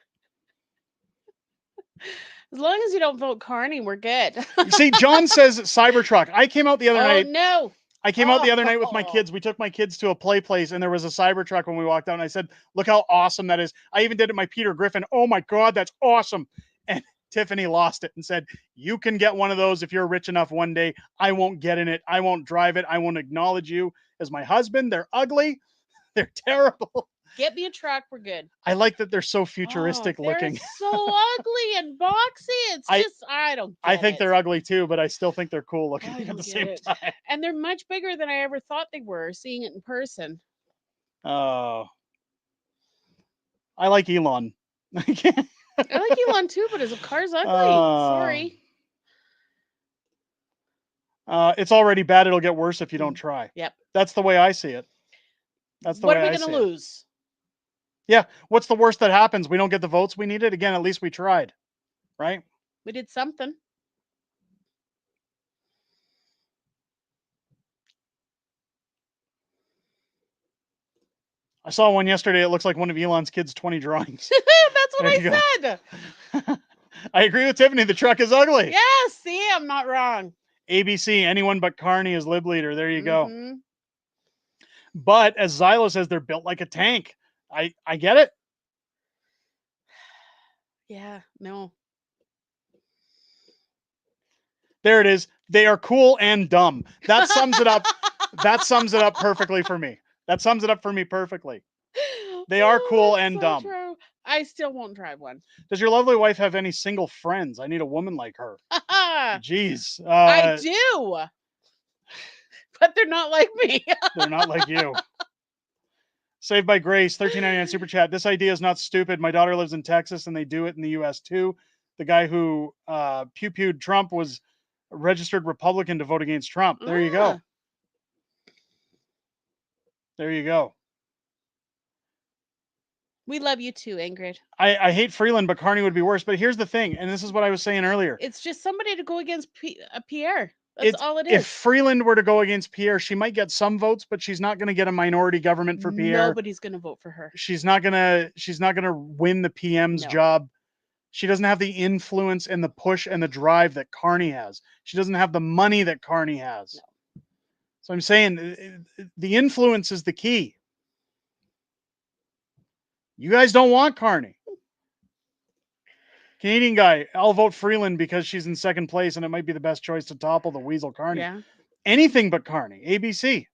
As long as you don't vote Carney, we're good. See, John says Cybertruck. I came out the other night. Oh, no. I came out the other night with my kids. We took my kids to a play place, and there was a Cybertruck when we walked out, and I said, look how awesome that is. I even did it my Peter Griffin. Oh, my God, that's awesome. And Tiffany lost it and said, you can get one of those if you're rich enough one day. I won't get in it. I won't drive it. I won't acknowledge you as my husband. They're ugly. They're terrible. Get me a truck. We're good. I like that they're so futuristic looking. They're so ugly and boxy. It's I don't get I think it. they're ugly too, but I still think they're cool looking at the same time. And they're much bigger than I ever thought they were, seeing it in person. Oh. I like Elon. I like Elon too, but his car's ugly. Sorry. It's already bad. It'll get worse if you don't try. Yep. That's the way I see it. That's the what way are I we see going it. to lose? Yeah. What's the worst that happens? We don't get the votes we needed. Again, at least we tried. Right? We did something. I saw one yesterday. It looks like one of Elon's kids' 20 drawings. That's what I said. I agree with Tiffany. The truck is ugly. Yes. See, I'm not wrong. ABC, anyone but Carney is lib leader. There you go. Mm-hmm. But as Xylo says, they're built like a tank. I get it. Yeah, no. There it is. They are cool and dumb. That sums it up. That sums it up perfectly for me. That sums it up for me perfectly. They are cool and dumb. True. I still won't drive one. Does your lovely wife have any single friends? I need a woman like her. Jeez. I do. But they're not like me. They're not like you. Saved by Grace, $13.99 super chat. This idea is not stupid. My daughter lives in Texas and they do it in the US too. The guy who pew-pewed Trump was a registered Republican to vote against Trump. There you go. There you go. We love you too, Ingrid. I hate Freeland, but Carney would be worse. But here's the thing, and this is what I was saying earlier. It's just somebody to go against Pierre. That's all it is. If Freeland were to go against Pierre, she might get some votes, but she's not going to get a minority government for Pierre. Nobody's going to vote for her. She's not gonna win the PM's job. She doesn't have the influence and the push and the drive that Carney has. She doesn't have the money that Carney has. No. So I'm saying the influence is the key. You guys don't want Carney. Canadian guy, I'll vote Freeland because she's in second place and it might be the best choice to topple the weasel Carney. Yeah. Anything but Carney. ABC.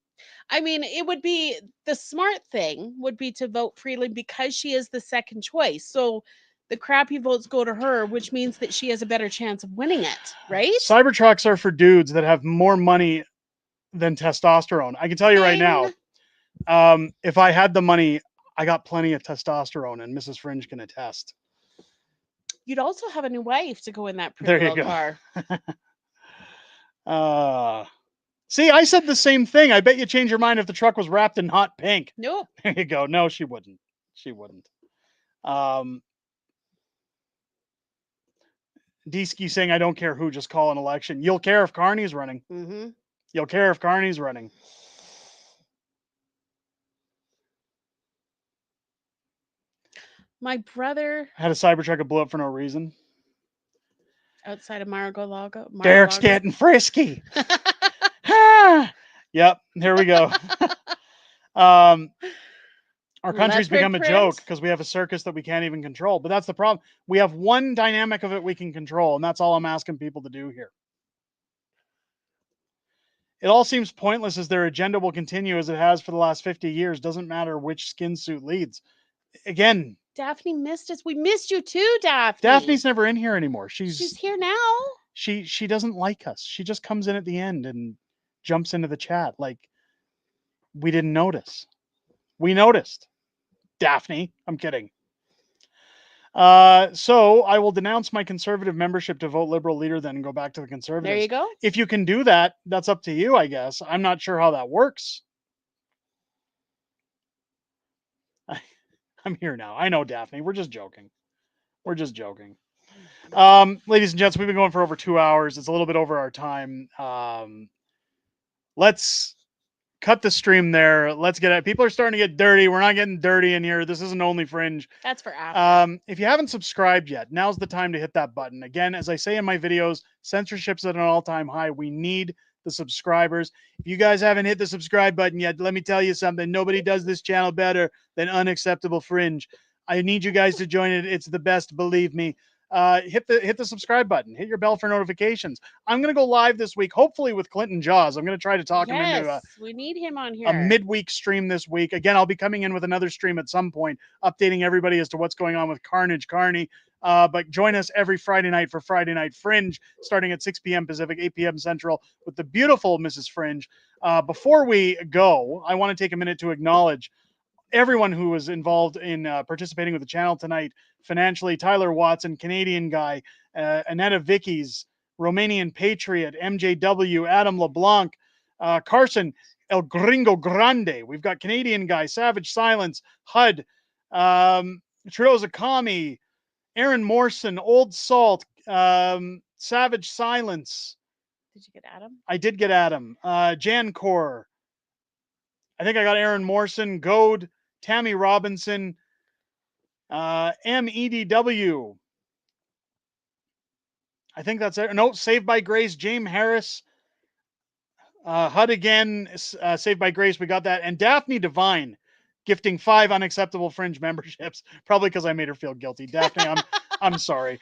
I mean, it would be the smart thing would be to vote Freeland because she is the second choice. So the crappy votes go to her, which means that she has a better chance of winning it, right? Cybertrucks are for dudes that have more money than testosterone. I can tell you right now, if I had the money, I got plenty of testosterone, and Mrs. Fringe can attest. You'd also have a new wife to go in that pretty little car. See, I said the same thing. I bet you change your mind if the truck was wrapped in hot pink. Nope. There you go. No, she wouldn't. She wouldn't. Deesky saying, I don't care who, just call an election. You'll care if Carney's running. Mm-hmm. You'll care if Carney's running. My brother had a Cybertruck that blew up for no reason. Outside of Mar-a-Lago. Derek's getting frisky. Yep, here we go. Our country's Leopard become a print? joke because we have a circus that we can't even control. But that's the problem. We have one dynamic of it we can control, and that's all I'm asking people to do here. It all seems pointless as their agenda will continue as it has for the last 50 years. Doesn't matter which skin suit leads. Again, Daphne missed us. We missed you too, Daphne. Daphne's never in here anymore. She's here now. She doesn't like us. She just comes in at the end and jumps into the chat like we didn't notice. We noticed. Daphne, I'm kidding. So I will denounce my conservative membership to vote Liberal leader, then go back to the conservatives. There you go. If you can do that, that's up to you, I guess. I'm not sure how that works. I'm here now. I know, Daphne. We're just joking. We're just joking. Ladies and gents, we've been going for over 2 hours. It's a little bit over our time. Let's cut the stream there. Let's get it. People are starting to get dirty. We're not getting dirty in here. This isn't only Fringe. That's for after. If you haven't subscribed yet, now's the time to hit that button. Again, as I say in my videos, censorship's at an all-time high. We need the subscribers. If you guys haven't hit the subscribe button yet, let me tell you something. Nobody does this channel better than Unacceptable Fringe. I need you guys to join it. It's the best, believe me. Hit the subscribe button. Hit your bell for notifications. I'm going to go live this week, hopefully with Clinton Jaws. I'm going to try to talk him into we need him on here. a midweek stream this week. Again, I'll be coming in with another stream at some point, updating everybody as to what's going on with Carney. But join us every Friday night for Friday Night Fringe, starting at 6 p.m. Pacific, 8 p.m. Central, with the beautiful Mrs. Fringe. Before we go, I want to take a minute to acknowledge everyone who was involved in participating with the channel tonight financially. Tyler Watson, Canadian guy, Annetta Vickies, Romanian Patriot, MJW, Adam LeBlanc, Carson, El Gringo Grande. We've got Canadian guy, Savage Silence, HUD, Trudeau's Akami, Aaron Morrison, Old Salt, Savage Silence. Did you get Adam? I did get Adam. Jan Core. I think I got Aaron Morrison, Goad, Tammy Robinson, MEDW. I think that's it. No, Saved by Grace, James Harris, HUD again, Saved by Grace. We got that. And Daphne Devine gifting 5 Unacceptable Fringe memberships, probably because I made her feel guilty. Daphne, I'm sorry.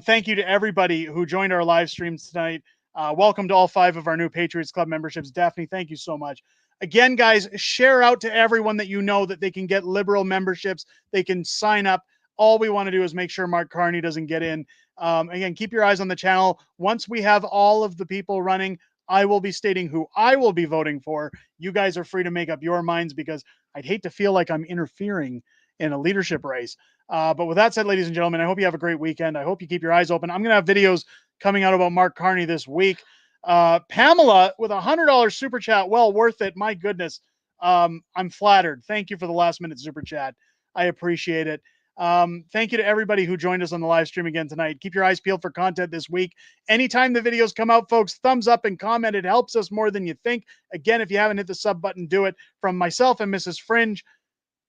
Thank you to everybody who joined our live streams tonight. Welcome to all 5 of our new Patriots Club memberships. Daphne, thank you so much. Again, guys, share out to everyone that you know that they can get Liberal memberships. They can sign up. All we want to do is make sure Mark Carney doesn't get in. Again, keep your eyes on the channel. Once we have all of the people running, I will be stating who I will be voting for. You guys are free to make up your minds because I'd hate to feel like I'm interfering in a leadership race. But with that said, ladies and gentlemen, I hope you have a great weekend. I hope you keep your eyes open. I'm going to have videos coming out about Mark Carney this week. Pamela with $100 super chat. Well worth it. My goodness. I'm flattered. Thank you for the last minute super chat. I appreciate it. Thank you to everybody who joined us on the live stream again tonight. Keep your eyes peeled for content this week. Anytime the videos come out, folks, thumbs up and comment. It helps us more than you think. Again, if you haven't hit the sub button, do it. From myself and Mrs. Fringe,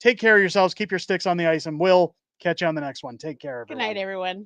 take care of yourselves. Keep your sticks on the ice, and we'll catch you on the next one. Take care, everyone. Good night, everyone.